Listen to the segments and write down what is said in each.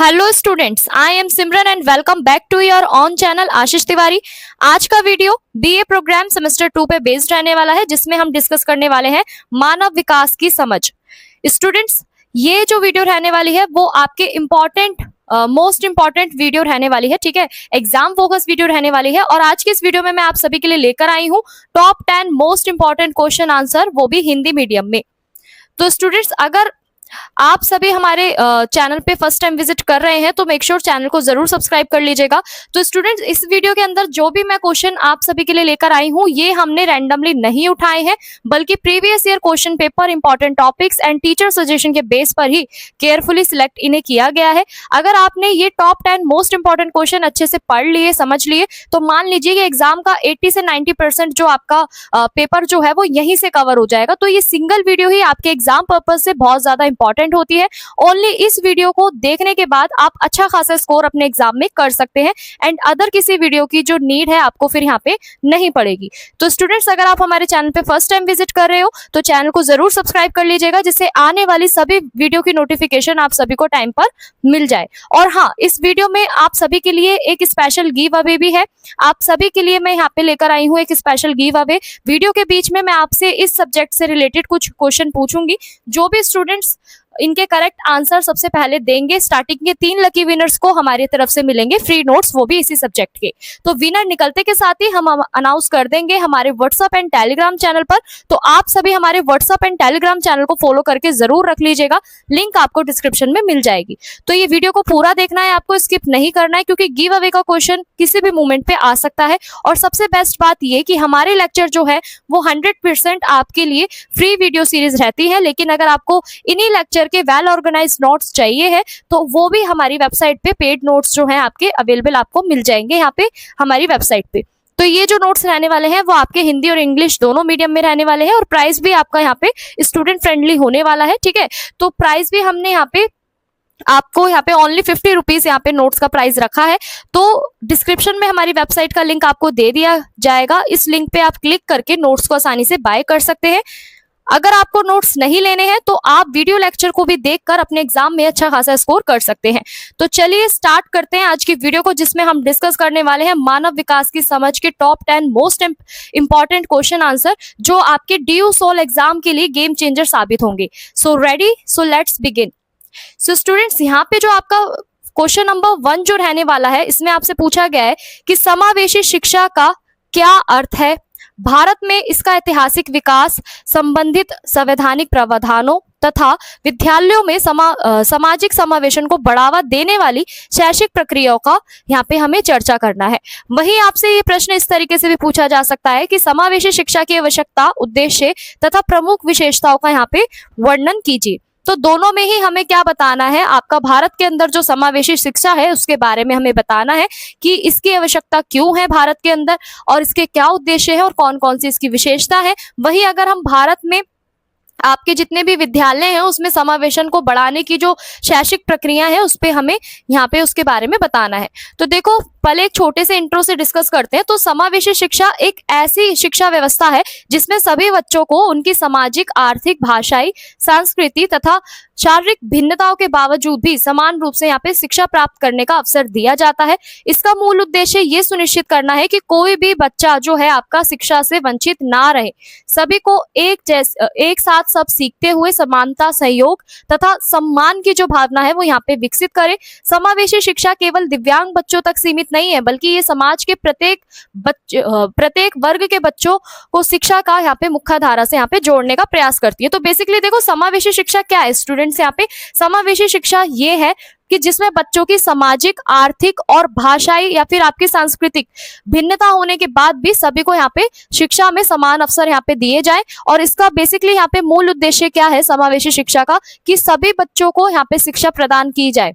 Hello students, I am Simran and welcome back to your own channel Ashish Tiwari. आज का video BA programme semester 2 पे based रहने वाला है, जिसमें हम डिस्कस करने वाले हैं मानव विकास की समझ। स्टूडेंट्स, ये जो वीडियो रहने वाली है वो आपके मोस्ट इंपॉर्टेंट वीडियो रहने वाली है, ठीक है। एग्जाम फोकस वीडियो रहने वाली है और आज की इस वीडियो में मैं आप सभी के लिए लेकर आई हूँ top 10 most important question answer, वो भी हिंदी मीडियम में। तो स्टूडेंट्स, अगर आप सभी हमारे चैनल पे फर्स्ट टाइम विजिट कर रहे हैं तो मेक श्योर चैनल को जरूर सब्सक्राइब कर लीजिएगा। तो स्टूडेंट्स, इस वीडियो के अंदर जो भी मैं क्वेश्चन आप सभी के लिए लेकर आई हूँ, ये हमने रैंडमली नहीं उठाए हैं, बल्कि previous year question paper, important topics and teacher suggestion के बेस पर ही केयरफुली सिलेक्ट इन्हें किया गया है। अगर आपने ये टॉप 10 मोस्ट इंपॉर्टेंट क्वेश्चन अच्छे से पढ़ लिए, समझ लिए, तो मान लीजिए कि एग्जाम का 80 से 90% जो आपका पेपर जो है वो यहीं से कवर हो जाएगा। तो ये सिंगल वीडियो ही आपके एग्जाम पर्पज से बहुत ज्यादा इंपॉर्टेंट होती है। ओनली इस वीडियो को देखने के बाद आप अच्छा खासा स्कोर अपने एग्जाम में कर सकते हैं एंड अदर किसी वीडियो की जो नीड है आपको फिर यहाँ पे नहीं पड़ेगी। तो स्टूडेंट्स, अगर आप हमारे चैनल पे फर्स्ट टाइम विजिट कर रहे हो तो चैनल को जरूर सब्सक्राइब कर लीजिएगा, जिससे आने वाली सभी वीडियो की नोटिफिकेशन आप सभी को टाइम पर मिल जाए। और हाँ, इस वीडियो में आप सभी के लिए एक स्पेशल गिव अवे भी है। आप सभी के लिए मैं यहाँ पे लेकर आई हूँ एक स्पेशल गिव अवे। वीडियो के बीच में मैं आपसे इस सब्जेक्ट से रिलेटेड कुछ क्वेश्चन पूछूंगी। जो भी स्टूडेंट्स इनके करेक्ट आंसर सबसे पहले देंगे, स्टार्टिंग के 3 लकी विनर्स को हमारी तरफ से मिलेंगे फ्री नोट्स, वो भी इसी सब्जेक्ट के। तो विनर निकलते के साथ ही हम अनाउंस कर देंगे हमारे व्हाट्सएप एंड टेलीग्राम चैनल पर। तो आप सभी हमारे व्हाट्सएप एंड टेलीग्राम चैनल को फॉलो करके जरूर रख लीजिएगा, लिंक आपको डिस्क्रिप्शन में मिल जाएगी। तो ये वीडियो को पूरा देखना है, आपको स्किप नहीं करना है, क्योंकि गिव अवे का क्वेश्चन किसी भी मोमेंट पे आ सकता है। और सबसे बेस्ट बात ये कि हमारे लेक्चर जो है वो 100% आपके लिए फ्री वीडियो सीरीज रहती है। लेकिन अगर आपको इन्हीं लेक्चर के वेल ऑर्गेनाइज नोट्स चाहिए है तो वो भी हमारी वेबसाइट पे पेड नोट्स जो हैं आपके अवेलेबल आपको मिल जाएंगे यहाँ पे हमारी वेबसाइट पे। तो ये जो नोट्स रहने वाले हैं वो आपके हिंदी और इंग्लिश दोनों मीडियम में रहने वाले हैं और प्राइस भी आपका यहाँ पे स्टूडेंट फ्रेंडली होने वाला है, ठीक है। तो प्राइस भी हमने यहाँ पे आपको यहाँ पे ओनली 50 रुपीज यहाँ पे नोट्स का प्राइस रखा है। तो डिस्क्रिप्शन में हमारी वेबसाइट का लिंक आपको दे दिया जाएगा, इस लिंक पे आप क्लिक करके नोट्स को आसानी से बाय कर सकते हैं। अगर आपको नोट्स नहीं लेने हैं तो आप वीडियो लेक्चर को भी देखकर अपने एग्जाम में अच्छा खासा स्कोर कर सकते हैं। तो चलिए स्टार्ट करते हैं आज की वीडियो को, जिसमें हम डिस्कस करने वाले हैं मानव विकास की समझ के top 10 most important question answer, जो आपके DU सोल एग्जाम के लिए गेम चेंजर साबित होंगे। So ready, so let's begin. So students, यहाँ पे जो आपका क्वेश्चन नंबर 1 जो रहने वाला है, इसमें आपसे पूछा गया है कि समावेशी शिक्षा का क्या अर्थ है। भारत में इसका ऐतिहासिक विकास, संबंधित संवैधानिक प्रावधानों तथा विद्यालयों में सामाजिक समावेशन को बढ़ावा देने वाली शैक्षिक प्रक्रियाओं का यहाँ पे हमें चर्चा करना है। वहीं आपसे ये प्रश्न इस तरीके से भी पूछा जा सकता है कि समावेशी शिक्षा की आवश्यकता, उद्देश्य तथा प्रमुख विशेषताओं का यहाँ पे वर्णन कीजिए। तो दोनों में ही हमें क्या बताना है, आपका भारत के अंदर जो समावेशी शिक्षा है उसके बारे में हमें बताना है कि इसकी आवश्यकता क्यों है भारत के अंदर और इसके क्या उद्देश्य है और कौन कौन सी इसकी विशेषता है। वहीं अगर हम भारत में आपके जितने भी विद्यालय हैं उसमें समावेशन को बढ़ाने की जो शैक्षिक प्रक्रिया है उस पे हमें यहाँ पे उसके बारे में बताना है। तो देखो, पहले एक छोटे से इंट्रो से डिस्कस करते हैं। तो समावेशी शिक्षा एक ऐसी शिक्षा व्यवस्था है जिसमें सभी बच्चों को उनकी सामाजिक, आर्थिक, भाषाई, सांस्कृतिक तथा शारीरिक भिन्नताओं के बावजूद भी समान रूप से यहाँ पे शिक्षा प्राप्त करने का अवसर दिया जाता है। इसका मूल उद्देश्य ये सुनिश्चित करना है कि कोई भी बच्चा जो है आपका शिक्षा से वंचित ना रहे। सभी को एक साथ सब सीखते हुए समानता, सहयोग तथा सम्मान की जो भावना है वो यहाँ पे विकसित करे। समावेशी शिक्षा केवल दिव्यांग बच्चों तक सीमित नहीं है, बल्कि ये समाज के प्रत्येक वर्ग के बच्चों को शिक्षा का यहाँ पे मुख्य धारा से यहाँ पे जोड़ने का प्रयास करती है। तो बेसिकली देखो, समावेशी शिक्षा क्या है स्टूडेंट्स, यहाँ पे समावेशी शिक्षा ये है कि जिसमें बच्चों की सामाजिक, आर्थिक और भाषाई या फिर आपकी सांस्कृतिक भिन्नता होने के बाद भी सभी को यहाँ पे शिक्षा में समान अवसर यहाँ पे दिए जाए। और इसका बेसिकली यहाँ पे मूल उद्देश्य क्या है समावेशी शिक्षा का, कि सभी बच्चों को यहाँ पे शिक्षा प्रदान की जाए।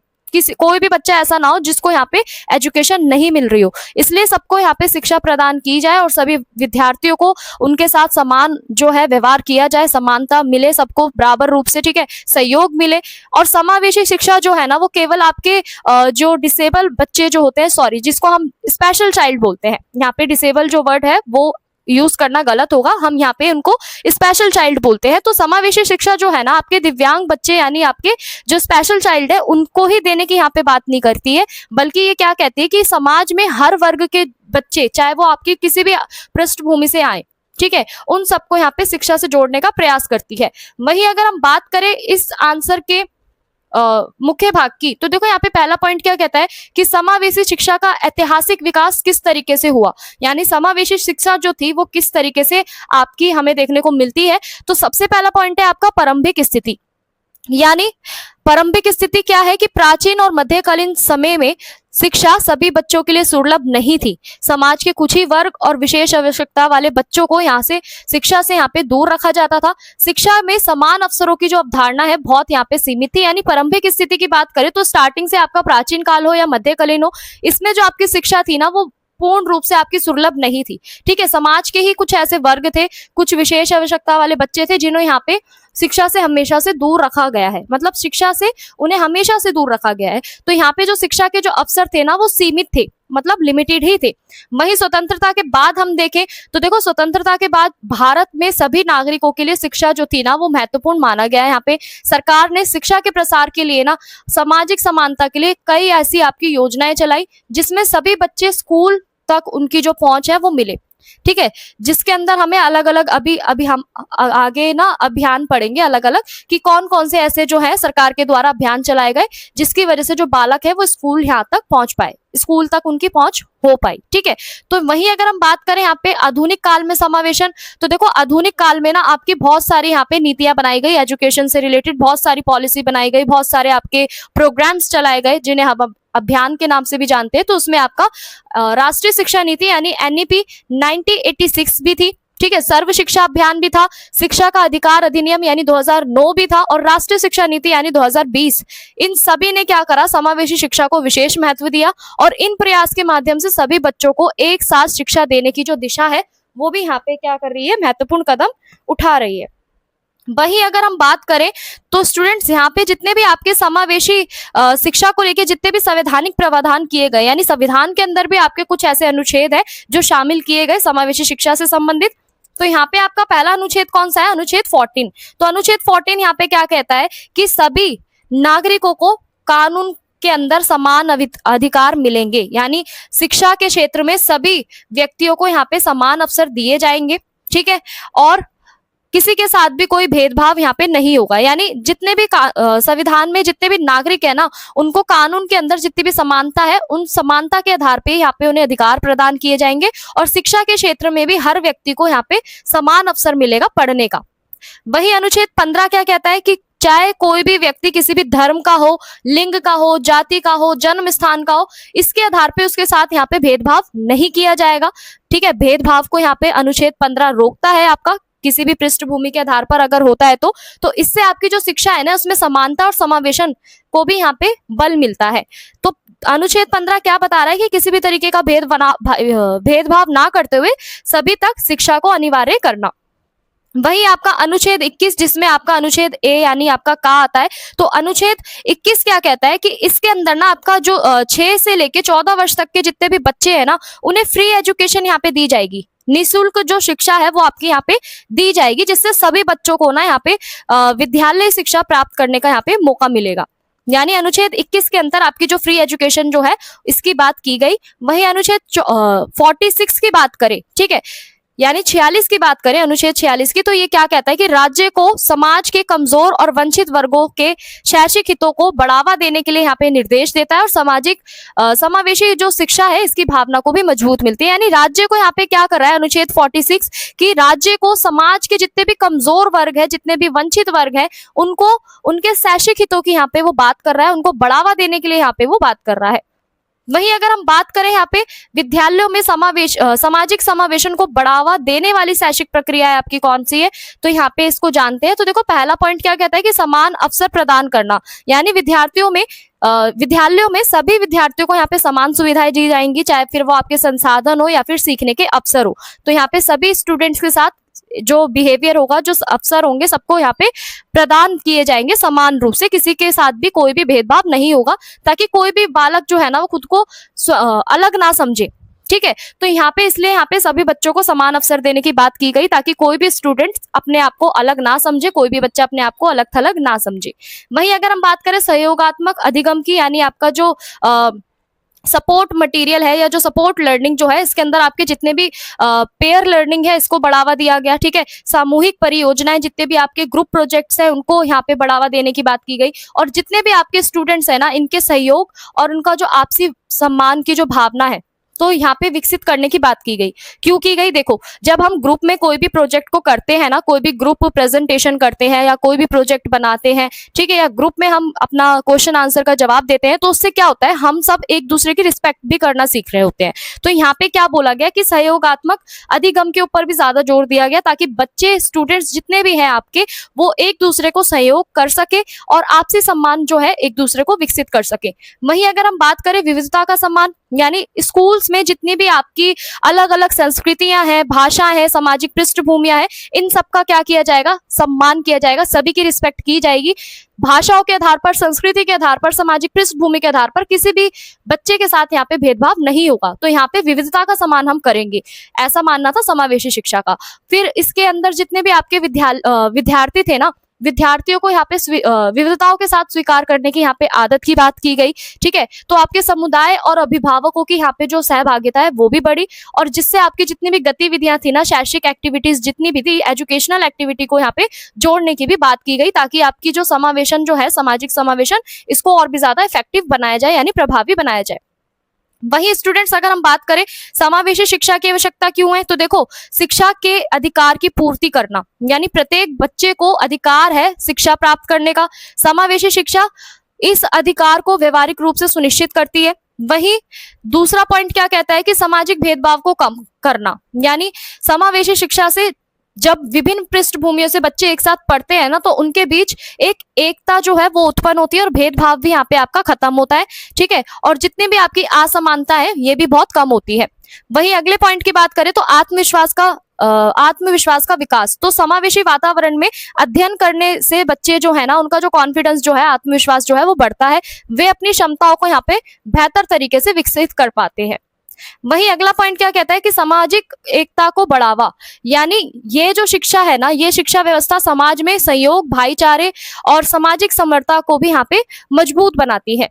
कोई भी बच्चा ऐसा ना हो जिसको यहाँ पे एजुकेशन नहीं मिल रही हो, इसलिए सबको यहाँ पे शिक्षा प्रदान की जाए और सभी विद्यार्थियों को उनके साथ समान जो है व्यवहार किया जाए, समानता मिले सबको बराबर रूप से, ठीक है, सहयोग मिले। और समावेशी शिक्षा जो है ना वो केवल आपके जो डिसेबल बच्चे जो होते हैं, सॉरी, जिसको हम स्पेशल चाइल्ड बोलते हैं, यहाँ पे डिसेबल जो वर्ड है वो यूज करना गलत होगा, हम यहाँ पे उनको स्पेशल चाइल्ड बोलते हैं। तो समावेशी शिक्षा जो है ना, आपके दिव्यांग बच्चे यानी आपके जो स्पेशल चाइल्ड है उनको ही देने की यहाँ पे बात नहीं करती है, बल्कि ये क्या कहती है कि समाज में हर वर्ग के बच्चे, चाहे वो आपकी किसी भी पृष्ठभूमि से आए, ठीक है, उन सबको यहाँ पे शिक्षा से जोड़ने का प्रयास करती है। वहीं अगर हम बात करें इस आंसर के मुख्य भाग की, तो देखो यहाँ पे पहला पॉइंट क्या कहता है कि समावेशी शिक्षा का ऐतिहासिक विकास किस तरीके से हुआ, यानी समावेशी शिक्षा जो थी वो किस तरीके से आपकी हमें देखने को मिलती है। तो सबसे पहला पॉइंट है आपका प्रारंभिक स्थिति, यानी प्रारंभिक स्थिति क्या है कि प्राचीन और मध्यकालीन समय में शिक्षा सभी बच्चों के लिए सुलभ नहीं थी। समाज के कुछ ही वर्ग और विशेष आवश्यकता वाले बच्चों को यहाँ से शिक्षा से यहाँ पे दूर रखा जाता था। शिक्षा में समान अवसरों की जो अवधारणा है बहुत यहाँ पे सीमित थी। यानी प्रारंभिक स्थिति की बात करें तो स्टार्टिंग से आपका प्राचीन काल हो या मध्यकालीन हो, इसमें जो आपकी शिक्षा थी ना वो पूर्ण रूप से आपकी सुलभ नहीं थी। ठीक है, समाज के ही कुछ ऐसे वर्ग थे, कुछ विशेष आवश्यकता वाले बच्चे थे जिन्हें यहाँ पे शिक्षा से हमेशा से दूर रखा गया है, मतलब शिक्षा से उन्हें हमेशा से दूर रखा गया है। तो यहाँ पे जो शिक्षा के जो अवसर थे ना वो सीमित थे, मतलब लिमिटेड ही थे। वहीं स्वतंत्रता के बाद हम देखें तो देखो स्वतंत्रता के बाद भारत में सभी नागरिकों के लिए शिक्षा जो थी ना वो महत्वपूर्ण माना गया है। यहाँ पे सरकार ने शिक्षा के प्रसार के लिए ना सामाजिक समानता के लिए कई ऐसी आपकी योजनाएं चलाई जिसमें सभी बच्चे स्कूल तक उनकी जो पहुंच है वो मिले। ठीक है, जिसके अंदर हमें अलग अलग अभी हम आगे ना अभियान पढ़ेंगे अलग अलग कि कौन कौन से ऐसे जो है सरकार के द्वारा अभियान चलाए गए जिसकी वजह से जो बालक है वो स्कूल यहाँ तक पहुंच पाए, स्कूल तक उनकी पहुंच हो पाई। ठीक है, तो वहीं अगर हम बात करें यहाँ पे आधुनिक काल में समावेशन, तो देखो आधुनिक काल में ना आपकी बहुत सारी यहाँ पे नीतियां बनाई गई, एजुकेशन से रिलेटेड बहुत सारी पॉलिसी बनाई गई, बहुत सारे आपके प्रोग्राम्स चलाए गए जिन्हें हम अभियान के नाम से भी जानते हैं। तो उसमें आपका राष्ट्रीय शिक्षा नीति यानी एनईपी 1986 भी थी। ठीक है, सर्व शिक्षा अभियान भी था, शिक्षा का अधिकार अधिनियम यानी 2009 भी था और राष्ट्रीय शिक्षा नीति यानी 2020। इन सभी ने क्या करा, समावेशी शिक्षा को विशेष महत्व दिया और इन प्रयास के माध्यम से सभी बच्चों को एक साथ शिक्षा देने की जो दिशा है वो भी यहाँ पे क्या कर रही है, महत्वपूर्ण कदम उठा रही है। वहीं अगर हम बात करें तो स्टूडेंट्स यहाँ पे जितने भी आपके समावेशी शिक्षा को लेके जितने भी संवैधानिक प्रावधान किए गए, यानी संविधान के अंदर भी आपके कुछ ऐसे अनुच्छेद है जो शामिल किए गए समावेशी शिक्षा से संबंधित। तो यहाँ पे आपका पहला अनुच्छेद कौन सा है, अनुच्छेद 14। तो अनुच्छेद 14 यहाँ पे क्या कहता है कि सभी नागरिकों को कानून के अंदर समान अधिकार मिलेंगे, यानी शिक्षा के क्षेत्र में सभी व्यक्तियों को यहाँ पे समान अवसर दिए जाएंगे। ठीक है, और किसी के साथ भी कोई भेदभाव यहाँ पे नहीं होगा, यानी जितने भी संविधान में जितने भी नागरिक है ना उनको कानून के अंदर जितनी भी समानता है उन समानता के आधार पे यहाँ पे उन्हें अधिकार प्रदान किए जाएंगे और शिक्षा के क्षेत्र में भी हर व्यक्ति को यहाँ पे समान अवसर मिलेगा पढ़ने का। वही अनुच्छेद 15 क्या कहता है कि चाहे कोई भी व्यक्ति किसी भी धर्म का हो, लिंग का हो, जाति का हो, जन्म स्थान का हो, इसके आधार पे उसके साथ यहाँ पे भेदभाव नहीं किया जाएगा। ठीक है, भेदभाव को यहाँ पे अनुच्छेद 15 रोकता है आपका, किसी भी पृष्ठभूमि के आधार पर अगर होता है तो इससे आपकी जो शिक्षा है ना उसमें समानता और समावेशन को भी यहाँ पे बल मिलता है। तो अनुच्छेद 15 क्या बता रहा है कि किसी भी तरीके का भेदभाव ना करते हुए सभी तक शिक्षा को अनिवार्य करना। वही आपका अनुच्छेद 21 जिसमें आपका अनुच्छेद ए यानी आपका का आता है, तो अनुच्छेद 21 क्या कहता है कि इसके अंदर ना आपका जो 6 से लेके 14 वर्ष तक के जितने भी बच्चे हैं ना उन्हें फ्री एजुकेशन यहाँ पे दी जाएगी, निःशुल्क जो शिक्षा है वो आपकी यहाँ पे दी जाएगी, जिससे सभी बच्चों को ना यहाँ पे विद्यालय शिक्षा प्राप्त करने का यहाँ पे मौका मिलेगा। यानी अनुच्छेद 21 के अंतर आपकी जो फ्री एजुकेशन जो है इसकी बात की गई। वही अनुच्छेद 46 की बात करें, ठीक है, यानी 46 की बात करें, अनुच्छेद 46 की, तो ये क्या कहता है कि राज्य को समाज के कमजोर और वंचित वर्गों के शैक्षिक हितों को बढ़ावा देने के लिए यहाँ पे निर्देश देता है और सामाजिक समावेशी जो शिक्षा है इसकी भावना को भी मजबूत मिलती है। यानी राज्य को यहाँ पे क्या कर रहा है अनुच्छेद 46 कि राज्य को समाज के जितने भी कमजोर वर्ग है, जितने भी वंचित वर्ग है, उनको उनके शैक्षिक हितों की यहाँ पे वो बात कर रहा है, उनको बढ़ावा देने के लिए यहाँ पे वो बात कर रहा है। वहीं अगर हम बात करें यहाँ पे विद्यालयों में सामाजिक समावेशन को बढ़ावा देने वाली शैक्षिक प्रक्रिया है आपकी कौन सी है, तो यहाँ पे इसको जानते हैं। तो देखो पहला पॉइंट क्या कहता है कि समान अवसर प्रदान करना, यानी विद्यालयों में सभी विद्यार्थियों को यहाँ पे समान सुविधाएं दी जाएंगी, चाहे फिर वो आपके संसाधन हो या फिर सीखने के अवसर हो। तो यहाँ पे सभी स्टूडेंट्स के साथ जो बिहेवियर होगा, जो अवसर होंगे, सबको यहाँ पे प्रदान किए जाएंगे समान रूप से, किसी के साथ भी कोई भी भेदभाव नहीं होगा, ताकि कोई भी बालक जो है ना वो खुद को अलग ना समझे। ठीक है। तो यहाँ पे इसलिए यहाँ पे सभी बच्चों को समान अवसर देने की बात की गई, ताकि कोई भी स्टूडेंट अपने आप को अलग ना समझे, कोई भी बच्चा अपने आप को अलग थलग ना समझे। वहीं अगर हम बात करें सहयोगात्मक अधिगम की, यानी आपका जो सपोर्ट मटेरियल है या जो सपोर्ट लर्निंग जो है, इसके अंदर आपके जितने भी पेयर लर्निंग है इसको बढ़ावा दिया गया। ठीक है, सामूहिक परियोजनाएं, जितने भी आपके ग्रुप प्रोजेक्ट्स हैं उनको यहाँ पे बढ़ावा देने की बात की गई, और जितने भी आपके स्टूडेंट्स हैं ना, इनके सहयोग और उनका जो आपसी सम्मान की जो भावना है, तो यहाँ पे विकसित करने की बात की गई। क्यों की गई? देखो, जब हम ग्रुप में कोई भी प्रोजेक्ट को करते हैं ना, कोई भी ग्रुप प्रेजेंटेशन करते हैं या कोई भी प्रोजेक्ट बनाते हैं, ठीक है, या ग्रुप में हम अपना क्वेश्चन आंसर का जवाब देते हैं, तो उससे क्या होता है, हम सब एक दूसरे की रिस्पेक्ट भी करना सीख रहे होते हैं। तो यहाँ पे क्या बोला गया कि सहयोगात्मक अधिगम के ऊपर भी ज्यादा जोर दिया गया, ताकि बच्चे स्टूडेंट्स जितने भी हैं आपके, वो एक दूसरे को सहयोग कर सके और आपसी सम्मान जो है एक दूसरे को विकसित कर सके। वहीं अगर हम बात करें विविधता का सम्मान, यानी स्कूल्स में जितनी भी आपकी अलग अलग संस्कृतियां हैं, भाषा है, सामाजिक पृष्ठभूमियां हैं, इन सबका क्या किया जाएगा, सम्मान किया जाएगा, सभी की रिस्पेक्ट की जाएगी। भाषाओं के आधार पर, संस्कृति के आधार पर, सामाजिक पृष्ठभूमि के आधार पर किसी भी बच्चे के साथ यहाँ पे भेदभाव नहीं होगा। तो यहाँ पे विविधता का सम्मान हम करेंगे, ऐसा मानना था समावेशी शिक्षा का। फिर इसके अंदर जितने भी आपके विद्यार्थी थे ना, विद्यार्थियों को यहाँ पे विविधताओं के साथ स्वीकार करने की यहाँ पे आदत की बात की गई। ठीक है, तो आपके समुदाय और अभिभावकों की यहाँ पे जो सहभागिता है वो भी बढ़ी, और जिससे आपकी जितनी भी गतिविधियां थी ना, शैक्षिक एक्टिविटीज जितनी भी थी, एजुकेशनल एक्टिविटी को यहाँ पे जोड़ने की भी बात की गई, ताकि आपकी जो समावेशन जो है, सामाजिक समावेशन, इसको और भी ज्यादा इफेक्टिव बनाया जाए, यानी प्रभावी बनाया जाए। वही स्टूडेंट्स, अगर हम बात करें समावेशी शिक्षा की आवश्यकता क्यों है, तो देखो, शिक्षा के अधिकार की पूर्ति करना, यानी प्रत्येक बच्चे को अधिकार है शिक्षा प्राप्त करने का। समावेशी शिक्षा इस अधिकार को व्यवहारिक रूप से सुनिश्चित करती है। वही दूसरा पॉइंट क्या कहता है कि सामाजिक भेदभाव को कम करना, यानी समावेशी शिक्षा से जब विभिन्न पृष्ठभूमियों से बच्चे एक साथ पढ़ते हैं ना, तो उनके बीच एक एकता जो है वो उत्पन्न होती है, और भेदभाव भी यहाँ पे आपका खत्म होता है। ठीक है, और जितनी भी आपकी असमानता है ये भी बहुत कम होती है। वही अगले पॉइंट की बात करें तो आत्मविश्वास का विकास। तो समावेशी वातावरण में अध्ययन करने से बच्चे जो है ना, उनका जो कॉन्फिडेंस जो है, आत्मविश्वास जो है वो बढ़ता है, वे अपनी क्षमताओं को यहाँ पे बेहतर तरीके से विकसित कर पाते हैं। वही अगला पॉइंट क्या कहता है कि सामाजिक एकता को बढ़ावा, यानी ये जो शिक्षा है ना, ये शिक्षा व्यवस्था समाज में सहयोग, भाईचारे और सामाजिक समरसता को भी यहाँ पे मजबूत बनाती है।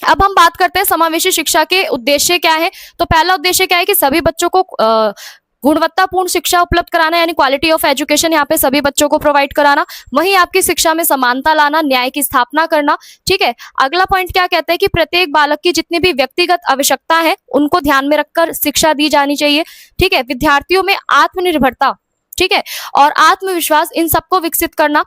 अब हम बात करते हैं समावेशी शिक्षा के उद्देश्य क्या है। तो पहला उद्देश्य क्या है कि सभी बच्चों को गुणवत्तापूर्ण शिक्षा उपलब्ध कराना, यानी क्वालिटी ऑफ एजुकेशन यहाँ पे सभी बच्चों को प्रोवाइड कराना। वहीं आपकी शिक्षा में समानता लाना, न्याय की स्थापना करना। ठीक है, अगला पॉइंट क्या कहता है कि प्रत्येक बालक की जितनी भी व्यक्तिगत आवश्यकता है उनको ध्यान में रखकर शिक्षा दी जानी चाहिए। ठीक है, विद्यार्थियों में आत्मनिर्भरता, ठीक है, और आत्मविश्वास, इन सबको विकसित करना,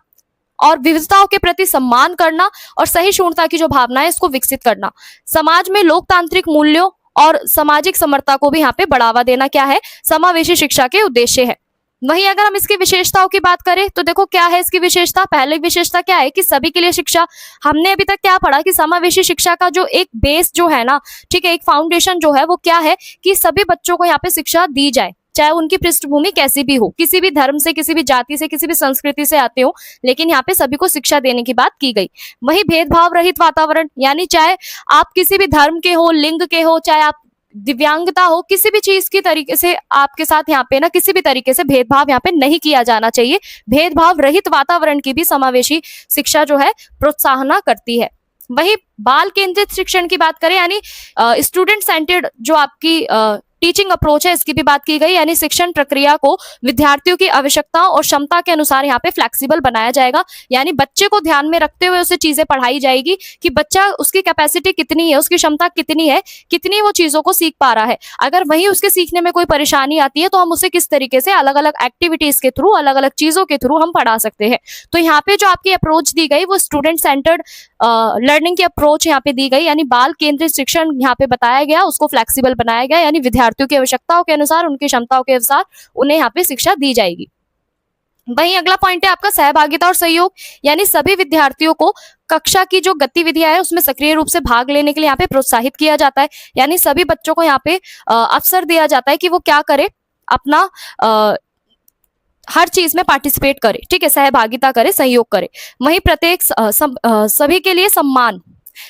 और विविधताओं के प्रति सम्मान करना, और सहिष्णुता की जो भावना है इसको विकसित करना। समाज में लोकतांत्रिक मूल्यों और सामाजिक समरसता को भी यहाँ पे बढ़ावा देना क्या है, समावेशी शिक्षा के उद्देश्य है। वहीं अगर हम इसकी विशेषताओं की बात करें तो देखो क्या है इसकी विशेषता। पहली विशेषता क्या है कि सभी के लिए शिक्षा। हमने अभी तक क्या पढ़ा कि समावेशी शिक्षा का जो एक बेस जो है ना, ठीक है, एक फाउंडेशन जो है वो क्या है कि सभी बच्चों को यहाँ पे शिक्षा दी जाए, चाहे उनकी पृष्ठभूमि कैसी भी हो, किसी भी धर्म से, किसी भी जाति से, किसी भी संस्कृति से आते हो, लेकिन यहाँ पे सभी को शिक्षा देने की बात की गई। वही भेदभाव रहित वातावरण, यानी चाहे आप किसी भी धर्म के हो, लिंग के हो, चाहे आप दिव्यांगता हो, किसी भी चीज की तरीके से आपके साथ यहाँ पे ना किसी भी तरीके से भेदभाव यहाँ पे नहीं किया जाना चाहिए। भेदभाव रहित वातावरण की भी समावेशी शिक्षा जो है प्रोत्साहन करती है। वही बाल केंद्रित शिक्षण की बात करें, यानी स्टूडेंट सेंटर्ड जो आपकी टीचिंग अप्रोच है, इसकी भी बात की गई, यानी शिक्षण प्रक्रिया को विद्यार्थियों की आवश्यकताओं और क्षमता के अनुसार यहाँ पे फ्लेक्सिबल बनाया जाएगा, यानी बच्चे को ध्यान में रखते हुए उसे चीजें पढ़ाई जाएगी कि बच्चा, उसकी कैपेसिटी कितनी है, उसकी क्षमता कितनी है, कितनी वो चीजों को सीख पा रहा है। अगर वही उसके सीखने में कोई परेशानी आती है तो हम उसे किस तरीके से अलग अलग एक्टिविटीज के थ्रू, अलग अलग चीजों के थ्रू हम पढ़ा सकते हैं। तो यहाँ पे जो आपकी अप्रोच दी गई वो स्टूडेंट सेंटर्ड लर्निंग की अप्रोच यहाँ पे दी गई, यानी बाल केंद्रित शिक्षण यहाँ पे बताया गया, उसको फ्लेक्सिबल बनाया गया, यानी विद्यार्थियों की आवश्यकताओं के अनुसार, उनकी क्षमताओं के अनुसार उन्हें यहाँ पे शिक्षा दी जाएगी। वहीं अगला पॉइंट है आपका सहभागिता और सहयोग, यानी सभी विद्यार्थियों को कक्षा की जो गतिविधियां है उसमें सक्रिय रूप से भाग लेने के लिए यहाँ पे प्रोत्साहित किया जाता है, यानी सभी बच्चों को यहाँ पे अवसर दिया जाता है कि वो क्या करे, अपना हर चीज में पार्टिसिपेट करे, ठीक है, सहभागिता करे, सहयोग करे। वहीं प्रत्येक सभी के लिए सम्मान,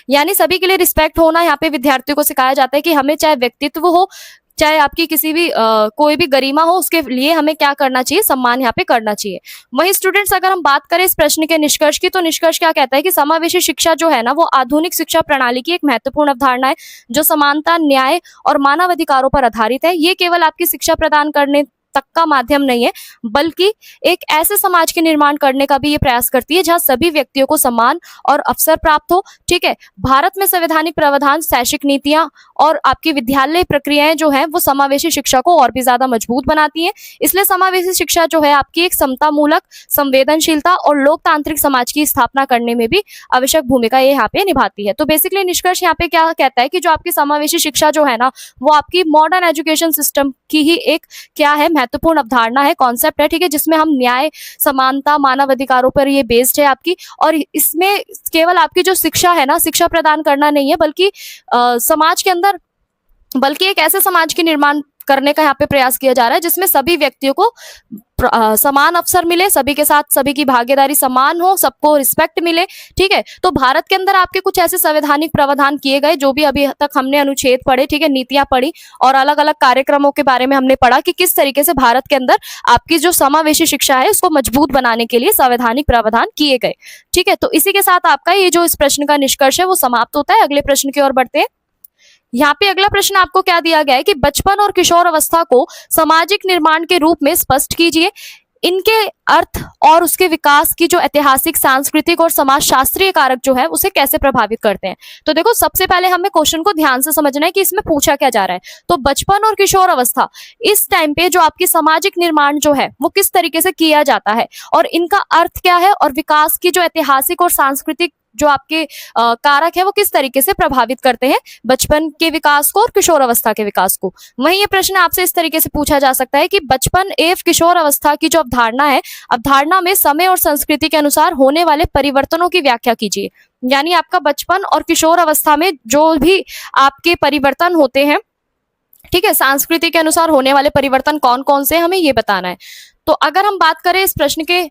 यानी सभी के लिए रिस्पेक्ट होना यहाँ पे विद्यार्थियों को सिखाया जाता है कि हमें चाहे व्यक्तित्व हो, चाहे आपकी किसी भी कोई भी गरिमा हो, उसके लिए हमें क्या करना चाहिए, सम्मान यहाँ पे करना चाहिए। वहीं स्टूडेंट्स, अगर हम बात करें इस प्रश्न के निष्कर्ष की, तो निष्कर्ष क्या कहता है कि समावेशी शिक्षा जो है ना, वो आधुनिक शिक्षा प्रणाली की एक महत्वपूर्ण अवधारणा है, जो समानता, न्याय और मानव अधिकारों पर आधारित है। ये केवल आपकी शिक्षा प्रदान करने तक का माध्यम नहीं है, बल्कि एक ऐसे समाज के निर्माण करने का भी ये प्रयास करती है जहां सभी व्यक्तियों को सम्मान और अवसर प्राप्त हो। ठीक है, भारत में संवैधानिक प्रावधान, शैक्षिक नीतियां और आपकी विद्यालय प्रक्रियाएं जो है वो समावेशी शिक्षा को और भी ज्यादा मजबूत बनाती हैं। इसलिए समावेशी शिक्षा जो है आपकी एक समतामूलक, संवेदनशीलता और लोकतांत्रिक समाज की स्थापना करने में भी आवश्यक भूमिका ये यहाँ पे निभाती है। तो बेसिकली निष्कर्ष यहाँ पे क्या कहता है कि जो आपकी समावेशी शिक्षा जो है ना, वो आपकी मॉडर्न एजुकेशन सिस्टम की ही एक क्या है, महत्वपूर्ण अवधारणा है, कॉन्सेप्ट है। ठीक है, जिसमें हम न्याय, समानता, मानव अधिकारों पर ये बेस्ड है आपकी, और इसमें केवल आपकी जो शिक्षा है ना, शिक्षा प्रदान करना नहीं है, बल्कि समाज के अंदर, बल्कि एक ऐसे समाज के निर्माण करने का यहाँ पे प्रयास किया जा रहा है जिसमें सभी व्यक्तियों को समान अवसर मिले, सभी के साथ सभी की भागीदारी समान हो, सबको रिस्पेक्ट मिले। ठीक है, तो भारत के अंदर आपके कुछ ऐसे संवैधानिक प्रावधान किए गए, जो भी अभी तक हमने अनुच्छेद पढ़े, ठीक है, नीतियां पढ़ी और अलग अलग कार्यक्रमों के बारे में हमने पढ़ा कि किस तरीके से भारत के अंदर आपकी जो समावेशी शिक्षा है उसको मजबूत बनाने के लिए संवैधानिक प्रावधान किए गए। ठीक है, तो इसी के साथ आपका ये जो इस प्रश्न का निष्कर्ष है वो समाप्त होता है। अगले प्रश्न की ओर बढ़ते हैं। यहाँ पे अगला प्रश्न आपको क्या दिया गया है कि बचपन और किशोर अवस्था को सामाजिक निर्माण के रूप में स्पष्ट कीजिए। इनके अर्थ और उसके विकास की जो ऐतिहासिक, सांस्कृतिक और समाजशास्त्रीय कारक जो है उसे कैसे प्रभावित करते हैं। तो देखो, सबसे पहले हमें क्वेश्चन को ध्यान से समझना है कि इसमें पूछा क्या जा रहा है। तो बचपन और किशोर अवस्था, इस टाइम पे जो आपकी सामाजिक निर्माण जो है वो किस तरीके से किया जाता है और इनका अर्थ क्या है, और विकास की जो ऐतिहासिक और सांस्कृतिक जो आपके कारक है वो किस तरीके से प्रभावित करते हैं बचपन के विकास को और किशोर अवस्था के विकास को। वहीं ये प्रश्न आपसे इस तरीके से पूछा जा सकता है कि बचपन एवं किशोर अवस्था की जो अवधारणा है, अवधारणा में समय और संस्कृति के अनुसार होने वाले परिवर्तनों की व्याख्या कीजिए। यानी आपका बचपन और किशोर अवस्था में जो भी आपके परिवर्तन होते हैं, ठीक है, संस्कृति के अनुसार होने वाले परिवर्तन कौन कौन से, हमें ये बताना है। तो अगर हम बात करें इस प्रश्न के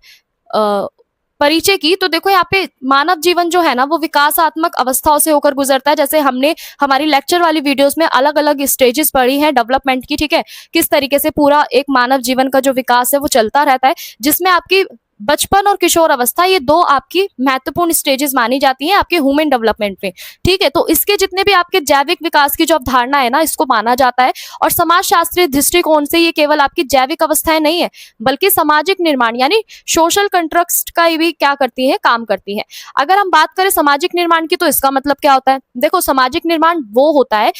परिचय की, तो देखो यहाँ पे मानव जीवन जो है ना वो विकासात्मक अवस्थाओं से होकर गुजरता है। जैसे हमने हमारी लेक्चर वाली वीडियोस में अलग अलग स्टेजेस पढ़ी हैं डेवलपमेंट की। ठीक है, किस तरीके से पूरा एक मानव जीवन का जो विकास है वो चलता रहता है, जिसमें आपकी बचपन और किशोर अवस्था, ये दो आपकी महत्वपूर्ण स्टेजेस मानी जाती हैं आपके ह्यूमन डेवलपमेंट में। ठीक है, तो इसके जितने भी आपके जैविक विकास की जो अवधारणा है ना, इसको माना जाता है। और समाजशास्त्रीय दृष्टिकोण से ये केवल आपकी जैविक अवस्थाएं नहीं है, बल्कि सामाजिक निर्माण यानी सोशल कंट्रक्ट का भी क्या करती है, काम करती है। अगर हम बात करें सामाजिक निर्माण की, तो इसका मतलब क्या होता है। देखो, सामाजिक निर्माण वो होता है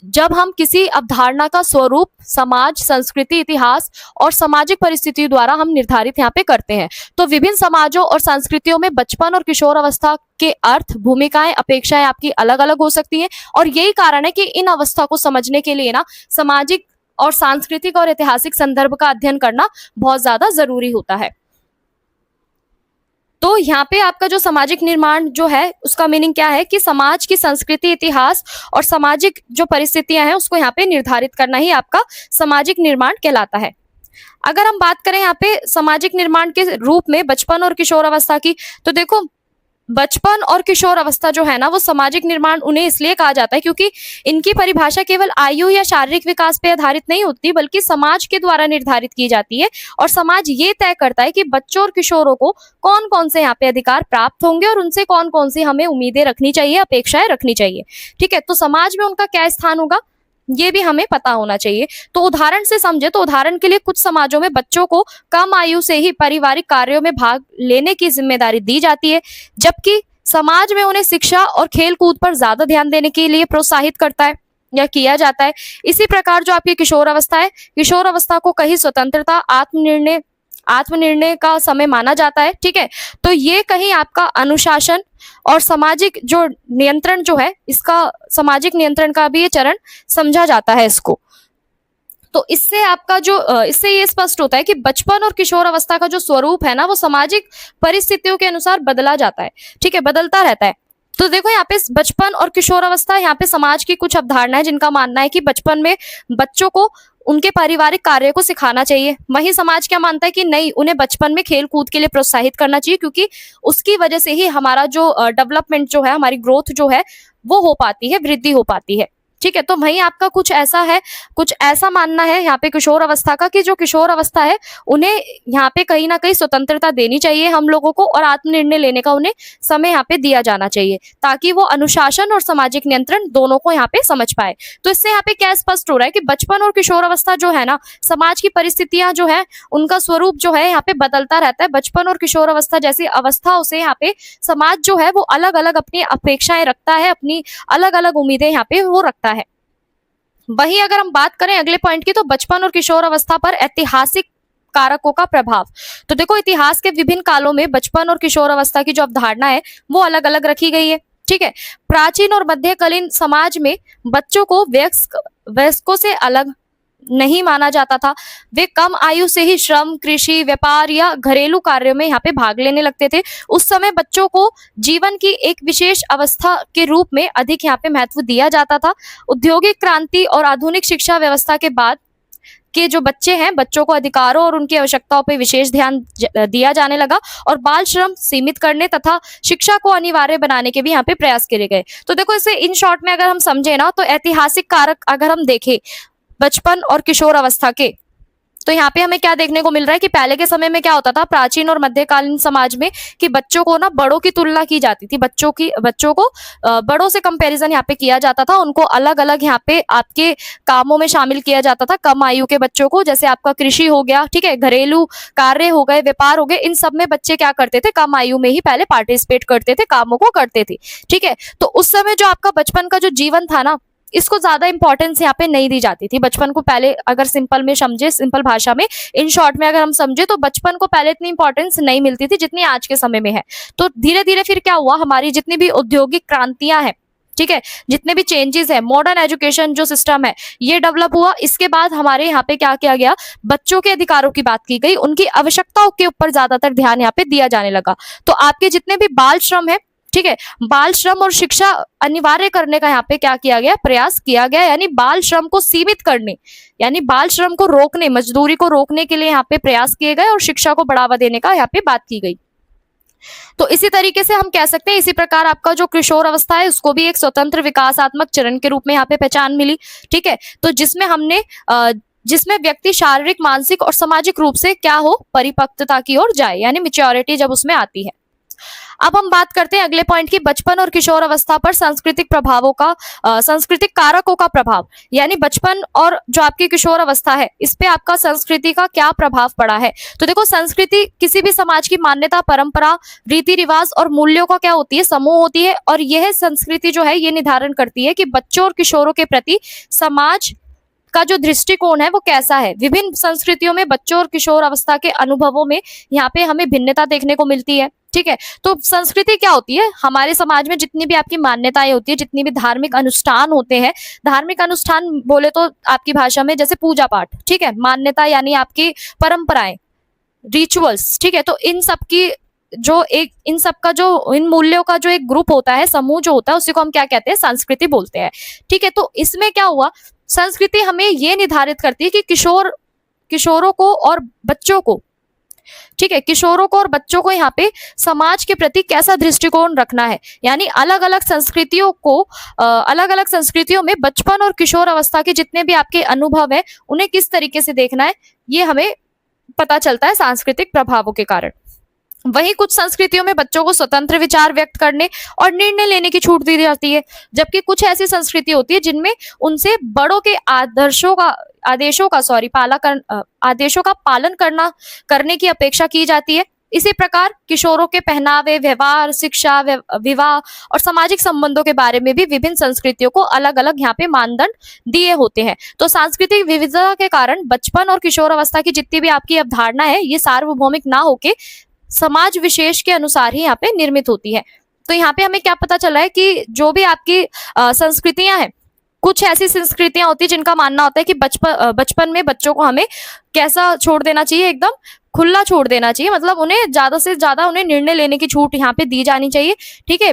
जब हम किसी अवधारणा का स्वरूप समाज, संस्कृति, इतिहास और सामाजिक परिस्थितियों द्वारा हम निर्धारित यहाँ पे करते हैं। तो विभिन्न समाजों और संस्कृतियों में बचपन और किशोर अवस्था के अर्थ, भूमिकाएं, अपेक्षाएं आपकी अलग अलग हो सकती हैं, और यही कारण है कि इन अवस्था को समझने के लिए ना सामाजिक और सांस्कृतिक और ऐतिहासिक संदर्भ का अध्ययन करना बहुत ज्यादा जरूरी होता है। तो यहाँ पे आपका जो सामाजिक निर्माण जो है उसका मीनिंग क्या है कि समाज की संस्कृति, इतिहास और सामाजिक जो परिस्थितियां हैं उसको यहाँ पे निर्धारित करना ही आपका सामाजिक निर्माण कहलाता है। अगर हम बात करें यहाँ पे सामाजिक निर्माण के रूप में बचपन और किशोर अवस्था की, तो देखो, बचपन और किशोर अवस्था जो है ना वो सामाजिक निर्माण उन्हें इसलिए कहा जाता है क्योंकि इनकी परिभाषा केवल आयु या शारीरिक विकास पे आधारित नहीं होती, बल्कि समाज के द्वारा निर्धारित की जाती है। और समाज ये तय करता है कि बच्चों और किशोरों को कौन कौन से यहाँ पे अधिकार प्राप्त होंगे और उनसे कौन कौन सी हमें उम्मीदें रखनी चाहिए, अपेक्षाएं रखनी चाहिए। ठीक है, तो समाज में उनका क्या स्थान होगा ये भी हमें पता होना चाहिए। तो उदाहरण से समझे, तो उदाहरण के लिए कुछ समाजों में बच्चों को कम आयु से ही पारिवारिक कार्यों में भाग लेने की जिम्मेदारी दी जाती है, जबकि समाज में उन्हें शिक्षा और खेल कूद पर ज्यादा ध्यान देने के लिए प्रोत्साहित करता है या किया जाता है। इसी प्रकार जो आपकी किशोर अवस्था है, किशोर अवस्था को कहीं स्वतंत्रता, आत्मनिर्णय का समय माना जाता है। ठीक है, तो ये कहीं आपका अनुशासन और सामाजिक जो नियंत्रण जो है, इसका सामाजिक नियंत्रण का भी ये चरण समझा जाता है इसको। तो इससे आपका जो इससे ये स्पष्ट होता है कि बचपन और किशोर अवस्था का जो स्वरूप है ना वो सामाजिक परिस्थितियों के अनुसार बदला जाता है। ठीक है, बदलता रहता है। तो देखो, यहाँ पे बचपन और किशोर अवस्था, यहाँ पे समाज की कुछ अवधारणाएं जिनका मानना है कि बचपन में बच्चों को उनके पारिवारिक कार्य को सिखाना चाहिए। वहीं समाज क्या मानता है कि नहीं, उन्हें बचपन में खेल कूद के लिए प्रोत्साहित करना चाहिए, क्योंकि उसकी वजह से ही हमारा जो डेवलपमेंट जो है, हमारी ग्रोथ जो है वो हो पाती है, वृद्धि हो पाती है। ठीक है, तो वहीं आपका कुछ ऐसा मानना है यहाँ पे किशोर अवस्था का कि जो किशोर अवस्था है उन्हें यहाँ पे कहीं ना कहीं स्वतंत्रता देनी चाहिए हम लोगों को, और आत्मनिर्णय लेने का उन्हें समय यहाँ पे दिया जाना चाहिए, ताकि वो अनुशासन और सामाजिक नियंत्रण दोनों को यहाँ पे समझ पाए। तो इससे यहाँ पे क्या स्पष्ट हो रहा है कि बचपन और किशोर अवस्था जो है ना, समाज की परिस्थितियां जो है उनका स्वरूप जो है यहाँ पे बदलता रहता है। बचपन और किशोर अवस्था जैसी अवस्थाओं से यहाँ पे समाज जो है वो अलग अलग अपनी अपेक्षाएं रखता है, अपनी अलग अलग उम्मीदें यहाँ पे वो रखता है। वहीं अगर हम बात करें अगले पॉइंट की, तो बचपन और किशोर अवस्था पर ऐतिहासिक कारकों का प्रभाव। तो देखो, इतिहास के विभिन्न कालों में बचपन और किशोर अवस्था की जो अवधारणा है वो अलग अलग रखी गई है। ठीक है, प्राचीन और मध्यकालीन समाज में बच्चों को वयस्कों से अलग नहीं माना जाता था। वे कम आयु से ही श्रम, कृषि, व्यापार या घरेलू कार्यों में यहाँ पे भाग लेने लगते थे। उस समय बच्चों को जीवन की एक विशेष अवस्था के रूप में अधिक यहाँ पे महत्व दिया जाता था। औद्योगिक क्रांति और आधुनिक शिक्षा व्यवस्था के बाद के जो बच्चे हैं, बच्चों को अधिकारों और उनकी आवश्यकताओं पर विशेष ध्यान दिया जाने लगा, और बाल श्रम सीमित करने तथा शिक्षा को अनिवार्य बनाने के भी यहाँ पे प्रयास किए गए। तो देखो, इसे इन शॉर्ट में अगर हम समझे ना, तो ऐतिहासिक कारक अगर हम देखें बचपन और किशोर अवस्था के, तो यहाँ पे हमें क्या देखने को मिल रहा है कि पहले के समय में क्या होता था, प्राचीन और मध्यकालीन समाज में, कि बच्चों को ना बड़ों की तुलना की जाती थी, बच्चों को बड़ों से कंपैरिजन यहाँ पे किया जाता था, उनको अलग अलग यहाँ पे आपके कामों में शामिल किया जाता था। कम आयु के बच्चों को, जैसे आपका कृषि हो गया, ठीक है, घरेलू कार्य हो गए, व्यापार हो गए, इन सब में बच्चे क्या करते थे, कम आयु में ही पहले पार्टिसिपेट करते थे, कामों को करते थे। ठीक है, तो उस समय जो आपका बचपन का जो जीवन था ना, इसको ज्यादा इंपॉर्टेंस यहाँ पे नहीं दी जाती थी। बचपन को पहले अगर सिंपल में समझे, सिंपल भाषा में, इन शॉर्ट में अगर हम समझे, तो बचपन को पहले इतनी इंपॉर्टेंस नहीं मिलती थी जितनी आज के समय में है। तो धीरे धीरे फिर क्या हुआ, हमारी जितनी भी औद्योगिक क्रांतियां हैं, ठीक है, जितने भी चेंजेस है, मॉडर्न एजुकेशन जो सिस्टम है ये डेवलप हुआ। इसके बाद हमारे यहाँ पे क्या किया गया, बच्चों के अधिकारों की बात की गई, उनकी आवश्यकताओं के ऊपर ज्यादातर ध्यान यहाँ पे दिया जाने लगा। तो आपके जितने भी बाल श्रम है, ठीक है, बाल श्रम और शिक्षा अनिवार्य करने का यहाँ पे क्या किया गया, प्रयास किया गया, यानी बाल श्रम को सीमित करने, यानी बाल श्रम को रोकने, मजदूरी को रोकने के लिए यहाँ पे प्रयास किए गए, और शिक्षा को बढ़ावा देने का यहाँ पे बात की गई। तो इसी तरीके से हम कह सकते हैं, इसी प्रकार आपका जो किशोर अवस्था है उसको भी एक स्वतंत्र विकासात्मक चरण के रूप में यहाँ पे पहचान मिली। ठीक है, तो जिसमें व्यक्ति शारीरिक, मानसिक और सामाजिक रूप से क्या हो, परिपक्वता की ओर जाए, यानी मैच्योरिटी जब उसमें आती है। अब हम बात करते हैं अगले पॉइंट की, बचपन और किशोर अवस्था पर सांस्कृतिक कारकों का प्रभाव, यानी बचपन और जो आपकी किशोर अवस्था है इस पे आपका संस्कृति का क्या प्रभाव पड़ा है। तो देखो, संस्कृति किसी भी समाज की मान्यता, परंपरा, रीति रिवाज और मूल्यों का क्या होती है, समूह होती है, और यह संस्कृति जो है ये निर्धारण करती है कि बच्चों और किशोरों के प्रति समाज का जो दृष्टिकोण है वो कैसा है। विभिन्न संस्कृतियों में बच्चों और किशोर अवस्था के अनुभवों में यहाँ पे हमें भिन्नता देखने को मिलती है। ठीक है, तो संस्कृति क्या होती है, हमारे समाज में जितनी भी आपकी मान्यताएं होती है, जितनी भी धार्मिक अनुष्ठान होते हैं, धार्मिक अनुष्ठान बोले तो आपकी भाषा में जैसे पूजा पाठ, ठीक है, मान्यता यानी आपकी परंपराएं, रिचुअल्स, ठीक है, तो इन मूल्यों का जो एक ग्रुप होता है, समूह जो होता है, उसी को हम क्या कहते हैं, संस्कृति बोलते हैं। ठीक है, तो इसमें क्या हुआ, संस्कृति हमें ये निर्धारित करती है कि किशोरों को और बच्चों को, ठीक है, किशोरों को और बच्चों को यहाँ पे समाज के प्रति कैसा दृष्टिकोण रखना है, यानी अलग अलग संस्कृतियों में बचपन और किशोर अवस्था के जितने भी आपके अनुभव है उन्हें किस तरीके से देखना है, ये हमें पता चलता है सांस्कृतिक प्रभावों के कारण। वहीं कुछ संस्कृतियों में बच्चों को स्वतंत्र विचार व्यक्त करने और निर्णय लेने की छूट दी जाती है, जबकि कुछ ऐसी संस्कृति होती है जिनमें उनसे बड़ों के आदेशों का पालन करने की अपेक्षा की जाती है। इसी प्रकार किशोरों के पहनावे, व्यवहार, शिक्षा, विवाह और सामाजिक संबंधों के बारे में भी विभिन्न संस्कृतियों को अलग अलग यहाँ पे मानदंड दिए होते हैं। तो सांस्कृतिक विविधता के कारण बचपन और किशोर अवस्था की जितनी भी आपकी अवधारणा है ये सार्वभौमिक ना होके समाज विशेष के अनुसार ही यहाँ पे निर्मित होती है। तो यहाँ पे हमें क्या पता चला है कि जो भी आपकी संस्कृतियां हैं, कुछ ऐसी संस्कृतियां होती है जिनका मानना होता है कि बचपन में बच्चों को हमें कैसा छोड़ देना चाहिए, एकदम खुला छोड़ देना चाहिए, मतलब उन्हें ज्यादा से ज्यादा उन्हें निर्णय लेने की छूट यहाँ पे दी जानी चाहिए। ठीक है,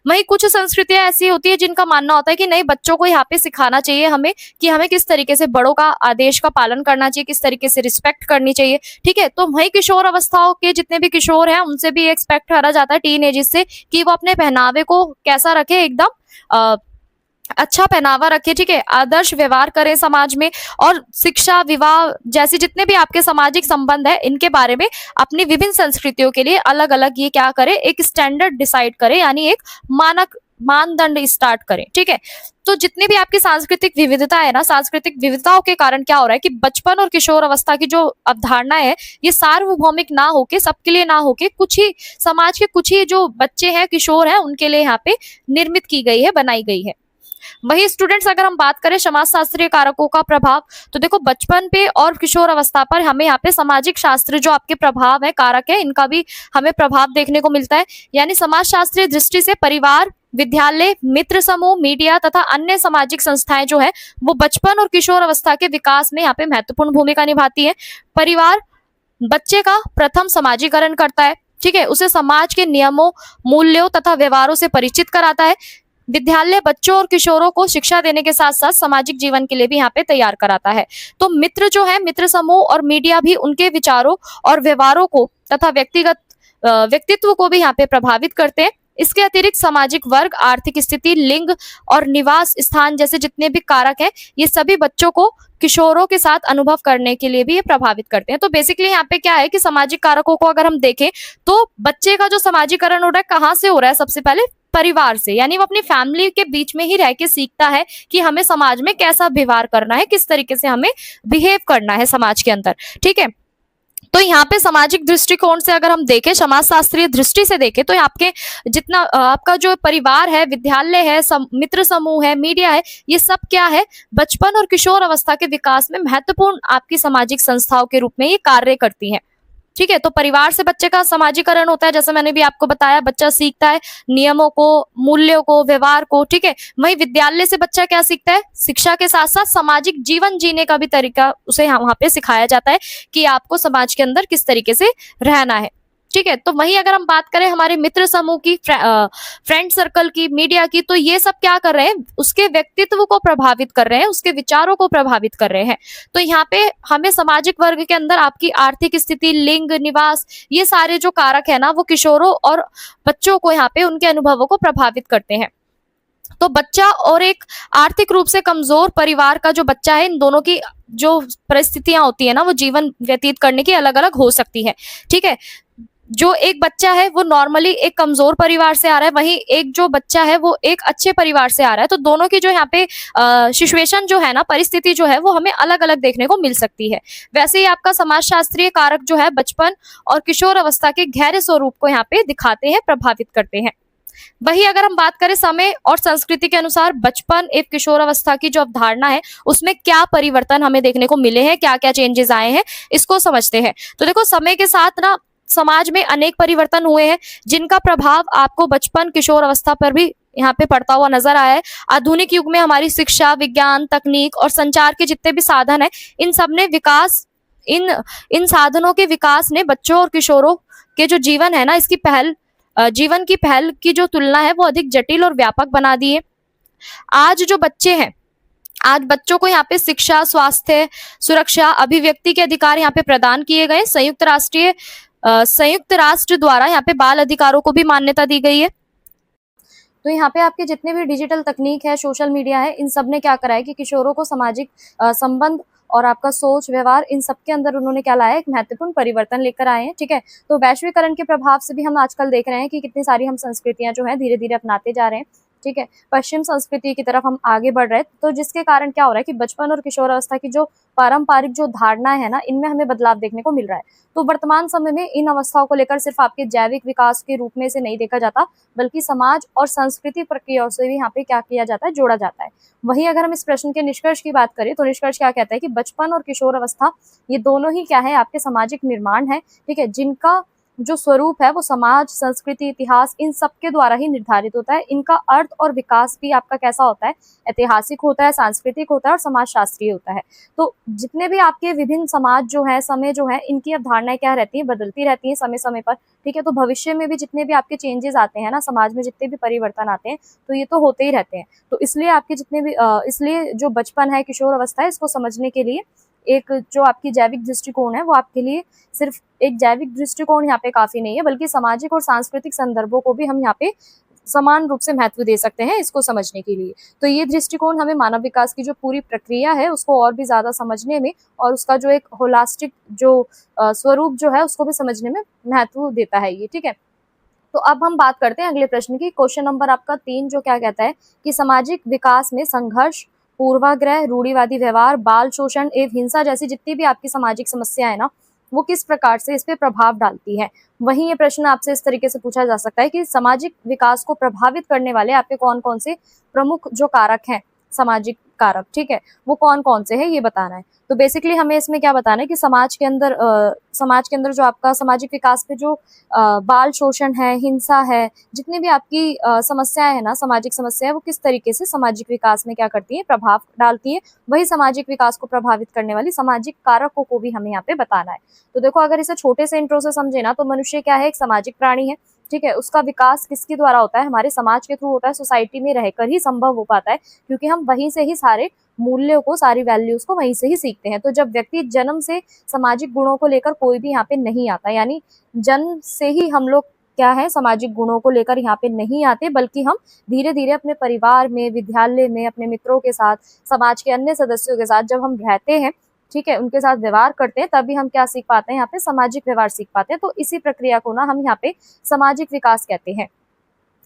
वही कुछ संस्कृतियां ऐसी होती है जिनका मानना होता है कि नहीं, बच्चों को यहाँ पे सिखाना चाहिए हमें कि हमें किस तरीके से बड़ों का आदेश का पालन करना चाहिए, किस तरीके से रिस्पेक्ट करनी चाहिए। ठीक है, तो वही किशोर अवस्थाओं के जितने भी किशोर हैं उनसे भी एक्सपेक्ट करा जाता है टीन एज से कि वो अपने पहनावे को कैसा रखे, एकदम अच्छा पहनावा रखे, ठीक है, आदर्श व्यवहार करें समाज में, और शिक्षा, विवाह जैसे जितने भी आपके सामाजिक संबंध है इनके बारे में अपनी विभिन्न संस्कृतियों के लिए अलग अलग ये क्या करे, एक स्टैंडर्ड डिसाइड करे, यानी एक मानक मानदंड स्टार्ट करें, ठीक है। तो जितनी भी आपकी सांस्कृतिक विविधता है ना, सांस्कृतिक विविधताओं के कारण क्या हो रहा है कि बचपन और किशोर अवस्था की जो अवधारणा है ये सार्वभौमिक ना होके, सबके लिए ना होके, कुछ ही समाज के कुछ ही जो बच्चे हैं, किशोर हैं, उनके लिए यहाँ पे निर्मित की गई है, बनाई गई है। वही स्टूडेंट्स, अगर हम बात करें समाज शास्त्रीय कारकों का प्रभाव, तो देखो बचपन पे और किशोर अवस्था पर हमें यहाँ पे सामाजिक शास्त्र जो आपके प्रभाव है, कारक है, इनका भी हमें प्रभाव देखने को मिलता है। यानी समाज शास्त्रीय दृष्टि से परिवार, विद्यालय, मित्र समूह, मीडिया तथा अन्य सामाजिक संस्थाएं जो है वो बचपन और किशोर अवस्था के विकास में यहाँ पे महत्वपूर्ण भूमिका निभाती है। परिवार बच्चे का प्रथम समाजीकरण करता है, ठीक है, उसे समाज के नियमों, मूल्यों तथा व्यवहारों से परिचित कराता है। विद्यालय बच्चों और किशोरों को शिक्षा देने के साथ साथ सामाजिक जीवन के लिए भी यहाँ पे तैयार कराता है। तो मित्र जो है, मित्र समूह और मीडिया भी उनके विचारों और व्यवहारों को तथा व्यक्तित्व को भी यहाँ पे प्रभावित करते हैं। इसके अतिरिक्त सामाजिक वर्ग, आर्थिक स्थिति, लिंग और निवास स्थान जैसे जितने भी कारक हैं, ये सभी बच्चों को किशोरों के साथ अनुभव करने के लिए भी ये प्रभावित करते हैं। तो बेसिकली यहाँ पे क्या है कि सामाजिक कारकों को अगर हम देखें तो बच्चे का जो समाजीकरण हो रहा है कहाँ से हो रहा है, सबसे पहले परिवार से, यानी वो अपनी फैमिली के बीच में ही रह के सीखता है कि हमें समाज में कैसा व्यवहार करना है, किस तरीके से हमें बिहेव करना है समाज के अंदर, ठीक है। तो यहाँ पे सामाजिक दृष्टिकोण से अगर हम देखें, समाज शास्त्रीय दृष्टि से देखें, तो आपके जितना आपका जो परिवार है, विद्यालय है, मित्र समूह है, मीडिया है, ये सब क्या है, बचपन और किशोर अवस्था के विकास में महत्वपूर्ण आपकी सामाजिक संस्थाओं के रूप में ये कार्य करती हैं, ठीक है। तो परिवार से बच्चे का समाजीकरण होता है, जैसे मैंने भी आपको बताया, बच्चा सीखता है नियमों को, मूल्यों को, व्यवहार को, ठीक है। वहीं विद्यालय से बच्चा क्या सीखता है, शिक्षा के साथ साथ सामाजिक जीवन जीने का भी तरीका उसे वहां पे सिखाया जाता है कि आपको समाज के अंदर किस तरीके से रहना है, ठीक है। तो वहीं अगर हम बात करें हमारे मित्र समूह की, फ्रेंड सर्कल की, मीडिया की, तो ये सब क्या कर रहे हैं, उसके व्यक्तित्व को प्रभावित कर रहे हैं, उसके विचारों को प्रभावित कर रहे हैं। तो यहाँ पे हमें सामाजिक वर्ग के अंदर आपकी आर्थिक स्थिति, लिंग, निवास, ये सारे जो कारक है ना, वो किशोरों और बच्चों को यहाँ पे उनके अनुभवों को प्रभावित करते हैं। तो बच्चा और एक आर्थिक रूप से कमजोर परिवार का जो बच्चा है, इन दोनों की जो परिस्थितियां होती है ना, वो जीवन व्यतीत करने की अलग अलग हो सकती है, ठीक है। जो एक बच्चा है वो नॉर्मली एक कमजोर परिवार से आ रहा है, वहीं एक जो बच्चा है वो एक अच्छे परिवार से आ रहा है, तो दोनों की जो यहाँ पे सिचुएशन जो है ना, परिस्थिति जो है वो हमें अलग अलग देखने को मिल सकती है। वैसे ही आपका समाजशास्त्रीय कारक जो है बचपन और किशोर अवस्था के गहरे स्वरूप को यहाँ पे दिखाते हैं, प्रभावित करते हैं। वही अगर हम बात करें समय और संस्कृति के अनुसार बचपन एवं किशोर अवस्था की जो अवधारणा है उसमें क्या परिवर्तन हमें देखने को मिले हैं, क्या क्या चेंजेस आए हैं, इसको समझते हैं। तो देखो, समय के साथ ना समाज में अनेक परिवर्तन हुए हैं जिनका प्रभाव आपको बचपन किशोर अवस्था पर भी यहाँ पे पड़ता हुआ नजर आया है। आधुनिक युग में हमारी शिक्षा, विज्ञान, तकनीक और संचार के जितने भी साधन है, इन सब ने विकास, इन साधनों के विकास ने बच्चों और किशोरों के जो जीवन है ना, इसकी जीवन की पहल की जो तुलना है वो अधिक जटिल और व्यापक बना दी है। आज जो बच्चे हैं, आज बच्चों को यहाँ पे शिक्षा, स्वास्थ्य, सुरक्षा, अभिव्यक्ति के अधिकार यहाँ पे प्रदान किए गए। संयुक्त राष्ट्र द्वारा यहाँ पे बाल अधिकारों को भी मान्यता दी गई है। तो यहाँ पे आपके जितने भी डिजिटल तकनीक है, सोशल मीडिया है, इन सब ने क्या करा है कि किशोरों को सामाजिक संबंध और आपका सोच, व्यवहार, इन सब के अंदर उन्होंने क्या लाया है, एक महत्वपूर्ण परिवर्तन लेकर आए हैं, ठीक है। तो वैश्वीकरण के प्रभाव से भी हम आजकल देख रहे हैं कि कितनी सारी हम संस्कृतियां जो है धीरे धीरे अपनाते जा रहे हैं, ठीक है। पश्चिम संस्कृति की तरफ हम आगे बढ़ रहे हैं, तो जिसके कारण क्या हो रहा है कि बचपन और किशोर अवस्था की जो पारंपरिक जो धारणा है ना, इनमें हमें बदलाव देखने को मिल रहा है। तो वर्तमान समय में इन अवस्थाओं को लेकर सिर्फ आपके जैविक विकास के रूप में से नहीं देखा जाता, बल्कि समाज और संस्कृति प्रक्रियाओं से भी यहाँ पे क्या किया जाता है, जोड़ा जाता है। वहीं अगर हम इस प्रश्न के निष्कर्ष की बात करें तो निष्कर्ष क्या कहता है कि बचपन और किशोर अवस्था ये दोनों ही क्या है, आपके सामाजिक निर्माण है, ठीक है, जिनका जो स्वरूप है वो समाज, संस्कृति, इतिहास, इन सब के द्वारा ही निर्धारित होता है। इनका अर्थ और विकास भी आपका कैसा होता है, ऐतिहासिक होता है, सांस्कृतिक होता है और समाज शास्त्रीय होता है। तो जितने भी आपके विभिन्न समाज जो है, समय जो है, इनकी अवधारणाएं क्या रहती है, बदलती रहती है समय समय पर, ठीक है। तो भविष्य में भी जितने भी आपके चेंजेस आते हैं ना, समाज में जितने भी परिवर्तन आते हैं, तो ये तो होते ही रहते हैं। तो इसलिए आपके जितने भी इसलिए जो बचपन है, किशोर अवस्था है, इसको समझने के लिए एक जो आपकी जैविक दृष्टिकोण है वो आपके लिए सिर्फ एक जैविक दृष्टिकोण यहाँ पे काफी नहीं है, बल्कि सामाजिक और सांस्कृतिक संदर्भों को भी हम यहाँ पे समान रूप से महत्व दे सकते हैं इसको समझने के लिए। तो ये दृष्टिकोण हमें मानव विकास की जो पूरी प्रक्रिया है उसको और भी ज्यादा समझने में और उसका जो एक होलास्टिक जो स्वरूप जो है उसको भी समझने में महत्व देता है ये, ठीक है। तो अब हम बात करते हैं अगले प्रश्न की। क्वेश्चन नंबर आपका 3 जो क्या कहता है कि सामाजिक विकास में संघर्ष, पूर्वाग्रह, रूढ़िवादी व्यवहार, बाल शोषण एवं हिंसा जैसी जितनी भी आपकी सामाजिक समस्या है ना, वो किस प्रकार से इस पे प्रभाव डालती है। वहीं ये प्रश्न आपसे इस तरीके से पूछा जा सकता है कि सामाजिक विकास को प्रभावित करने वाले आपके कौन कौन से प्रमुख जो कारक हैं, सामाजिक कारक, ठीक है, वो कौन कौन से हैं ये बताना है। तो बेसिकली हमें इसमें क्या बताना है कि समाज के अंदर जो आपका सामाजिक विकास पे जो बाल शोषण है, हिंसा है, जितनी भी आपकी समस्याएं है ना, सामाजिक समस्याएं, वो किस तरीके से सामाजिक विकास में क्या करती है, प्रभाव डालती है। वही सामाजिक विकास को प्रभावित करने वाली सामाजिक कारकों को भी हमें यहाँ पे बताना है। तो देखो, अगर इसे छोटे से इंट्रो से समझे ना, तो मनुष्य क्या है, एक सामाजिक प्राणी है, ठीक है। उसका विकास किसके द्वारा होता है, हमारे समाज के थ्रू होता है, सोसाइटी में रहकर ही संभव हो पाता है, क्योंकि हम वहीं से ही सारे मूल्यों को, सारी वैल्यूज को वहीं से ही सीखते हैं। तो जब व्यक्ति जन्म से सामाजिक गुणों को लेकर कोई भी यहाँ पे नहीं आता, यानी जन्म से ही हम लोग क्या है, सामाजिक गुणों को लेकर यहाँ पे नहीं आते, बल्कि हम धीरे धीरे अपने परिवार में, विद्यालय में, अपने मित्रों के साथ, समाज के अन्य सदस्यों के साथ जब हम रहते हैं, ठीक है, उनके साथ व्यवहार करते हैं, तभी हम क्या सीख पाते हैं, यहाँ पे सामाजिक व्यवहार सीख पाते हैं। तो इसी प्रक्रिया को ना हम यहाँ पे सामाजिक विकास कहते हैं,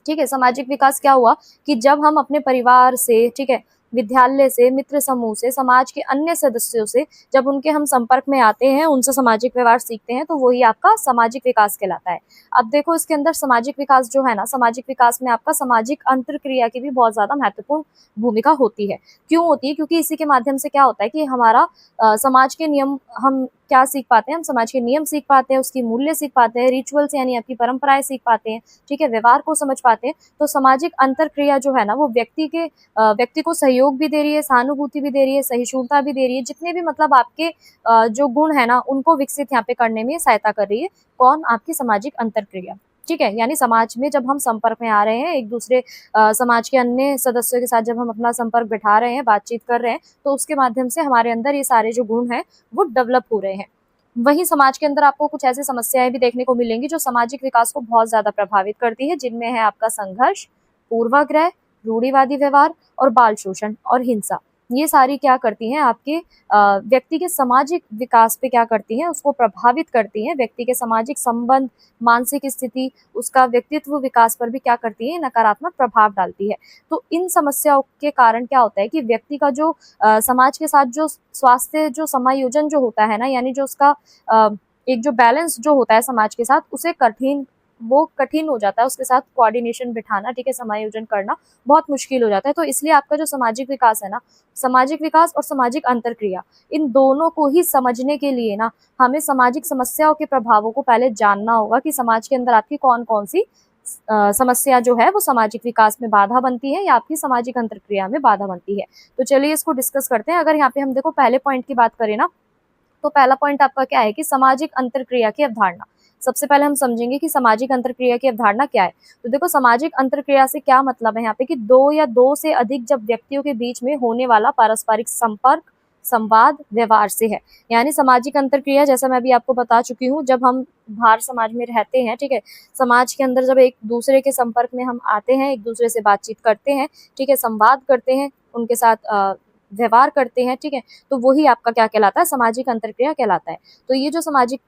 ठीक है। सामाजिक विकास क्या हुआ कि जब हम अपने परिवार से, ठीक है, विद्यालय से, मित्र समूह से, समाज के अन्य सदस्यों से जब उनके हम संपर्क में आते हैं, उनसे सामाजिक व्यवहार सीखते हैं, तो वही आपका सामाजिक विकास कहलाता है। अब देखो, इसके अंदर सामाजिक विकास जो है ना, सामाजिक विकास में आपका सामाजिक अंतरक्रिया की भी बहुत ज्यादा महत्वपूर्ण भूमिका होती है। क्यों होती है? क्योंकि इसी के माध्यम से क्या होता है कि हमारा समाज के नियम हम क्या सीख पाते हैं, हम समाज के नियम सीख पाते हैं, उसकी मूल्य सीख पाते हैं, रिचुअल्स यानी आपकी परंपराएं सीख पाते हैं, ठीक है, व्यवहार को समझ पाते हैं। तो सामाजिक अंतरक्रिया जो है ना, वो व्यक्ति को सहयोग भी दे रही है, सहानुभूति भी दे रही है, सहिष्णुता भी दे रही है, जितने भी मतलब आपके जो गुण है ना, उनको विकसित यहाँ पे करने में सहायता कर रही है। कौन? आपकी सामाजिक अंतरक्रिया, ठीक है। यानी समाज में जब हम संपर्क में आ रहे हैं, एक दूसरे समाज के अन्य सदस्यों के साथ जब हम अपना संपर्क बिठा रहे हैं, बातचीत कर रहे हैं, तो उसके माध्यम से हमारे अंदर ये सारे जो गुण हैं वो डेवलप हो रहे हैं। वहीं समाज के अंदर आपको कुछ ऐसी समस्याएं भी देखने को मिलेंगी जो सामाजिक विकास को बहुत ज्यादा प्रभावित करती है, जिनमें है आपका संघर्ष, पूर्वाग्रह, रूढ़िवादी व्यवहार और बाल शोषण और हिंसा। ये सारी क्या करती हैं, आपके व्यक्ति के सामाजिक विकास पे क्या करती हैं, उसको प्रभावित करती हैं। व्यक्ति के सामाजिक संबंध, मानसिक स्थिति, उसका व्यक्तित्व विकास पर भी क्या करती है, नकारात्मक प्रभाव डालती है। तो इन समस्याओं के कारण क्या होता है कि व्यक्ति का जो समाज के साथ जो स्वास्थ्य जो समायोजन जो होता है ना, यानी जो उसका एक जो बैलेंस जो होता है समाज के साथ, उसे कठिन हो जाता है, उसके साथ कोऑर्डिनेशन बिठाना, ठीक है, समायोजन करना बहुत मुश्किल हो जाता है। तो इसलिए आपका जो सामाजिक विकास है ना, सामाजिक विकास और सामाजिक अंतरक्रिया, इन दोनों को ही समझने के लिए ना हमें सामाजिक समस्याओं के प्रभावों को पहले जानना होगा कि समाज के अंदर आपकी कौन कौन सी समस्या जो है वो सामाजिक विकास में बाधा बनती है या आपकी सामाजिक अंतरक्रिया में बाधा बनती है। तो चलिए इसको डिस्कस करते हैं। अगर यहाँ पे हम देखो पहले पॉइंट की बात करें ना, तो पहला पॉइंट आपका क्या है कि सामाजिक अंतरक्रिया की अवधारणा। सबसे पहले हम समझेंगे कि सामाजिक अंतरक्रिया की अवधारणा क्या है। तो देखो, सामाजिक अंतरक्रिया से क्या मतलब है यहाँ पे कि दो या दो से अधिक जब व्यक्तियों के बीच में होने वाला पारस्परिक संपर्क, संवाद, व्यवहार से है। यानी सामाजिक अंतरक्रिया, जैसा मैं अभी आपको बता चुकी हूँ, जब हम बाहर समाज में रहते हैं, ठीक है, समाज के अंदर जब एक दूसरे के संपर्क में हम आते हैं, एक दूसरे से बातचीत करते हैं, ठीक है, संवाद करते हैं, उनके साथ व्यवहार करते हैं, ठीक है, तो वही आपका क्या कहलाता है, सामाजिक अंतरक्रिया कहलाता है। तो ये जो सामाजिक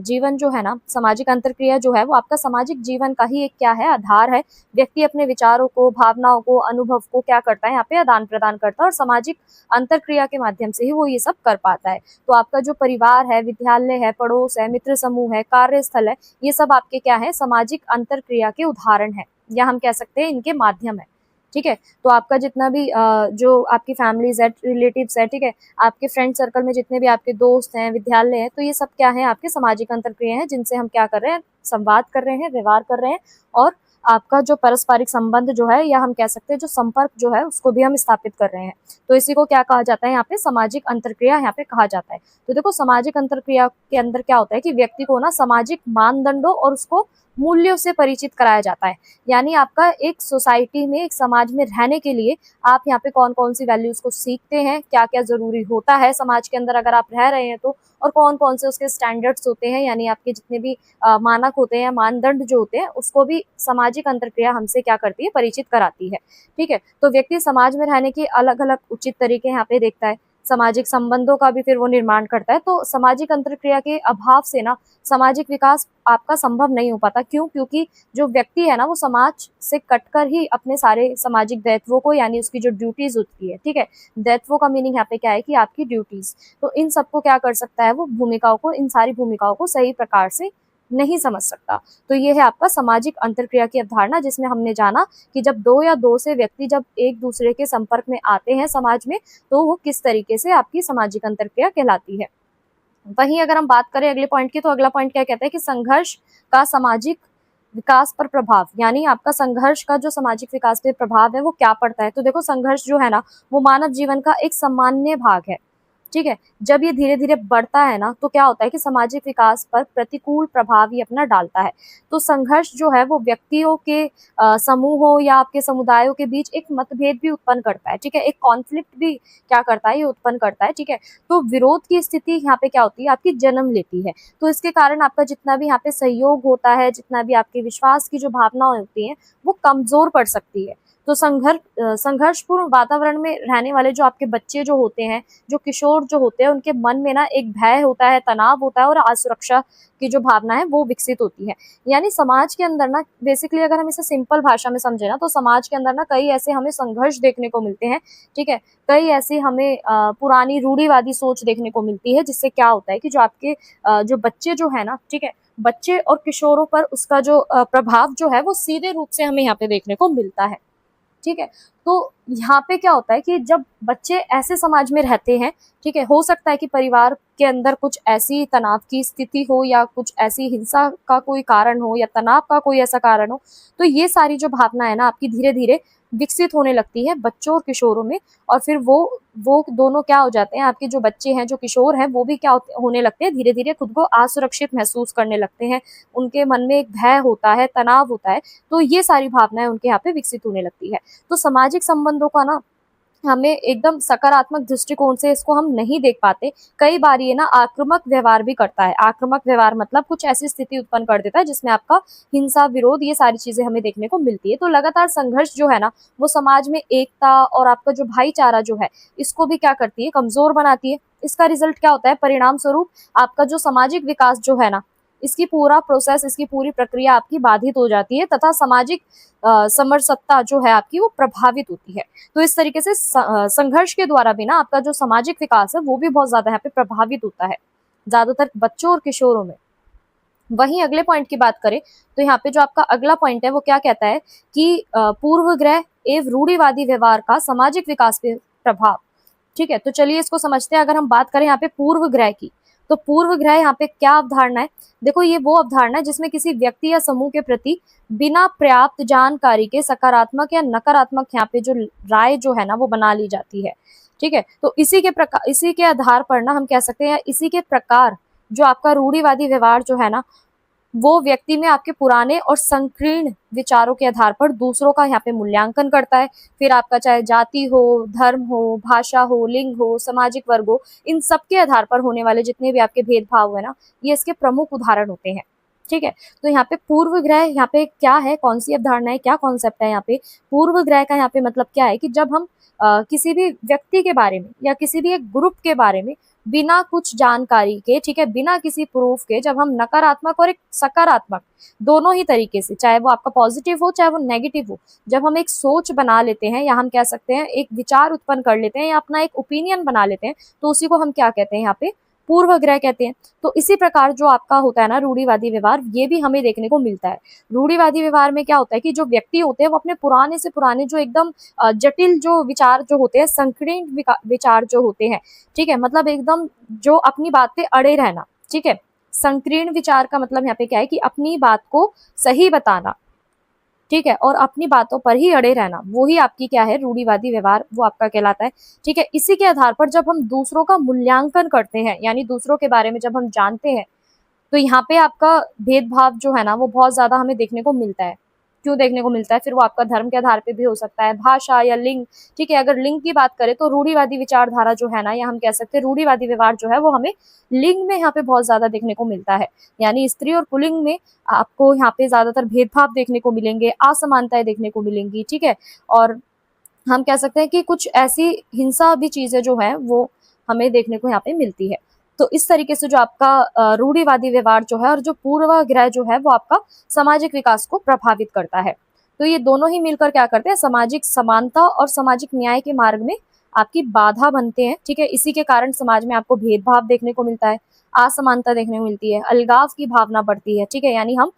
जीवन जो है ना, सामाजिक अंतरक्रिया जो है वो आपका सामाजिक जीवन का ही एक क्या है, आधार है। व्यक्ति अपने विचारों को, भावनाओं को, अनुभव को क्या करता है, यहाँ पे आदान प्रदान करता है, और सामाजिक अंतरक्रिया के माध्यम से ही वो ये सब कर पाता है। तो आपका जो परिवार है, विद्यालय है, पड़ोस है, मित्र समूह है, कार्यस्थल है, ये सब आपके क्या है, सामाजिक अंतरक्रिया के उदाहरण है, या हम कह सकते हैं इनके माध्यम है, ठीक है। तो आपका जितना भी जो आपकी फैमिलीज है, रिलेटिव्स है, ठीक है, आपके फ्रेंड सर्कल में जितने भी आपके दोस्त हैं, विद्यालय है, तो ये सब क्या है, आपके सामाजिक अंतरक्रिया हैं, जिनसे हम क्या कर रहे हैं, संवाद कर रहे हैं, व्यवहार कर रहे हैं, और आपका जो पारस्परिक संबंध जो है, या हम कह सकते हैं जो संपर्क जो है, उसको भी हम स्थापित कर रहे हैं। तो इसी को क्या कहा जाता है, यहाँ पे सामाजिक अंतरक्रिया यहाँ पे कहा जाता है। तो देखो, सामाजिक अंतरक्रिया के अंदर क्या होता है कि व्यक्ति को ना सामाजिक मानदंडों और उसको मूल्यों से परिचित कराया जाता है। यानी आपका एक सोसाइटी में, एक समाज में रहने के लिए आप यहाँ पे कौन कौन सी वैल्यूज को सीखते हैं, क्या क्या जरूरी होता है समाज के अंदर अगर आप रह रहे हैं तो, और कौन कौन से उसके स्टैंडर्ड्स होते हैं, यानी आपके जितने भी मानक होते हैं, मानदंड जो होते हैं, उसको भी सामाजिक अंतरक्रिया हमसे क्या करती है, परिचित कराती है। ठीक है, तो व्यक्ति समाज में रहने के अलग अलग उचित तरीके यहाँ पे देखता है, सामाजिक संबंधों का भी फिर वो निर्माण करता है। तो सामाजिक अंतरक्रिया के अभाव से ना सामाजिक विकास आपका संभव नहीं हो पाता। क्यों? क्योंकि जो व्यक्ति है ना वो समाज से कटकर ही अपने सारे सामाजिक दायित्वों को, यानी उसकी जो ड्यूटीज होती है, ठीक है, दायित्वों का मीनिंग यहाँ पे क्या है कि आपकी ड्यूटीज, तो इन सबको क्या कर सकता है, वो भूमिकाओं को, इन सारी भूमिकाओं को सही प्रकार से नहीं समझ सकता। तो ये है आपका सामाजिक अंतरक्रिया की अवधारणा, जिसमें हमने जाना कि जब दो या दो से व्यक्ति जब एक दूसरे के संपर्क में आते हैं समाज में, तो वो किस तरीके से आपकी सामाजिक अंतरक्रिया कहलाती है। वहीं अगर हम बात करें अगले पॉइंट की, तो अगला पॉइंट क्या कहता है कि संघर्ष का सामाजिक विकास पर प्रभाव, यानी आपका संघर्ष का जो सामाजिक विकास पे प्रभाव है वो क्या पड़ता है। तो देखो, संघर्ष जो है ना वो मानव जीवन का एक सामान्य भाग है। ठीक है, जब ये धीरे धीरे बढ़ता है ना तो क्या होता है कि सामाजिक विकास पर प्रतिकूल प्रभाव ये अपना डालता है। तो संघर्ष जो है वो व्यक्तियों के समूहों या आपके समुदायों के बीच एक मतभेद भी उत्पन्न करता है। ठीक है, एक कॉन्फ्लिक्ट भी क्या करता है, ये उत्पन्न करता है। ठीक है, तो विरोध की स्थिति यहाँ पे क्या होती है, आपकी जन्म लेती है। तो इसके कारण आपका जितना भी यहाँ पे सहयोग होता है, जितना भी आपके विश्वास की जो भावनाएं होती हैं, वो कमजोर पड़ सकती है। तो संघर्षपूर्ण वातावरण में रहने वाले जो आपके बच्चे जो होते हैं, जो किशोर जो होते हैं, उनके मन में ना एक भय होता है, तनाव होता है और असुरक्षा की जो भावना है वो विकसित होती है। यानी समाज के अंदर ना, बेसिकली अगर हम इसे सिंपल भाषा में समझे ना, तो समाज के अंदर ना कई ऐसे हमें संघर्ष देखने को मिलते हैं। ठीक है, कई ऐसी हमें पुरानी रूढ़िवादी सोच देखने को मिलती है, जिससे क्या होता है कि जो आपके जो बच्चे जो है ना, ठीक है, बच्चे और किशोरों पर उसका जो प्रभाव जो है वो सीधे रूप से हमें यहाँ पे देखने को मिलता है। ठीक है, तो यहाँ पे क्या होता है कि जब बच्चे ऐसे समाज में रहते हैं, ठीक है, हो सकता है कि परिवार के अंदर कुछ ऐसी तनाव की स्थिति हो, या कुछ ऐसी हिंसा का कोई कारण हो, या तनाव का कोई ऐसा कारण हो, तो ये सारी जो भावना है ना आपकी धीरे धीरे विकसित होने लगती है बच्चों और किशोरों में। और फिर वो दोनों क्या हो जाते हैं, आपके जो बच्चे हैं, जो किशोर हैं, वो भी क्या होने लगते हैं, धीरे धीरे खुद को असुरक्षित महसूस करने लगते हैं। उनके मन में एक भय होता है, तनाव होता है, तो ये सारी भावनाएं उनके यहाँ पे विकसित होने लगती है। तो सामाजिक संबंधों का ना हमें एकदम सकारात्मक दृष्टिकोण से इसको हम नहीं देख पाते। कई बार ये ना आक्रामक व्यवहार भी करता है। आक्रामक व्यवहार मतलब कुछ ऐसी स्थिति उत्पन्न कर देता है जिसमें आपका हिंसा, विरोध, ये सारी चीजें हमें देखने को मिलती है। तो लगातार संघर्ष जो है ना वो समाज में एकता और आपका जो भाईचारा जो है इसको भी क्या करती है, कमजोर बनाती है। इसका रिजल्ट क्या होता है, परिणाम स्वरूप आपका जो सामाजिक विकास जो है ना, इसकी पूरा प्रोसेस, इसकी पूरी प्रक्रिया आपकी बाधित हो जाती है, तथा सामाजिक समरसत्ता जो है आपकी वो प्रभावित होती है। तो इस तरीके से संघर्ष के द्वारा भी ना आपका जो सामाजिक विकास है वो भी बहुत ज्यादा यहाँ पे प्रभावित होता है, ज्यादातर बच्चों और किशोरों में। वहीं अगले पॉइंट की बात करें तो यहाँ पे जो आपका अगला पॉइंट है वो क्या कहता है कि पूर्वग्रह एवं रूढ़िवादी व्यवहार का सामाजिक विकास पे प्रभाव। ठीक है, तो चलिए इसको समझते हैं। अगर हम बात करें यहाँ पे पूर्वग्रह की, तो पूर्वग्रह यहाँ पे क्या अवधारणा है। देखो, ये वो अवधारणा है जिसमें किसी व्यक्ति या समूह के प्रति बिना पर्याप्त जानकारी के सकारात्मक या नकारात्मक यहाँ पे जो राय जो है ना वो बना ली जाती है। ठीक है, तो इसी के आधार पर ना हम कह सकते हैं, इसी के प्रकार जो आपका रूढ़िवादी व्यवहार जो है ना वो व्यक्ति में आपके पुराने और संकीर्ण विचारों के आधार पर दूसरों का यहाँ पे मूल्यांकन करता है। फिर आपका चाहे जाति हो, धर्म हो, भाषा हो, लिंग हो, सामाजिक वर्ग हो, इन सब के आधार पर होने वाले जितने भी आपके भेदभाव है ना, ये इसके प्रमुख उदाहरण होते हैं। ठीक है, तो यहाँ पे पूर्वग्रह यहाँ पे क्या है, कौन सी अवधारणा है, क्या कॉन्सेप्ट है यहाँ पे। पूर्वग्रह का यहाँ पे मतलब क्या है कि जब हम किसी भी व्यक्ति के बारे में या किसी भी एक ग्रुप के बारे में बिना कुछ जानकारी के, ठीक है, बिना किसी प्रूफ के, जब हम नकारात्मक और एक सकारात्मक दोनों ही तरीके से, चाहे वो आपका पॉजिटिव हो चाहे वो नेगेटिव हो, जब हम एक सोच बना लेते हैं, या हम कह सकते हैं एक विचार उत्पन्न कर लेते हैं, या अपना एक ओपिनियन बना लेते हैं, तो उसी को हम क्या कहते हैं, यहाँ पे पूर्वग्रह कहते हैं। तो इसी प्रकार जो आपका होता है ना रूढ़िवादी व्यवहार, ये भी हमें देखने को मिलता है। रूढ़िवादी व्यवहार में क्या होता है कि जो व्यक्ति होते हैं वो अपने पुराने से पुराने जो एकदम जटिल जो विचार जो होते हैं, संकीर्ण विचार जो होते हैं, ठीक है, मतलब एकदम जो अपनी बात पे अड़े रहना। ठीक है, संकीर्ण विचार का मतलब यहाँ पे क्या है कि अपनी बात को सही बताना, ठीक है, और अपनी बातों पर ही अड़े रहना, वो ही आपकी क्या है, रूढ़िवादी व्यवहार, वो आपका कहलाता है। ठीक है, इसी के आधार पर जब हम दूसरों का मूल्यांकन करते हैं, यानी दूसरों के बारे में जब हम जानते हैं, तो यहाँ पे आपका भेदभाव जो है ना वो बहुत ज्यादा हमें देखने को मिलता है। क्यों देखने को मिलता है? फिर वो आपका धर्म के आधार पे भी हो सकता है, भाषा या लिंग। ठीक है, अगर लिंग की बात करें तो रूढ़िवादी विचारधारा जो है ना, या हम कह सकते हैं रूढ़िवादी व्यवहार जो है वो हमें लिंग में यहाँ पे बहुत ज्यादा देखने को मिलता है। यानी स्त्री और पुल्लिंग में आपको यहाँ पे ज्यादातर भेदभाव देखने को मिलेंगे, असमानताएं देखने को मिलेंगी। ठीक है, और हम कह सकते हैं कि कुछ ऐसी हिंसा भी चीजें जो है वो हमें देखने को यहाँ पे मिलती है। तो इस तरीके से जो आपका रूढ़िवादी व्यवहार जो है और जो पूर्वाग्रह जो है वो आपका सामाजिक विकास को प्रभावित करता है। तो ये दोनों ही मिलकर क्या करते हैं? सामाजिक समानता और सामाजिक न्याय के मार्ग में आपकी बाधा बनते हैं। ठीक है, इसी के कारण समाज में आपको भेदभाव देखने को मिलता है, असमानता देखने को मिलती है, अलगाव की भावना बढ़ती है। ठीक है, यानी हम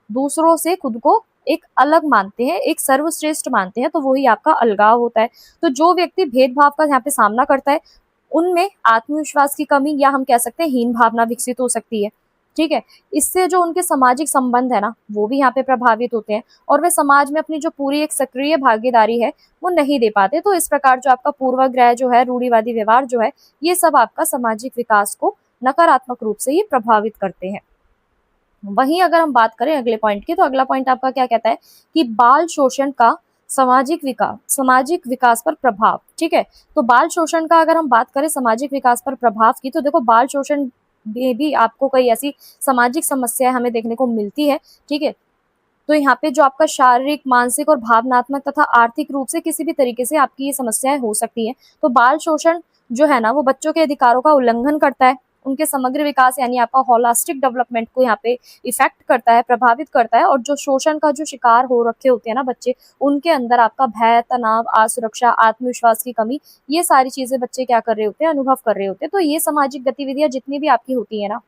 दूसरों से खुद को एक अलग मानते हैं, एक सर्वश्रेष्ठ मानते हैं, तो वही आपका अलगाव होता है। तो जो व्यक्ति भेदभाव का यहाँ पे सामना करता है उनमें आत्मविश्वास की कमी या हम कह सकते हैं हीन भावना विकसित हो सकती है। ठीक है, इससे जो उनके सामाजिक संबंध है ना वो भी यहाँ पे प्रभावित होते हैं और वे समाज में अपनी जो पूरी एक सक्रिय भागीदारी है वो नहीं दे पाते। तो इस प्रकार जो आपका पूर्वाग्रह जो है, रूढ़िवादी व्यवहार जो है, ये सब आपका सामाजिक विकास को नकारात्मक रूप से ही प्रभावित करते हैं। वहीं अगर हम बात करें अगले पॉइंट की, तो अगला पॉइंट आपका क्या कहता है कि बाल शोषण का सामाजिक विकास पर प्रभाव। ठीक है, तो बाल शोषण का अगर हम बात करें सामाजिक विकास पर प्रभाव की, तो देखो बाल शोषण में भी आपको कई ऐसी सामाजिक समस्याएं हमें देखने को मिलती है। ठीक है, तो यहाँ पे जो आपका शारीरिक, मानसिक और भावनात्मक तथा आर्थिक रूप से किसी भी तरीके से आपकी ये समस्याएं हो सकती हैं। तो बाल शोषण जो है ना वो बच्चों के अधिकारों का उल्लंघन करता है, उनके समग्र विकास यानी आपका होलिस्टिक डेवलपमेंट को यहाँ पे इफेक्ट करता है, प्रभावित करता है। और जो शोषण का जो शिकार हो रखे होते हैं ना बच्चे, उनके अंदर आपका भय, तनाव, असुरक्षा, आत्मविश्वास की कमी, ये सारी चीजें बच्चे क्या कर रहे होते हैं? अनुभव कर रहे होते हैं। तो ये सामाजिक गतिविधियां जितनी भी आपकी होती है ना,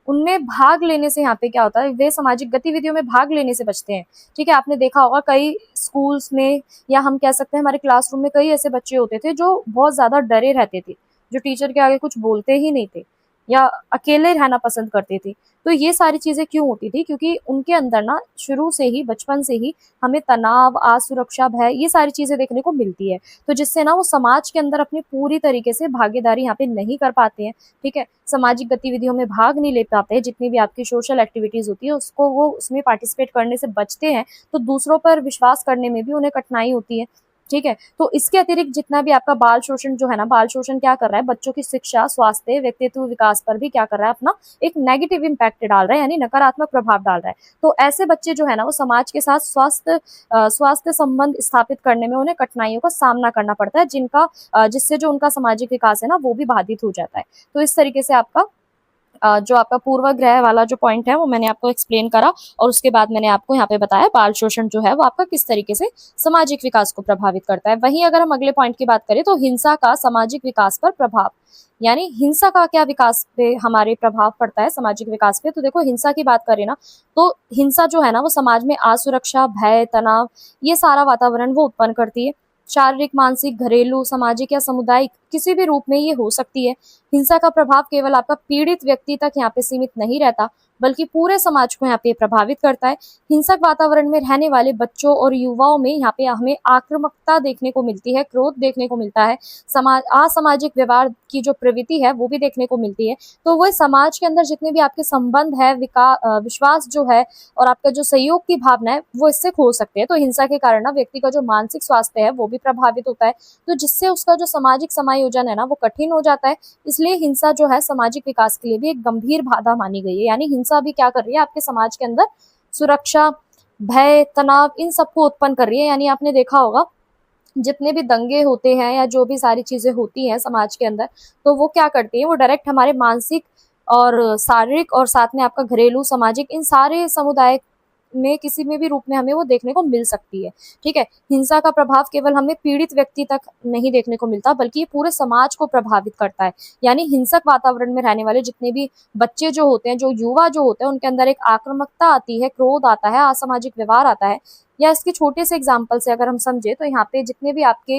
उनमें भाग लेने से यहाँ पे क्या होता है, वे सामाजिक गतिविधियों में भाग लेने से बचते हैं। ठीक है, आपने देखा होगा कई स्कूल्स में या हम कह सकते हैं हमारे क्लासरूम में कई ऐसे बच्चे होते थे जो बहुत ज्यादा डरे रहते थे, जो टीचर के आगे कुछ बोलते ही नहीं थे या अकेले रहना पसंद करते थे। तो ये सारी चीजें क्यों होती थी? क्योंकि उनके अंदर ना शुरू से ही, बचपन से ही हमें तनाव, असुरक्षा, भय, ये सारी चीजें देखने को मिलती है। तो जिससे ना वो समाज के अंदर अपनी पूरी तरीके से भागीदारी यहाँ पे नहीं कर पाते हैं। ठीक है, सामाजिक गतिविधियों में भाग नहीं ले पाते हैं, जितनी भी आपकी सोशल एक्टिविटीज होती है उसको वो उसमें पार्टिसिपेट करने से बचते हैं। तो दूसरों पर विश्वास करने में भी उन्हें कठिनाई होती है। ठीक है, तो इसके अतिरिक्त जितना भी आपका बाल शोषण जो है ना, बाल शोषण क्या कर रहा है? बच्चों की शिक्षा, स्वास्थ्य, व्यक्तित्व विकास पर भी क्या कर रहा है? अपना एक नेगेटिव इम्पैक्ट डाल रहा है, यानी नकारात्मक प्रभाव डाल रहा है। तो ऐसे बच्चे जो है ना वो समाज के साथ स्वास्थ्य संबंध स्थापित करने में उन्हें कठिनाइयों का सामना करना पड़ता है, जिससे जो उनका सामाजिक विकास है ना वो भी बाधित हो जाता है। तो इस तरीके से आपका जो आपका पूर्वाग्रह वाला जो पॉइंट है वो मैंने आपको एक्सप्लेन करा, और उसके बाद मैंने आपको यहाँ पे बताया बाल शोषण जो है वो आपका किस तरीके से सामाजिक विकास को प्रभावित करता है। वहीं अगर हम अगले पॉइंट की बात करें तो हिंसा का सामाजिक विकास पर प्रभाव, यानी हिंसा का क्या विकास पे हमारे प्रभाव पड़ता है, सामाजिक विकास पे। तो देखो हिंसा की बात करें ना, तो हिंसा जो है ना वो समाज में असुरक्षा, भय, तनाव, ये सारा वातावरण वो उत्पन्न करती है। शारीरिक, मानसिक, घरेलू, सामाजिक या सामुदायिक किसी भी रूप में ये हो सकती है। हिंसा का प्रभाव केवल आपका पीड़ित व्यक्ति तक यहाँ पे सीमित नहीं रहता, बल्कि पूरे समाज को यहाँ पे प्रभावित करता है। हिंसक वातावरण में रहने वाले बच्चों और युवाओं में यहाँ पे हमें आक्रामकता देखने को मिलती है, क्रोध देखने को मिलता है, असामाजिक व्यवहार की जो प्रवृत्ति है वो भी देखने को मिलती है। तो वह समाज के अंदर जितने भी आपके संबंध है, विश्वास जो है और आपका जो सहयोग की भावना है वो इससे खो सकते हैं। तो हिंसा के कारण ना व्यक्ति का जो मानसिक स्वास्थ्य है वो भी प्रभावित होता है, तो जिससे उसका जो सामाजिक समायोजन है ना वो कठिन हो जाता है। इसलिए हिंसा जो है सामाजिक विकास के लिए भी एक गंभीर बाधा मानी गई है। यानी हिंसा भी क्या कर रही है? आपके समाज के अंदर सुरक्षा, भय, तनाव, इन सबको उत्पन्न कर रही है। यानी आपने देखा होगा जितने भी दंगे होते हैं या जो भी सारी चीजें होती हैं समाज के अंदर, तो वो क्या करती है? वो डायरेक्ट हमारे मानसिक और शारीरिक और साथ में आपका घरेलू, सामाजिक, इन सारे समुदाय में किसी में भी रूप में हमें वो देखने को मिल सकती है। ठीक है, हिंसा का प्रभाव केवल हमें पीड़ित व्यक्ति तक नहीं देखने को मिलता, बल्कि ये पूरे समाज को प्रभावित करता है। यानी हिंसक वातावरण में रहने वाले जितने भी बच्चे जो होते हैं, जो युवा जो होते हैं, उनके अंदर एक आक्रामकता आती है, क्रोध आता है, असामाजिक व्यवहार आता है। या इसके छोटे से एग्जाम्पल से अगर हम समझे तो यहाँ पे जितने भी आपके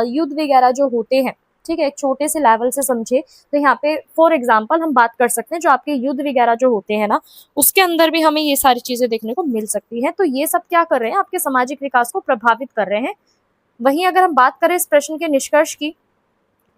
युद्ध वगैरह जो होते हैं, ठीक है, एक छोटे से लेवल से समझे तो यहाँ पे फॉर एग्जाम्पल हम बात कर सकते हैं जो आपके युद्ध वगैरह जो होते हैं ना, उसके अंदर भी हमें ये सारी चीजें देखने को मिल सकती हैं। तो ये सब क्या कर रहे हैं? आपके सामाजिक विकास को प्रभावित कर रहे हैं। वहीं अगर हम बात करें इस प्रश्न के निष्कर्ष की,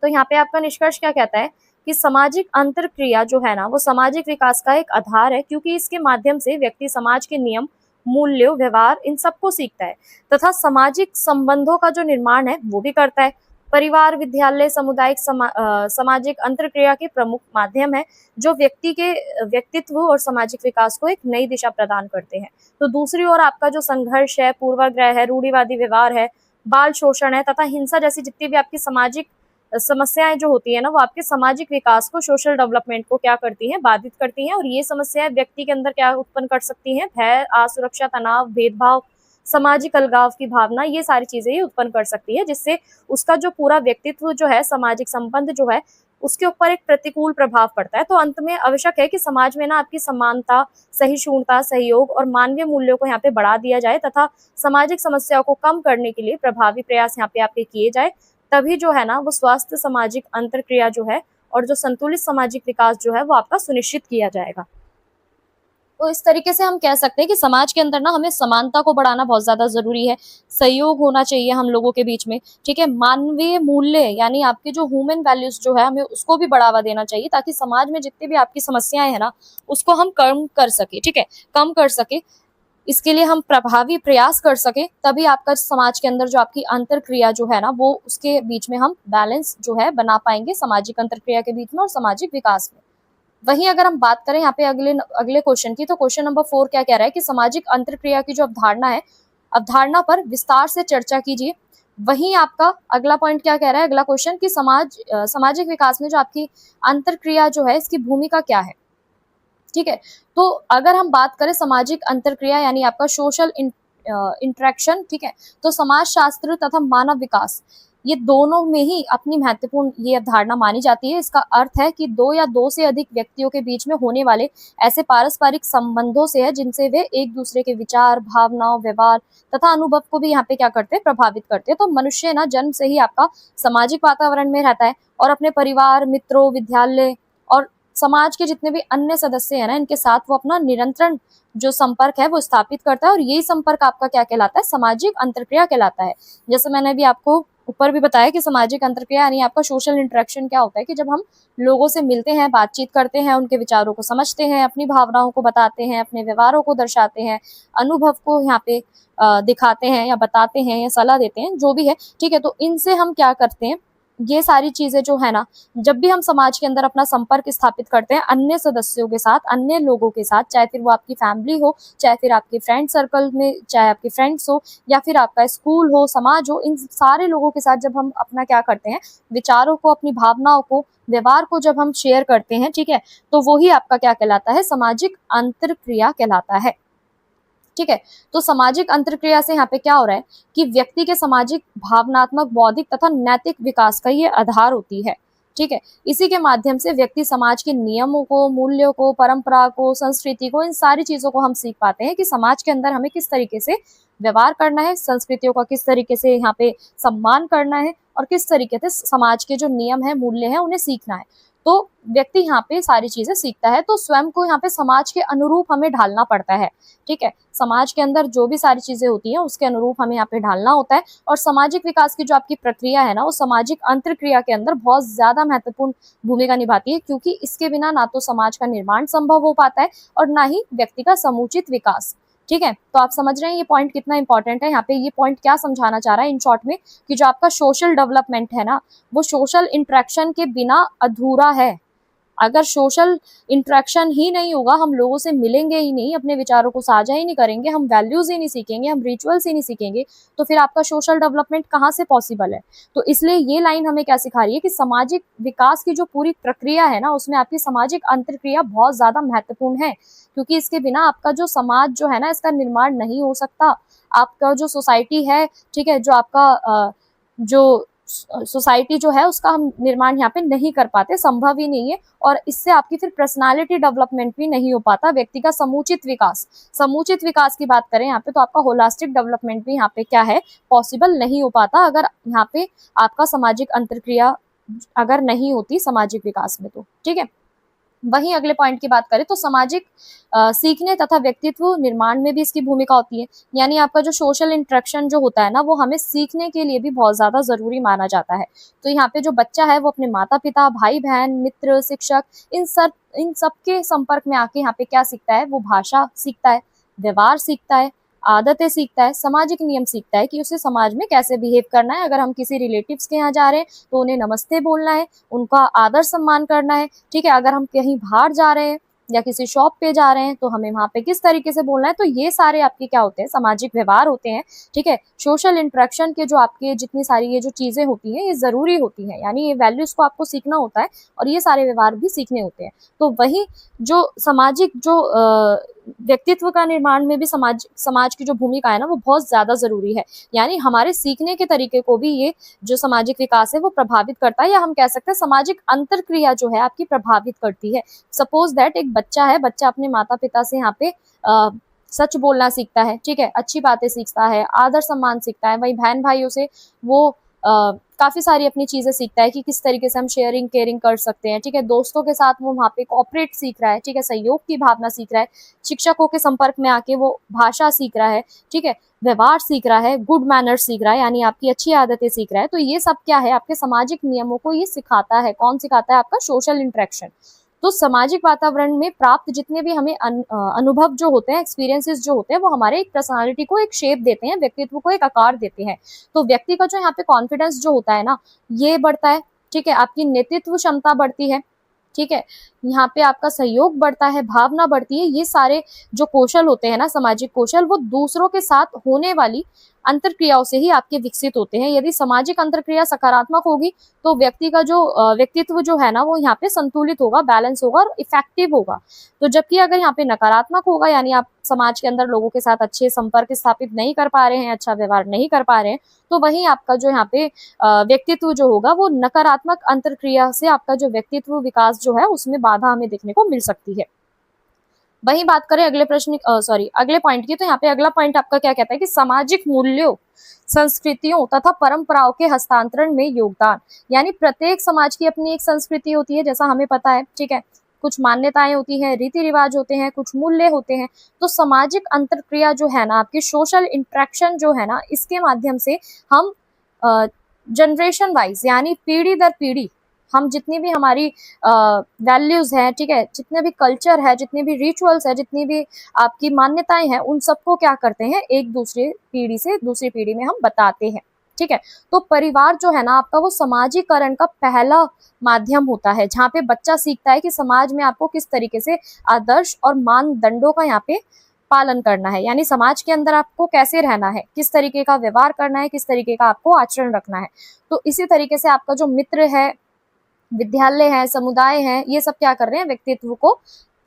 तो यहाँ पे आपका निष्कर्ष क्या कहता है कि सामाजिक अंतरक्रिया जो है ना वो सामाजिक विकास का एक आधार है, क्योंकि इसके माध्यम से व्यक्ति समाज के नियम, मूल्यों, व्यवहार इन सबको सीखता है तथा सामाजिक संबंधों का जो निर्माण है वो भी करता है। परिवार, विद्यालय, सामुदायिक सामाजिक अंतरक्रिया के प्रमुख माध्यम है जो व्यक्ति के व्यक्तित्व और सामाजिक विकास को एक नई दिशा प्रदान करते हैं। तो दूसरी ओर आपका जो संघर्ष है, पूर्वाग्रह है, रूढ़िवादी व्यवहार है, बाल शोषण है तथा हिंसा जैसी जितनी भी आपकी सामाजिक समस्याएं जो होती है ना वो आपके सामाजिक विकास को, सोशल डेवलपमेंट को क्या करती हैं, बाधित करती हैं। और ये समस्याएं व्यक्ति के अंदर क्या उत्पन्न कर सकती हैं, भय, असुरक्षा, तनाव, भेदभाव, सामाजिक अलगाव की भावना, ये सारी चीजें ही उत्पन्न कर सकती है, जिससे उसका जो पूरा व्यक्तित्व जो है, सामाजिक संबंध जो है, उसके ऊपर एक प्रतिकूल प्रभाव पड़ता है। तो अंत में आवश्यक है कि समाज में ना आपकी समानता, सहिष्णुता, सहयोग और मानवीय मूल्यों को यहाँ पे बढ़ा दिया जाए तथा सामाजिक समस्याओं को कम करने के लिए प्रभावी प्रयास यहाँ पे आपके किए जाए। तभी जो है ना वो स्वस्थ सामाजिक अंतरक्रिया जो है और जो संतुलित सामाजिक विकास जो है वो आपका सुनिश्चित किया जाएगा। तो इस तरीके से हम कह सकते हैं कि समाज के अंदर ना हमें समानता को बढ़ाना बहुत ज्यादा जरूरी है, सहयोग होना चाहिए हम लोगों के बीच में, ठीक है। मानवीय मूल्य यानी आपके जो ह्यूमन वैल्यूज जो है हमें उसको भी बढ़ावा देना चाहिए, ताकि समाज में जितनी भी आपकी समस्याएं हैं ना उसको हम कम कर सके, ठीक है, कम कर सके। इसके लिए हम प्रभावी प्रयास कर सके, तभी आपका समाज के अंदर जो आपकी अंतरक्रिया जो है ना वो उसके बीच में हम बैलेंस जो है बना पाएंगे, सामाजिक अंतरक्रिया के बीच में और सामाजिक विकास में। वहीं अगर हम बात करें यहाँ पे अगले क्वेश्चन की, तो क्वेश्चन नंबर 4 क्या कह रहा है कि सामाजिक अंतरक्रिया की जो अवधारणा है, अवधारणा पर विस्तार से चर्चा कीजिए। वहीं आपका अगला पॉइंट क्या कह रहा है, अगला क्वेश्चन कि सामाजिक विकास में जो आपकी अंतरक्रिया जो है इसकी भूमिका क्या है, ठीक है। तो अगर हम बात करें सामाजिक अंतरक्रिया यानी आपका सोशल इंटरेक्शन, ठीक है, तो समाज शास्त्र तथा मानव विकास ये दोनों में ही अपनी महत्वपूर्ण ये अवधारणा मानी जाती है। इसका अर्थ है कि दो या दो से अधिक व्यक्तियों के बीच में होने वाले ऐसे पारस्परिक संबंधों से है जिनसे वे एक दूसरे के विचार, भावनाओं, व्यवहार तथा अनुभव को भी यहाँ पे क्या करते हैं, प्रभावित करते हैं। तो मनुष्य ना जन्म से ही आपका सामाजिक वातावरण में रहता है और अपने परिवार, मित्रों, विद्यालय और समाज के जितने भी अन्य सदस्य हैं ना इनके साथ वो अपना निरंतर जो संपर्क है वो स्थापित करता है, और यही संपर्क आपका क्या कहलाता है, सामाजिक अंतरक्रिया कहलाता है। जैसे मैंने भी आपको ऊपर भी बताया कि सामाजिक अंतरक्रिया यानी आपका सोशल इंटरेक्शन क्या होता है कि जब हम लोगों से मिलते हैं, बातचीत करते हैं, उनके विचारों को समझते हैं, अपनी भावनाओं को बताते हैं, अपने व्यवहारों को दर्शाते हैं, अनुभव को यहाँ पे दिखाते हैं या बताते हैं या सलाह देते हैं, जो भी है, ठीक है। तो इनसे हम क्या करते हैं, ये सारी चीजें जो है ना, जब भी हम समाज के अंदर अपना संपर्क स्थापित करते हैं अन्य सदस्यों के साथ, अन्य लोगों के साथ, चाहे फिर वो आपकी फैमिली हो, चाहे फिर आपके फ्रेंड सर्कल में, चाहे आपके फ्रेंड्स हो या फिर आपका स्कूल हो, समाज हो, इन सारे लोगों के साथ जब हम अपना क्या करते हैं, विचारों को, अपनी भावनाओं को, व्यवहार को जब हम शेयर करते हैं, ठीक है, तो वो ही आपका क्या कहलाता है, सामाजिक अंतरक्रिया कहलाता है, ठीक है। तो सामाजिक अंतरक्रिया से यहाँ पे क्या हो रहा है कि व्यक्ति के सामाजिक, भावनात्मक, बौद्धिक तथा नैतिक विकास का ये आधार होती है, ठीक है। इसी के माध्यम से व्यक्ति समाज के नियमों को, मूल्यों को, परंपरा को, संस्कृति को, इन सारी चीजों को हम सीख पाते हैं कि समाज के अंदर हमें किस तरीके से व्यवहार करना है, संस्कृतियों का किस तरीके से यहाँ पे सम्मान करना है और किस तरीके से समाज के जो नियम है, मूल्य है, उन्हें सीखना है। तो व्यक्ति यहाँ पे सारी चीजें सीखता है, तो स्वयं को यहाँ पे समाज के अनुरूप हमें ढालना पड़ता है, ठीक है। समाज के अंदर जो भी सारी चीजें होती हैं उसके अनुरूप हमें यहाँ पे ढालना होता है, और सामाजिक विकास की जो आपकी प्रक्रिया है ना वो सामाजिक अंतरक्रिया के अंदर बहुत ज्यादा महत्वपूर्ण भूमिका निभाती है, क्योंकि इसके बिना ना तो समाज का निर्माण संभव हो पाता है और ना ही व्यक्ति का समुचित विकास, ठीक है। तो आप समझ रहे हैं ये पॉइंट कितना इंपॉर्टेंट है। यहाँ पे ये पॉइंट क्या समझाना चाह रहा है इन शॉर्ट में, कि जो आपका सोशल डेवलपमेंट है ना वो सोशल इंटरेक्शन के बिना अधूरा है। अगर सोशल इंटरेक्शन ही नहीं होगा, हम लोगों से मिलेंगे ही नहीं, अपने विचारों को साझा ही नहीं करेंगे, हम वैल्यूज ही नहीं सीखेंगे, हम रिचुअल्स ही नहीं सीखेंगे, तो फिर आपका सोशल डेवलपमेंट कहाँ से पॉसिबल है। तो इसलिए ये लाइन हमें क्या सिखा रही है कि सामाजिक विकास की जो पूरी प्रक्रिया है ना उसमें आपकी सामाजिक अंतरक्रिया बहुत ज्यादा महत्वपूर्ण है, क्योंकि इसके बिना आपका जो समाज जो है ना इसका निर्माण नहीं हो सकता। आपका जो सोसाइटी है, ठीक है, जो आपका जो सोसाइटी जो है उसका हम निर्माण यहाँ पे नहीं कर पाते, संभव ही नहीं है, और इससे आपकी फिर पर्सनालिटी डेवलपमेंट भी नहीं हो पाता, व्यक्ति का समुचित विकास की बात करें यहाँ पे, तो आपका होलिस्टिक डेवलपमेंट भी यहाँ पे क्या है, पॉसिबल नहीं हो पाता अगर यहाँ पे आपका सामाजिक अंतरक्रिया अगर नहीं होती सामाजिक विकास में, तो ठीक है। वहीं अगले पॉइंट की बात करें तो सामाजिक सीखने तथा व्यक्तित्व निर्माण में भी इसकी भूमिका होती है। यानी आपका जो सोशल इंटरेक्शन जो होता है ना, वो हमें सीखने के लिए भी बहुत ज्यादा जरूरी माना जाता है। तो यहाँ पे जो बच्चा है वो अपने माता पिता, भाई बहन, मित्र, शिक्षक, इन सब के संपर्क में आके यहाँ पे क्या सीखता है, वो भाषा सीखता है, व्यवहार सीखता है, आदतें सीखता है, सामाजिक नियम सीखता है कि उसे समाज में कैसे बिहेव करना है। अगर हम किसी रिलेटिव्स के यहाँ जा रहे हैं तो उन्हें नमस्ते बोलना है, उनका आदर सम्मान करना है, ठीक है। अगर हम कहीं बाहर जा रहे हैं या किसी शॉप पे जा रहे हैं तो हमें वहां पे किस तरीके से बोलना है। तो ये सारे आपके क्या होते हैं, सामाजिक व्यवहार होते हैं, ठीक है। सोशल इंटरेक्शन के जो आपके जितनी सारी ये जो चीजें होती हैं ये जरूरी होती हैं, यानी ये वैल्यूज को आपको सीखना होता है और ये सारे व्यवहार भी सीखने होते हैं। तो वही जो सामाजिक जो व्यक्तित्व का निर्माण में भी समाज की जो भूमिका है ना, वो बहुत ज्यादा जरूरी है। यानी हमारे सीखने के तरीके को भी ये जो सामाजिक विकास है वो प्रभावित करता है, या हम कह सकते हैं सामाजिक अंतरक्रिया जो है आपकी प्रभावित करती है। सपोज दैट एक बच्चा है, बच्चा अपने माता पिता से यहाँ पे सच बोलना सीखता है, ठीक है, अच्छी बातें सीखता है, आदर सम्मान सीखता है। वही बहन भाइयों से वो काफी सारी अपनी चीजें सीखता है कि किस तरीके से हम शेयरिंग केयरिंग कर सकते हैं, ठीक है। दोस्तों के साथ वो वहाँ पे कोऑपरेट सीख रहा है, ठीक है, सहयोग की भावना सीख रहा है। शिक्षकों के संपर्क में आके वो भाषा सीख रहा है, ठीक है, व्यवहार सीख रहा है, गुड मैनर्स सीख रहा है, यानी आपकी अच्छी आदतें सीख रहा है। तो ये सब क्या है, आपके सामाजिक नियमों को ये सिखाता है। कौन सिखाता है? आपका सोशल इंटरेक्शन। तो सामाजिक वातावरण में प्राप्त जितने भी हमें अनुभव जो होते हैं, एक्सपीरियंसेस जो होते हैं, वो हमारे एक पर्सनालिटी को एक शेप देते हैं, व्यक्तित्व को एक आकार देते हैं। तो व्यक्ति का जो यहाँ पे कॉन्फिडेंस जो होता है ना, ये बढ़ता है, ठीक है, आपकी नेतृत्व क्षमता बढ़ती है, ठीक है, यहाँ पे आपका सहयोग बढ़ता है, भावना बढ़ती है। ये सारे जो कौशल होते हैं ना, सामाजिक कौशल, वो दूसरों के साथ होने वाली अंतरक्रियाओं से ही आपके विकसित होते हैं। यदि सामाजिक अंतरक्रिया सकारात्मक होगी तो व्यक्ति का जो व्यक्तित्व जो है ना, वो यहाँ पे संतुलित होगा, बैलेंस होगा और इफेक्टिव होगा। तो जबकि अगर यहाँ पे नकारात्मक होगा, यानी आप समाज के अंदर लोगों के साथ अच्छे संपर्क स्थापित नहीं कर पा रहे हैं, अच्छा व्यवहार नहीं कर पा रहे हैं, तो वहीं आपका जो यहाँ पे व्यक्तित्व जो होगा वो नकारात्मक अंतरक्रिया से आपका जो व्यक्तित्व विकास जो है उसमें बाधा हमें देखने को मिल सकती है। वहीं बात करें अगले पॉइंट की, तो यहाँ पे अगला पॉइंट आपका क्या कहता है कि सामाजिक मूल्यों, संस्कृतियों तथा परंपराओं के हस्तांतरण में योगदान। यानी प्रत्येक समाज की अपनी एक संस्कृति होती है, जैसा हमें पता है, ठीक है, कुछ मान्यताएं होती हैं, रीति रिवाज होते हैं, कुछ मूल्य होते हैं। तो सामाजिक अंतरक्रिया जो है ना, आपकी सोशल इंटरेक्शन जो है ना, इसके माध्यम से हम जनरेशन वाइज, यानी पीढ़ी दर पीढ़ी, हम जितनी भी हमारी वैल्यूज हैं, ठीक है, जितने भी कल्चर है, जितने भी रिचुअल्स है, जितनी भी आपकी मान्यताएं हैं, उन सबको क्या करते हैं, एक दूसरे पीढ़ी से दूसरी पीढ़ी में हम बताते हैं, ठीक है। तो परिवार जो है ना आपका, वो समाजीकरण का पहला माध्यम होता है, जहाँ पे बच्चा सीखता है कि समाज में आपको किस तरीके से आदर्श और मानदंडों का यहाँ पे पालन करना है, यानी समाज के अंदर आपको कैसे रहना है, किस तरीके का व्यवहार करना है, किस तरीके का आपको आचरण रखना है। तो इसी तरीके से आपका जो मित्र है, विद्यालय है, समुदाय है, ये सब क्या कर रहे हैं, व्यक्तित्व को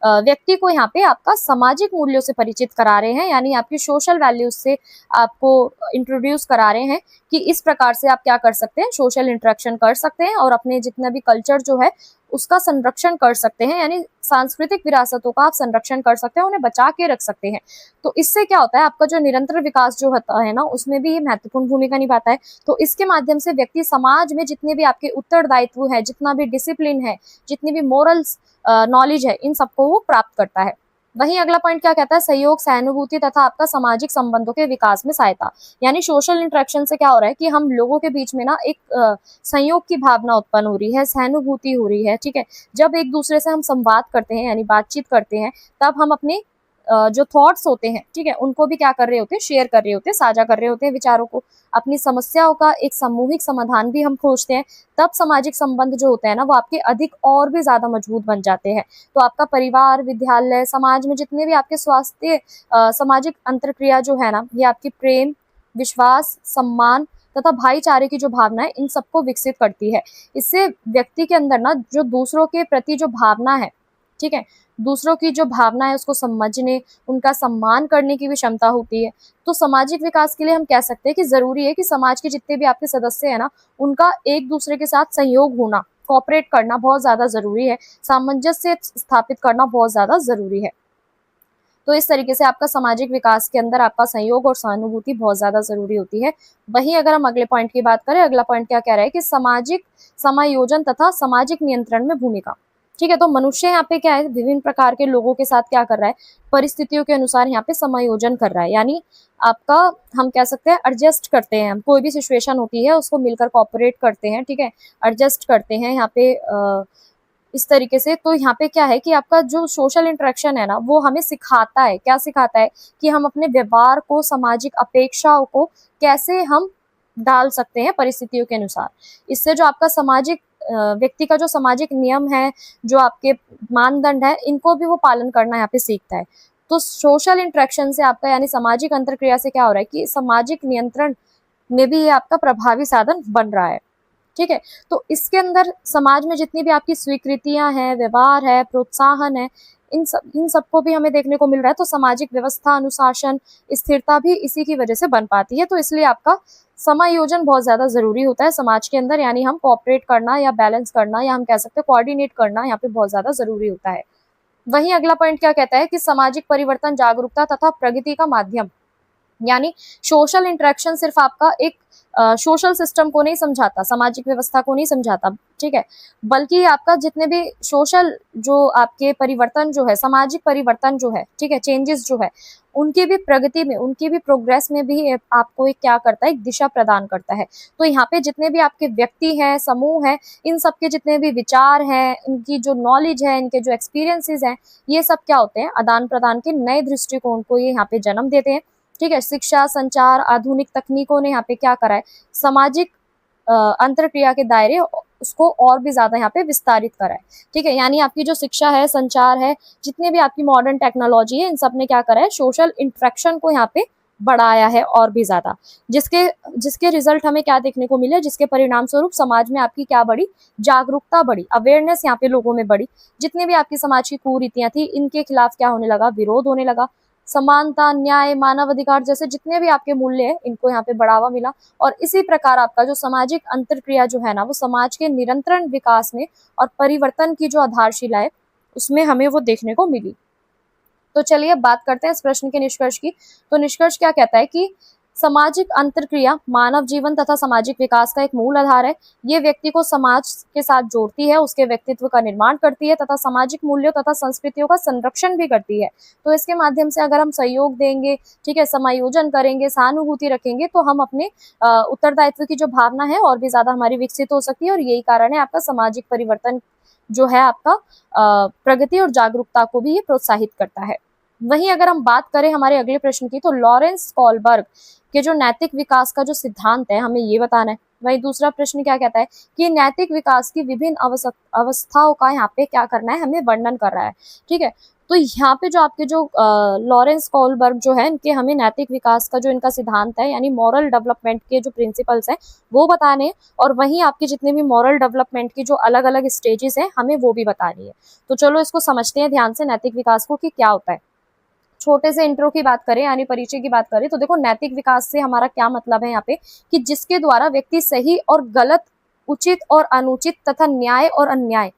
व्यक्ति को यहाँ पे आपका सामाजिक मूल्यों से परिचित करा रहे हैं, यानी आपकी सोशल वैल्यूज से आपको इंट्रोड्यूस करा रहे हैं कि इस प्रकार से आप क्या कर सकते हैं, सोशल इंटरेक्शन कर सकते हैं और अपने जितना भी कल्चर जो है उसका संरक्षण कर सकते हैं, यानी सांस्कृतिक विरासतों का आप संरक्षण कर सकते हैं, उन्हें बचा के रख सकते हैं। तो इससे क्या होता है, आपका जो निरंतर विकास जो होता है ना, उसमें भी ये महत्वपूर्ण भूमिका निभाता है। तो इसके माध्यम से व्यक्ति समाज में जितने भी आपके उत्तरदायित्व है, जितना भी डिसिप्लिन है, जितनी भी मोरल्स नॉलेज है, इन सबको वो प्राप्त करता है। वहीं अगला पॉइंट क्या कहता है, सहयोग, सहानुभूति तथा आपका सामाजिक संबंधों के विकास में सहायता। यानी सोशल इंटरेक्शन से क्या हो रहा है कि हम लोगों के बीच में ना एक संयोग की भावना उत्पन्न हो रही है, सहानुभूति हो रही है, ठीक है। जब एक दूसरे से हम संवाद करते हैं, यानी बातचीत करते हैं, तब हम अपने जो थॉट्स होते हैं, ठीक है, उनको भी क्या कर रहे होते हैं, शेयर कर रहे होते हैं, साझा कर रहे होते हैं विचारों को, अपनी समस्याओं का एक सामूहिक समाधान भी हम खोजते हैं। तब सामाजिक संबंध जो होते हैं ना, वो आपके अधिक और भी ज्यादा मजबूत बन जाते हैं। तो आपका परिवार, विद्यालय, समाज में जितने भी आपके स्वास्थ्य सामाजिक अंतरक्रिया जो है ना, ये आपकी प्रेम, विश्वास, सम्मान तथा भाईचारे की जो भावना है, इन सबको विकसित करती है। इससे व्यक्ति के अंदर ना जो दूसरों के प्रति जो भावना है, ठीक है, दूसरों की जो भावना है उसको समझने, उनका सम्मान करने की भी क्षमता होती है। तो सामाजिक विकास के लिए हम कह सकते हैं कि जरूरी है कि समाज के जितने भी आपके सदस्य हैं ना, उनका एक दूसरे के साथ सहयोग होना, कोऑपरेट करना बहुत ज्यादा जरूरी है, सामंजस्य स्थापित करना बहुत ज्यादा जरूरी है। तो इस तरीके से आपका सामाजिक विकास के अंदर आपका सहयोग और सहानुभूति बहुत ज्यादा जरूरी होती है। वहीं अगर हम अगले पॉइंट की बात करें, अगला पॉइंट क्या कह रहा है कि सामाजिक समायोजन तथा सामाजिक नियंत्रण में भूमिका। ठीक है। तो मनुष्य यहाँ पे क्या है, विभिन्न प्रकार के लोगों के साथ क्या कर रहा है, परिस्थितियों के अनुसार यहाँ पे समायोजन कर रहा है, यानी आपका हम कह सकते हैं एडजस्ट करते हैं, हम कोई भी सिचुएशन होती है उसको मिलकर कॉपरेट करते हैं, ठीक है, एडजस्ट करते हैं यहाँ पे इस तरीके से। तो यहाँ पे क्या है कि आपका जो सोशल इंटरेक्शन है ना, वो हमें सिखाता है, क्या सिखाता है कि हम अपने व्यवहार को, सामाजिक अपेक्षाओं को कैसे हम डाल सकते हैं परिस्थितियों के अनुसार। इससे जो आपका सामाजिक व्यक्ति का जो सामाजिक नियम है, जो आपके मानदंड है, इनको भी वो पालन करना यहाँ पे सीखता है। तो सोशल इंटरेक्शन से आपका यानी सामाजिक अंतरक्रिया से क्या हो रहा है कि सामाजिक नियंत्रण में भी ये आपका प्रभावी साधन बन रहा है, ठीक है। तो इसके अंदर समाज में जितनी भी आपकी स्वीकृतियां हैं, व्यवहार है, प्रोत्साहन है, इन सबको भी हमें देखने को मिल रहा है। तो सामाजिक व्यवस्था, अनुशासन, स्थिरता भी इसी की वजह से बन पाती है। तो इसलिए आपका समायोजन बहुत ज्यादा जरूरी होता है समाज के अंदर, यानी हम कोऑपरेट करना या बैलेंस करना या हम कह सकते हैं कोऑर्डिनेट करना यहाँ पे बहुत ज्यादा जरूरी होता है। वहीं अगला पॉइंट क्या कहता है कि सामाजिक परिवर्तन, जागरूकता तथा प्रगति का माध्यम, यानी सोशल इंटरेक्शन सिर्फ आपका एक सोशल सिस्टम को नहीं समझाता, सामाजिक व्यवस्था को नहीं समझाता, ठीक है, बल्कि आपका जितने भी सोशल जो आपके परिवर्तन जो है, सामाजिक परिवर्तन जो है, ठीक है, चेंजेस जो है, उनकी भी प्रगति में, उनकी भी प्रोग्रेस में भी आपको एक क्या करता है, एक दिशा प्रदान करता है। तो यहाँ पे जितने भी आपके व्यक्ति हैं, समूह है, इन सबके जितने भी विचार हैं, इनकी जो नॉलेज है, इनके जो एक्सपीरियंसेस हैं, ये सब क्या होते हैं, आदान प्रदान के नए दृष्टिकोण को ये यहाँ पे जन्म देते हैं, ठीक है। शिक्षा, संचार, आधुनिक तकनीकों ने यहाँ पे क्या करा है, सामाजिक अंतरक्रिया के दायरे उसको और भी ज्यादा यहाँ पे विस्तारित करा है, ठीक है। यानी आपकी जो शिक्षा है, संचार है, जितने भी आपकी मॉडर्न टेक्नोलॉजी है, इन सब ने क्या करा है, सोशल इंटरेक्शन को यहाँ पे बढ़ाया है और भी ज्यादा, जिसके रिजल्ट हमें क्या देखने को मिले, जिसके परिणाम स्वरूप समाज में आपकी क्या बढ़ी, जागरूकता बढ़ी, अवेयरनेस यहाँ पे लोगों में बढ़ी। जितने भी आपकी समाज की कुरीतियां थी, इनके खिलाफ क्या होने लगा, विरोध होने लगा। समानता, न्याय, मानव अधिकार जैसे जितने भी आपके मूल्य हैं, इनको यहाँ पे बढ़ावा मिला। और इसी प्रकार आपका जो सामाजिक अंतरक्रिया जो है ना, वो समाज के निरंतर विकास में और परिवर्तन की जो आधारशिला है, उसमें हमें वो देखने को मिली। तो चलिए बात करते हैं इस प्रश्न के निष्कर्ष की। तो निष्कर्ष क्या कहता है कि सामाजिक अंतरक्रिया मानव जीवन तथा सामाजिक विकास का एक मूल आधार है। ये व्यक्ति को समाज के साथ जोड़ती है, उसके व्यक्तित्व का निर्माण करती है तथा सामाजिक मूल्यों तथा संस्कृतियों का संरक्षण भी करती है। तो इसके माध्यम से अगर हम सहयोग देंगे, ठीक है, समायोजन करेंगे, सहानुभूति रखेंगे, तो हम अपने उत्तरदायित्व की जो भावना है और भी ज्यादा हमारी विकसित हो सकती है। और यही कारण है आपका सामाजिक परिवर्तन जो है आपका प्रगति और जागरूकता को भी ये प्रोत्साहित करता है। वहीं अगर हम बात करें हमारे अगले प्रश्न की, तो लॉरेंस कोलबर्ग के जो नैतिक विकास का जो सिद्धांत है, हमें ये बताना है। वहीं दूसरा प्रश्न क्या कहता है कि नैतिक विकास की विभिन्न अवस्थाओं का यहाँ पे क्या करना है, हमें वर्णन कर रहा है, ठीक है। तो यहाँ पे जो आपके जो लॉरेंस कोलबर्ग जो है, इनके हमें नैतिक विकास का जो इनका सिद्धांत है, यानी मॉरल डेवलपमेंट के जो प्रिंसिपल्स हैं, वो बताने हैं। और वहीं आपके जितने भी मॉरल डेवलपमेंट की जो अलग अलग स्टेजेस हैं, हमें वो भी बतानी है। तो चलो इसको समझते हैं ध्यान से, नैतिक विकास को कि क्या होता है। छोटे से इंट्रो की बात करें, यानी परिचय की बात करें, तो देखो नैतिक विकास से हमारा क्या मतलब है यहाँ पे कि जिसके द्वारा व्यक्ति सही और गलत, उचित और अनुचित तथा न्याय और अन्याय,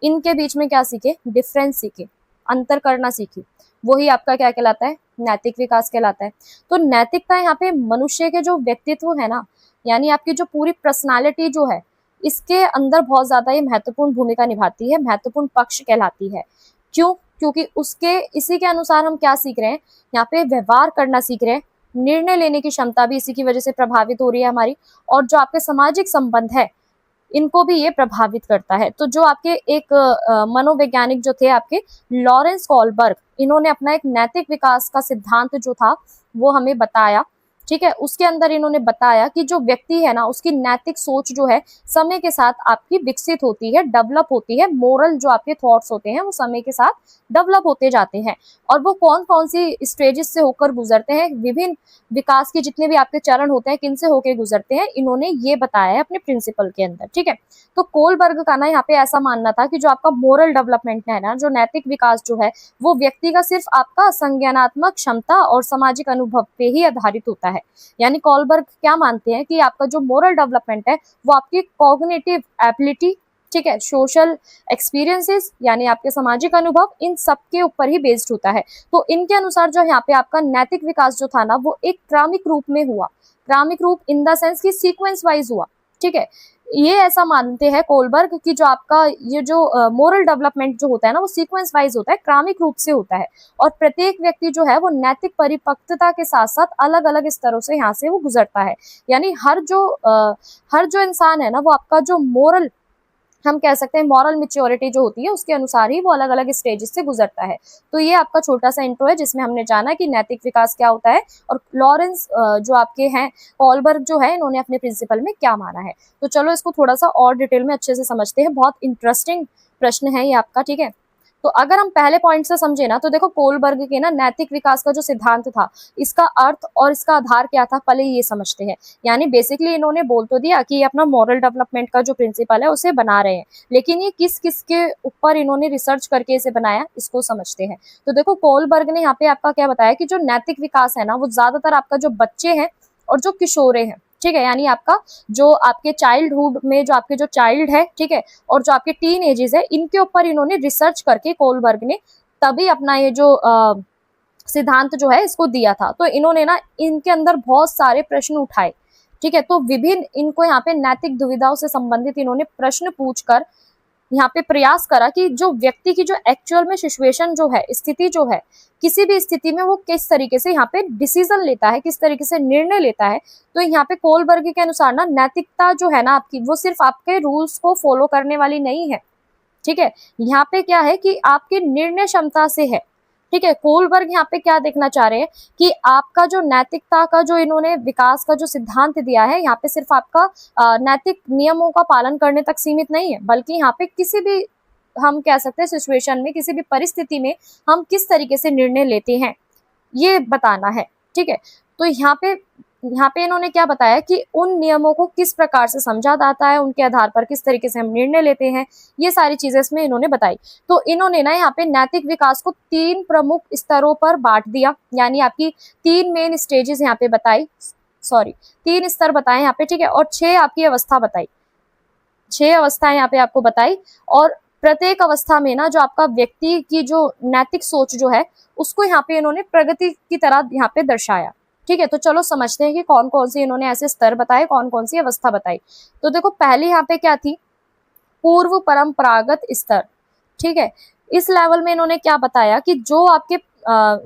इनके बीच में क्या सीखे, डिफरेंस सीखे, अंतर करना सीखे, वही आपका क्या कहलाता है, नैतिक विकास कहलाता है। तो नैतिकता यहाँ पे मनुष्य के जो व्यक्तित्व है ना, यानी आपकी जो पूरी पर्सनालिटी जो है, इसके अंदर बहुत ज्यादा ये महत्वपूर्ण भूमिका निभाती है, महत्वपूर्ण पक्ष कहलाती है। क्यों? क्योंकि उसके इसी के अनुसार हम क्या सीख रहे हैं, यहाँ पे व्यवहार करना सीख रहे हैं, निर्णय लेने की क्षमता भी इसी की वजह से प्रभावित हो रही है हमारी, और जो आपके सामाजिक संबंध है, इनको भी ये प्रभावित करता है। तो जो आपके एक मनोवैज्ञानिक जो थे आपके लॉरेंस कोलबर्ग, इन्होंने अपना एक नैतिक विकास का सिद्धांत जो था वो हमें बताया, ठीक है। उसके अंदर इन्होंने बताया कि जो व्यक्ति है ना, उसकी नैतिक सोच जो है समय के साथ आपकी विकसित होती है, डेवलप होती है। मोरल जो आपके थॉट्स होते हैं वो समय के साथ डेवलप होते जाते हैं। और वो कौन कौन सी स्टेजेस से होकर गुजरते हैं, विभिन्न विकास के जितने भी आपके चरण होते हैं, किन से होकर गुजरते हैं, इन्होंने ये बताया है अपने प्रिंसिपल के अंदर, ठीक है। तो कोलबर्ग का ना यहाँ पे ऐसा मानना था कि जो आपका मोरल डेवलपमेंट है ना, जो नैतिक विकास जो है, वो व्यक्ति का सिर्फ आपका संज्ञानात्मक क्षमता और सामाजिक अनुभव पे ही आधारित होता है। यानी कोलबर्ग क्या मानते हैं कि आपका जो मोरल डेवलपमेंट है वो आपकी कॉग्निटिव एबिलिटी, ठीक है, सोशल एक्सपीरियंसेस, यानी आपके सामाजिक अनुभव, इन सब के ऊपर ही बेस्ड होता है। तो इनके अनुसार जो यहाँ पे आपका नैतिक विकास जो था ना, वो एक क्रमिक रूप में हुआ, क्रमिक रूप इन द सेंस की सीक्वेंस वाइज हुआ, ठीक है। ये ऐसा मानते हैं कोलबर्ग कि जो आपका ये जो मोरल डेवलपमेंट जो होता है ना, वो सीक्वेंस वाइज होता है, क्रमिक रूप से होता है, और प्रत्येक व्यक्ति जो है वो नैतिक परिपक्वता के साथ साथ अलग अलग स्तरों से यहाँ से वो गुजरता है। यानी हर जो इंसान है ना, वो आपका जो मोरल, हम कह सकते हैं मॉरल मेच्योरिटी जो होती है, उसके अनुसार ही वो अलग अलग स्टेजेस से गुजरता है। तो ये आपका छोटा सा इंट्रो है जिसमें हमने जाना कि नैतिक विकास क्या होता है, और लॉरेंस जो आपके हैं कोलबर्ग जो है, इन्होंने अपने प्रिंसिपल में क्या माना है। तो चलो इसको थोड़ा सा और डिटेल में अच्छे से समझते हैं। बहुत इंटरेस्टिंग प्रश्न है ये आपका, ठीक है। तो अगर हम पहले पॉइंट से समझे ना, तो देखो कोलबर्ग के ना नैतिक विकास का जो सिद्धांत था, इसका अर्थ और इसका आधार क्या था, पहले ये समझते हैं। यानी बेसिकली इन्होंने बोल तो दिया कि ये अपना मॉरल डेवलपमेंट का जो प्रिंसिपल है उसे बना रहे हैं, लेकिन ये किस किस के ऊपर इन्होंने रिसर्च करके इसे बनाया, इसको समझते हैं। तो देखो कोलबर्ग ने यहाँ पे आपका क्या बताया कि जो नैतिक विकास है ना, वो ज्यादातर आपका जो बच्चे हैं और जो किशोरे हैं, ठीक है, यानी आपका जो आपके चाइल्डहुड में जो आपके जो चाइल्ड है, ठीक है, और जो आपके टीन एजेस है, इनके ऊपर इन्होंने रिसर्च करके कोलबर्ग ने तभी अपना ये जो सिद्धांत जो है इसको दिया था। तो इन्होंने ना इनके अंदर बहुत सारे प्रश्न उठाए, ठीक है। तो विभिन्न इनको यहाँ पे नैतिक दुविधाओं से संबंधित इन्होंने प्रश्न पूछकर यहाँ पे प्रयास करा कि जो व्यक्ति की जो एक्चुअल में सिचुएशन जो है, स्थिति जो है, किसी भी स्थिति में वो किस तरीके से यहाँ पे डिसीजन लेता है, किस तरीके से निर्णय लेता है। तो यहाँ पे कोलबर्ग के अनुसार ना नैतिकता जो है ना आपकी, वो सिर्फ आपके रूल्स को फॉलो करने वाली नहीं है, ठीक है। यहाँ पे क्या है कि आपकी निर्णय क्षमता से है, ठीक है। कोलबर्ग यहाँ पे क्या देखना चाह रहे हैं कि आपका जो नैतिकता का जो इन्होंने विकास का जो सिद्धांत दिया है, यहाँ पे सिर्फ आपका नैतिक नियमों का पालन करने तक सीमित नहीं है, बल्कि यहाँ पे किसी भी, हम कह सकते हैं सिचुएशन में, किसी भी परिस्थिति में हम किस तरीके से निर्णय लेते हैं, ये बताना है, ठीक है। तो यहाँ पे इन्होंने क्या बताया कि उन नियमों को किस प्रकार से समझा जाता है, उनके आधार पर किस तरीके से हम निर्णय लेते हैं, ये सारी चीजें इसमें इन्होंने बताई। तो इन्होंने ना यहाँ पे नैतिक विकास को 3 प्रमुख स्तरों पर बांट दिया, यानी आपकी 3 मेन स्टेजेस यहाँ पे बताई, 3 स्तर बताए यहाँ पे, ठीक है, और 6 आपकी अवस्था बताई, 6 अवस्थाएं यहाँ पे आपको बताई। और प्रत्येक अवस्था में ना जो आपका व्यक्ति की जो नैतिक सोच जो है, उसको यहाँ पे इन्होंने प्रगति की तरह यहाँ पे दर्शाया, ठीक है। तो चलो समझते हैं कि कौन कौन से इन्होंने ऐसे स्तर बताए, कौन कौन सी अवस्था बताई। तो देखो पहले यहाँ पे क्या थी, पूर्व परंपरागत स्तर, ठीक है। इस लेवल में इन्होंने क्या बताया कि जो आपके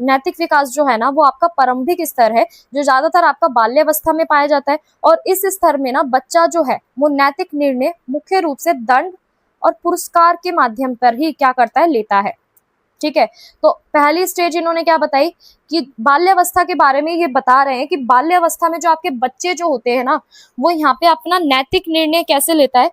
नैतिक विकास जो है ना, वो आपका प्रारंभिक स्तर है, जो ज्यादातर आपका बाल्यावस्था में पाया जाता है। और इस स्तर में ना बच्चा जो है वो नैतिक निर्णय मुख्य रूप से दंड और पुरस्कार के माध्यम पर ही क्या करता है, लेता है, ठीक है। तो पहली स्टेज इन्होंने क्या बताई कि बाल्यावस्था के बारे में ये बता रहे हैं कि बाल्यावस्था में जो आपके बच्चे जो होते हैं ना, वो यहाँ पे अपना नैतिक निर्णय कैसे लेता है,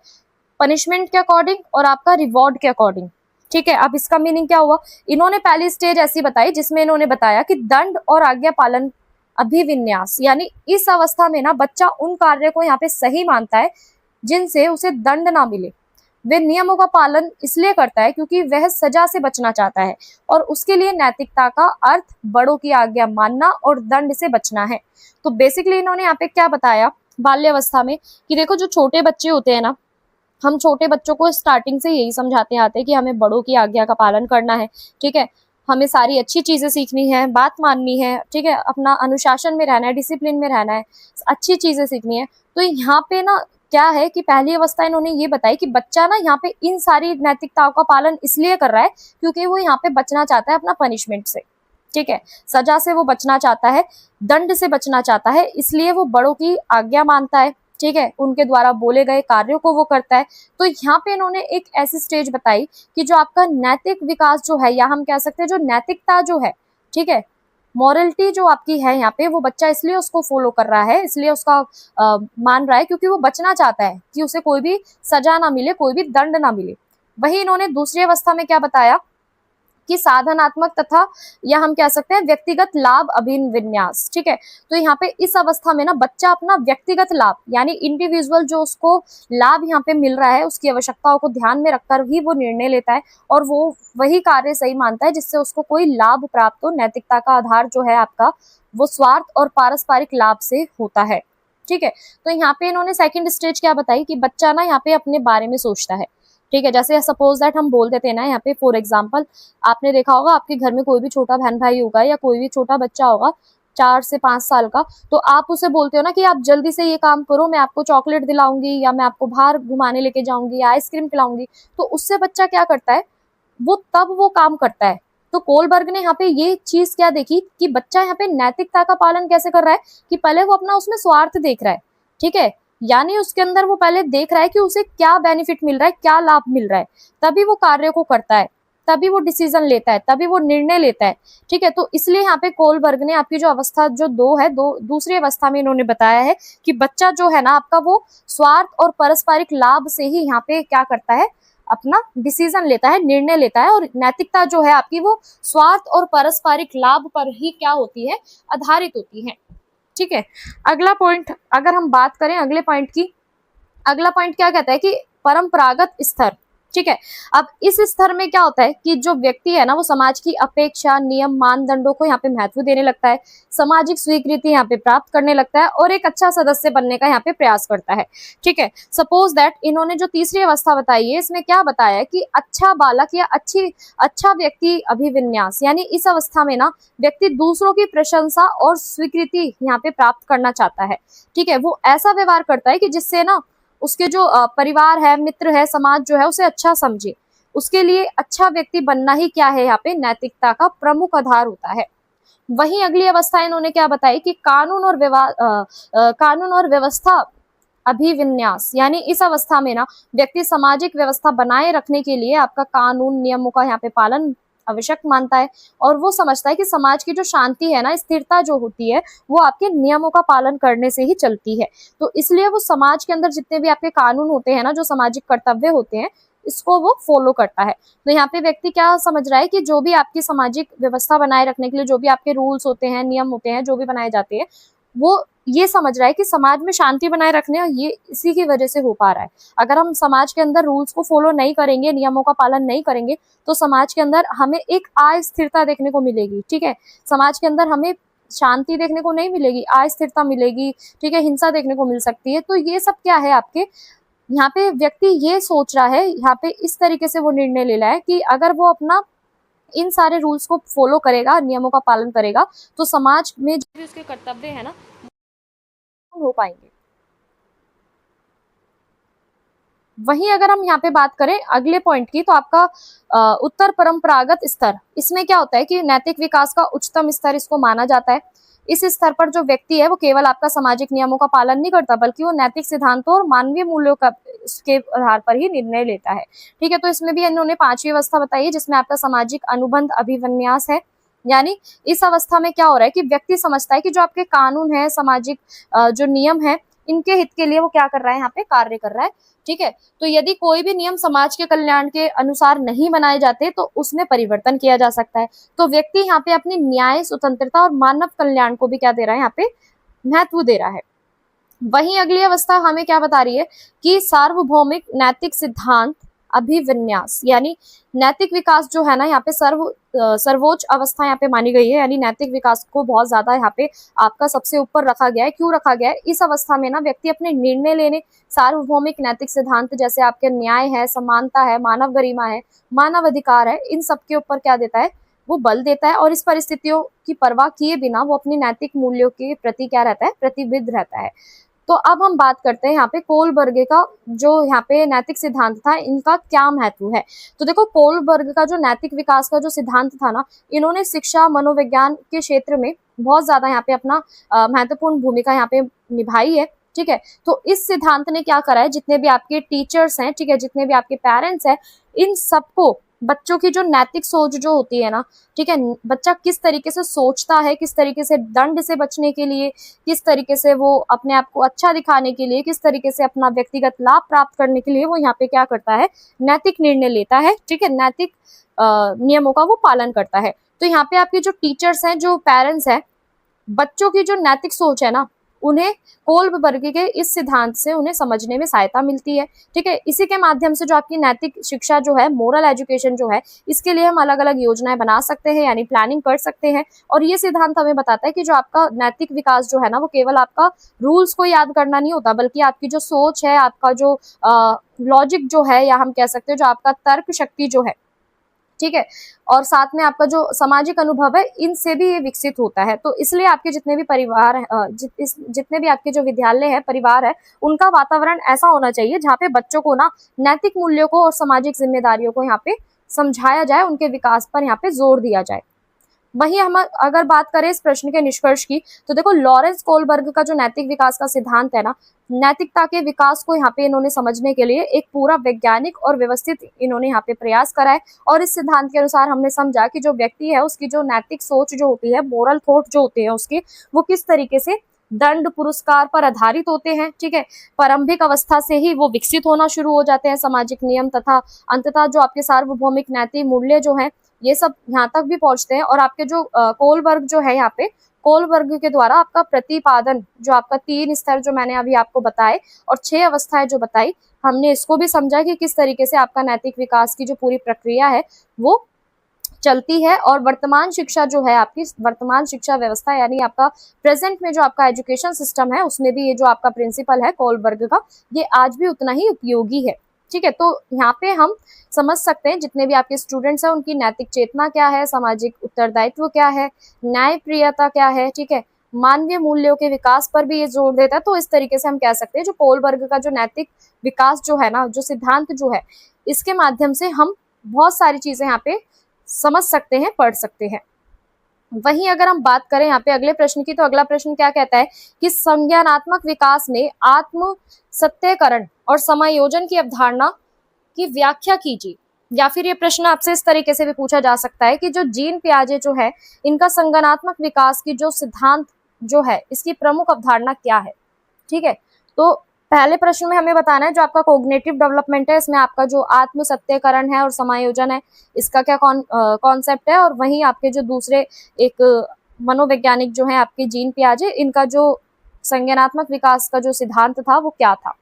पनिशमेंट के अकॉर्डिंग और आपका रिवॉर्ड के अकॉर्डिंग, ठीक है। अब इसका मीनिंग क्या हुआ, इन्होंने पहली स्टेज ऐसी बताई जिसमें इन्होंने बताया कि दंड और आज्ञा पालन अभिविन्यास, यानी इस अवस्था में ना बच्चा उन कार्य को यहाँ पे सही मानता है जिनसे उसे दंड ना मिले। वे नियमों का पालन इसलिए करता है क्योंकि वह सजा से बचना चाहता है, और उसके लिए नैतिकता का अर्थ बड़ों की आज्ञा मानना और दंड से बचना है। तो बेसिकली इन्होंने यहाँ पे क्या बताया बाल्यावस्था में कि देखो जो छोटे बच्चे होते हैं ना, हम छोटे बच्चों को स्टार्टिंग से यही समझाते आते हैं कि हमें बड़ों की आज्ञा का पालन करना है, ठीक है, हमें सारी अच्छी चीजें सीखनी है, बात माननी है, ठीक है, अपना अनुशासन में रहना है, डिसिप्लिन में रहना है, अच्छी चीजें सीखनी है। तो यहाँ पे ना क्या है कि पहली अवस्था इन्होंने ये बताई कि बच्चा ना यहाँ पे इन सारी नैतिकताओं का पालन इसलिए कर रहा है क्योंकि वो यहाँ पे बचना चाहता है अपना पनिशमेंट से, ठीक है, सजा से वो बचना चाहता है, दंड से बचना चाहता है, इसलिए वो बड़ों की आज्ञा मानता है, ठीक है, उनके द्वारा बोले गए कार्यों को वो करता है। तो यहाँ पे इन्होंने एक ऐसी स्टेज बताई कि जो आपका नैतिक विकास जो है, या हम कह सकते हैं जो नैतिकता जो है, ठीक है, मॉरलिटी जो आपकी है यहाँ पे, वो बच्चा इसलिए उसको फॉलो कर रहा है, इसलिए उसका मान रहा है क्योंकि वो बचना चाहता है कि उसे कोई भी सजा ना मिले, कोई भी दंड ना मिले। वही इन्होंने दूसरी अवस्था में क्या बताया कि साधनात्मक तथा, या हम कह सकते हैं व्यक्तिगत लाभ अभिविन्यास, ठीक है। तो यहाँ पे इस अवस्था में ना बच्चा अपना व्यक्तिगत लाभ, यानी इंडिविजुअल जो उसको लाभ यहाँ पे मिल रहा है, उसकी आवश्यकताओं को ध्यान में रखकर ही वो निर्णय लेता है, और वो वही कार्य सही मानता है जिससे उसको कोई लाभ प्राप्त हो। नैतिकता का आधार जो है आपका, वो स्वार्थ और पारस्परिक लाभ से होता है, ठीक है। तो यहाँ पे इन्होंने सेकंड स्टेज क्या बताई कि बच्चा ना यहाँ पे अपने बारे में सोचता है, ठीक है। जैसे सपोज दैट हम बोल देते हैं ना यहाँ पे, फॉर एग्जांपल आपने देखा होगा आपके घर में कोई भी छोटा बहन भाई होगा या कोई भी छोटा बच्चा होगा, 4 से 5 साल का, तो आप उसे बोलते हो ना कि आप जल्दी से ये काम करो, मैं आपको चॉकलेट दिलाऊंगी या मैं आपको बाहर घुमाने लेके जाऊंगी या आइसक्रीम खिलाऊंगी, तो उससे बच्चा क्या करता है, वो तब वो काम करता है। तो कोलबर्ग ने यहाँ पे ये चीज क्या देखी कि बच्चा यहाँ पे नैतिकता का पालन कैसे कर रहा है, कि पहले वो अपना उसमें स्वार्थ देख रहा है, ठीक है, यानी उसके अंदर वो पहले देख रहा है कि उसे क्या बेनिफिट मिल रहा है, क्या लाभ मिल रहा है, तभी वो कार्य को करता है, तभी वो डिसीजन लेता है, तभी वो निर्णय लेता है, ठीक है। तो इसलिए यहाँ पे कोलबर्ग ने आपकी जो अवस्था जो दूसरी अवस्था में इन्होंने बताया है कि बच्चा जो है ना आपका, वो स्वार्थ और पारस्परिक लाभ से ही यहाँ पे क्या करता है, अपना डिसीजन लेता है, निर्णय लेता है, और नैतिकता जो है आपकी वो स्वार्थ और पारस्परिक लाभ पर ही क्या होती है, आधारित होती है, ठीक है। अगला पॉइंट अगर हम बात करें अगले पॉइंट की, अगला पॉइंट क्या कहता है कि परंपरागत स्तर, ठीक है। अब इस स्तर में क्या होता है कि जो व्यक्ति है ना वो समाज की अपेक्षा, नियम, मानदंडों को यहाँ पे महत्व देने लगता है, सामाजिक स्वीकृति यहाँ पे प्राप्त करने लगता है और एक अच्छा सदस्य बनने का यहाँ पे प्रयास करता है, ठीक है। सपोज दैट इन्होंने जो तीसरी अवस्था बताई है इसमें क्या बताया है कि अच्छा बालक या अच्छा व्यक्ति अभिविन्यास, यानी इस अवस्था में ना व्यक्ति दूसरों की प्रशंसा और स्वीकृति यहाँ पे प्राप्त करना चाहता है, ठीक है। वो ऐसा व्यवहार करता है कि जिससे ना उसके जो परिवार है, मित्र है, समाज जो है उसे अच्छा समझे। उसके लिए अच्छा व्यक्ति बनना ही क्या है, यहाँ पे नैतिकता का प्रमुख आधार होता है। वहीं अगली अवस्था इन्होंने क्या बताई कि कानून और व्यवस्था अभिविन्यास, यानी इस अवस्था में ना व्यक्ति सामाजिक व्यवस्था बनाए रखने के लिए आपका कानून, नियमों का यहाँ पे पालन आवश्यक मानता है, और वो समझता है कि समाज की जो शांति है ना, स्थिरता जो होती है, वो आपके नियमों का पालन करने से ही चलती है। तो इसलिए वो समाज के अंदर जितने भी आपके कानून होते हैं ना, जो सामाजिक कर्तव्य होते हैं, इसको वो फॉलो करता है। तो यहाँ पे व्यक्ति क्या समझ रहा है कि जो भी आपकी सामाजिक व्यवस्था बनाए रखने के लिए जो भी आपके रूल्स होते हैं, नियम होते हैं, जो भी बनाए जाते हैं, वो ये समझ रहा है कि समाज में शांति बनाए रखने, और ये इसी की वजह से हो पा रहा है। अगर हम समाज के अंदर रूल्स को फॉलो नहीं करेंगे, नियमों का पालन नहीं करेंगे, तो समाज के अंदर हमें एक अस्थिरता देखने को मिलेगी, ठीक है। समाज के अंदर हमें शांति देखने को नहीं मिलेगी, अस्थिरता मिलेगी, ठीक है, हिंसा देखने को मिल सकती है। तो ये सब क्या है आपके यहाँ पे व्यक्ति ये सोच रहा है, यहाँ पे इस तरीके से वो निर्णय ले रहा है कि अगर वो अपना इन सारे रूल्स को फॉलो करेगा, नियमों का पालन करेगा, तो समाज में जो भी उसके कर्तव्य है ना हो पाएंगे। वहीं अगर हम यहाँ पे बात करें अगले पॉइंट की, तो आपका उत्तर परंपरागत स्तर, इसमें क्या होता है कि नैतिक विकास का उच्चतम स्तर इसको माना जाता है। इस स्तर पर जो व्यक्ति है वो केवल आपका सामाजिक नियमों का पालन नहीं करता, बल्कि वो नैतिक सिद्धांतों और मानवीय मूल्यों का के आधार पर ही निर्णय लेता है, ठीक है। तो इसमें भी इन्होंने पांचवी अवस्था बताई है, जिसमें आपका सामाजिक अनुबंध अभिविन्यास है। यानी इस अवस्था में क्या हो रहा है कि व्यक्ति समझता है कि जो आपके कानून है, सामाजिक जो नियम है, इनके हित के लिए वो क्या कर रहा है, यहाँ पे कार्य कर रहा है, ठीक है। तो यदि कोई भी नियम समाज के कल्याण के अनुसार नहीं बनाए जाते तो उसमें परिवर्तन किया जा सकता है। तो व्यक्ति यहाँ पे अपनी न्याय, स्वतंत्रता और मानव कल्याण को भी क्या दे रहा है, यहाँ पे महत्व दे रहा है। वहीं अगली अवस्था हमें क्या बता रही है कि सार्वभौमिक नैतिक सिद्धांत अभिविन्यास, यानी नैतिक विकास जो है ना, यहाँ पे सर्वोच्च अवस्था यहाँ पे मानी गई है, यानी नैतिक विकास को बहुत ज्यादा यहाँ पे आपका सबसे ऊपर रखा गया है। क्यों रखा गया है? इस अवस्था में ना व्यक्ति अपने निर्णय लेने, सार्वभौमिक नैतिक सिद्धांत जैसे आपके न्याय है, समानता है, मानव गरिमा है, मानव अधिकार है, इन सब के ऊपर क्या देता है, वो बल देता है, और इस परिस्थितियों की परवाह किए बिना वो अपनी नैतिक मूल्यों के प्रति क्या रहता है, प्रतिबद्ध रहता है। तो अब हम बात करते हैं यहाँ पे कोलबर्ग का जो यहाँ पे नैतिक सिद्धांत था, इनका क्या महत्व है। तो देखो, कोलबर्ग का जो नैतिक विकास का जो सिद्धांत था ना, इन्होंने शिक्षा, मनोविज्ञान के क्षेत्र में बहुत ज्यादा यहाँ पे अपना महत्वपूर्ण भूमिका यहाँ पे निभाई है, ठीक है। तो इस सिद्धांत ने क्या करा है, जितने भी आपके टीचर्स हैं, ठीक है, जितने भी आपके पेरेंट्स हैं, इन सबको बच्चों की जो नैतिक सोच जो होती है ना, ठीक है, बच्चा किस तरीके से सोचता है, किस तरीके से दंड से बचने के लिए, किस तरीके से वो अपने आप को अच्छा दिखाने के लिए, किस तरीके से अपना व्यक्तिगत लाभ प्राप्त करने के लिए वो यहाँ पे क्या करता है, नैतिक निर्णय लेता है, ठीक है, नैतिक नियमों का वो पालन करता है। तो यहाँ पे आपके जो टीचर्स हैं, जो पेरेंट्स हैं, बच्चों की जो नैतिक सोच है ना, उन्हें कोलबर्ग के इस सिद्धांत से उन्हें समझने में सहायता मिलती है, ठीक है। इसी के माध्यम से जो आपकी नैतिक शिक्षा जो है, मोरल एजुकेशन जो है, इसके लिए हम अलग अलग योजनाएं बना सकते हैं, यानी प्लानिंग कर सकते हैं। और ये सिद्धांत हमें बताता है कि जो आपका नैतिक विकास जो है ना, वो केवल आपका रूल्स को याद करना नहीं होता, बल्कि आपकी जो सोच है, आपका जो लॉजिक जो है, या हम कह सकते हैं जो आपका तर्क शक्ति जो है, ठीक है। और साथ में आपका जो सामाजिक अनुभव है, इनसे भी ये विकसित होता है। तो इसलिए आपके जितने भी परिवार जितने भी आपके जो विद्यालय है, परिवार है, उनका वातावरण ऐसा होना चाहिए जहाँ पे बच्चों को ना नैतिक मूल्यों को और सामाजिक जिम्मेदारियों को यहाँ पे समझाया जाए, उनके विकास पर यहाँ पे जोर दिया जाए। वहीं हम अगर बात करें इस प्रश्न के निष्कर्ष की, तो देखो लॉरेंस कोलबर्ग का जो नैतिक विकास का सिद्धांत है ना, नैतिकता के विकास को यहाँ पे इन्होंने समझने के लिए एक पूरा वैज्ञानिक और व्यवस्थित इन्होंने यहाँ पे प्रयास करा है। और इस सिद्धांत के अनुसार हमने समझा कि जो व्यक्ति है उसकी जो नैतिक सोच जो होती है, मोरल थॉट जो होते हैं उसके, वो किस तरीके से दंड पुरस्कार पर आधारित होते हैं। ठीक है, प्रारंभिक अवस्था से ही वो विकसित होना शुरू हो जाते हैं सामाजिक नियम, तथा अंततः जो आपके सार्वभौमिक नैतिक मूल्य जो है, ये सब यहाँ तक भी पहुंचते हैं। और आपके जो कोलबर्ग जो है, यहाँ पे कोलबर्ग के द्वारा आपका प्रतिपादन, जो आपका 3 स्तर जो मैंने अभी आपको बताए और 6 अवस्थाएं जो बताई, हमने इसको भी समझा कि किस तरीके से आपका नैतिक विकास की जो पूरी प्रक्रिया है वो चलती है। और वर्तमान शिक्षा जो है, आपकी वर्तमान शिक्षा व्यवस्था यानी आपका प्रेजेंट में जो आपका एजुकेशन सिस्टम है, उसमें भी ये जो आपका प्रिंसिपल है कोलबर्ग का, ये आज भी उतना ही उपयोगी है। ठीक है, तो यहाँ पे हम समझ सकते हैं जितने भी आपके स्टूडेंट्स हैं उनकी नैतिक चेतना क्या है, सामाजिक उत्तरदायित्व क्या है, न्यायप्रियता क्या है, ठीक है, मानवीय मूल्यों के विकास पर भी ये जोर देता है। तो इस तरीके से हम कह सकते हैं जो कोलबर्ग का जो नैतिक विकास जो है ना, जो सिद्धांत जो है, इसके माध्यम से हम बहुत सारी चीजें यहाँ पे समझ सकते हैं, पढ़ सकते हैं। वहीं अगर हम बात करें यहाँ पे अगले प्रश्न की, तो अगला प्रश्न क्या कहता है कि संज्ञानात्मक विकास में आत्म सत्याकरण और समायोजन की अवधारणा की व्याख्या कीजिए। या फिर ये प्रश्न आपसे इस तरीके से भी पूछा जा सकता है कि जो जीन पियाजे जो है, इनका संज्ञानात्मक विकास की जो सिद्धांत जो है, इसकी प्रमुख अवधारणा क्या है। ठीक है, तो पहले प्रश्न में हमें बताना है जो आपका कोग्निटिव डेवलपमेंट है, इसमें आपका जो आत्म सत्याकरण है और समायोजन है, इसका क्या कॉन्सेप्ट है। और वहीं आपके जो दूसरे एक मनोवैज्ञानिक जो है आपके जीन पियाजे, इनका जो संज्ञानात्मक विकास का जो सिद्धांत था वो क्या था।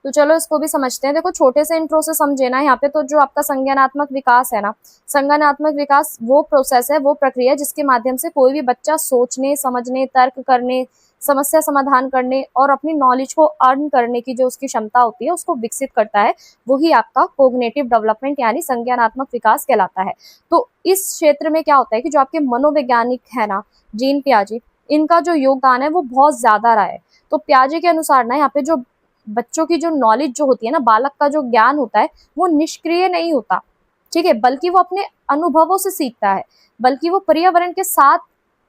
तो चलो इसको भी समझते हैं। देखो छोटे से इंट्रो से समझे ना यहाँ पे, तो जो आपका संज्ञानात्मक विकास है ना, संज्ञानात्मक विकास वो प्रोसेस है, वो प्रक्रिया जिसके माध्यम से कोई भी बच्चा सोचने, समझने, तर्क करने, समस्या समाधान करने और अपनी नॉलेज को अर्न करने की जो उसकी क्षमता होती है उसको विकसित करता है। वही आपका कोग्निटिव डेवलपमेंट यानी संज्ञानात्मक विकास कहलाता है। तो इस क्षेत्र में क्या होता है कि जो आपके मनोवैज्ञानिक है ना, जीन पियाजे, इनका जो योगदान है वो बहुत ज्यादा रहा है। तो पियाजे के अनुसार ना यहाँ पे जो बच्चों की जो नॉलेज जो होती है ना, बालक का जो ज्ञान होता है, वो निष्क्रिय नहीं होता। ठीक है, बल्कि वो अपने अनुभवों से सीखता है, बल्कि वो पर्यावरण के साथ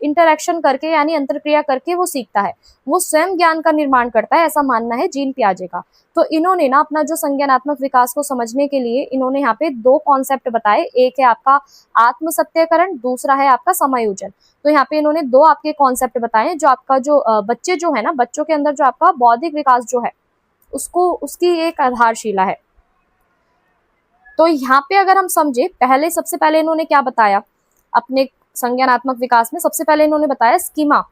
इंटरेक्शन करके यानी अंतरक्रिया करके वो सीखता है, वो स्वयं ज्ञान का निर्माण करता है, ऐसा मानना है जीन पियाजे का। तो इन्होंने ना अपना जो संज्ञानात्मक विकास को समझने के लिए इन्होंने यहाँ पे 2 कॉन्सेप्ट बताए। एक है आपका आत्म सत्याकरण, दूसरा है आपका समायोजन। तो यहाँ पे इन्होंने 2 आपके कॉन्सेप्ट बताए जो आपका जो बच्चे जो है ना, बच्चों के अंदर जो आपका बौद्धिक विकास जो है उसको, उसकी एक आधारशिला है। तो यहाँ पे अगर हम समझे, पहले सबसे पहले इन्होंने क्या बताया अपने संज्ञानात्मक विकास में, सबसे पहले इन्होंने बताया स्कीमा।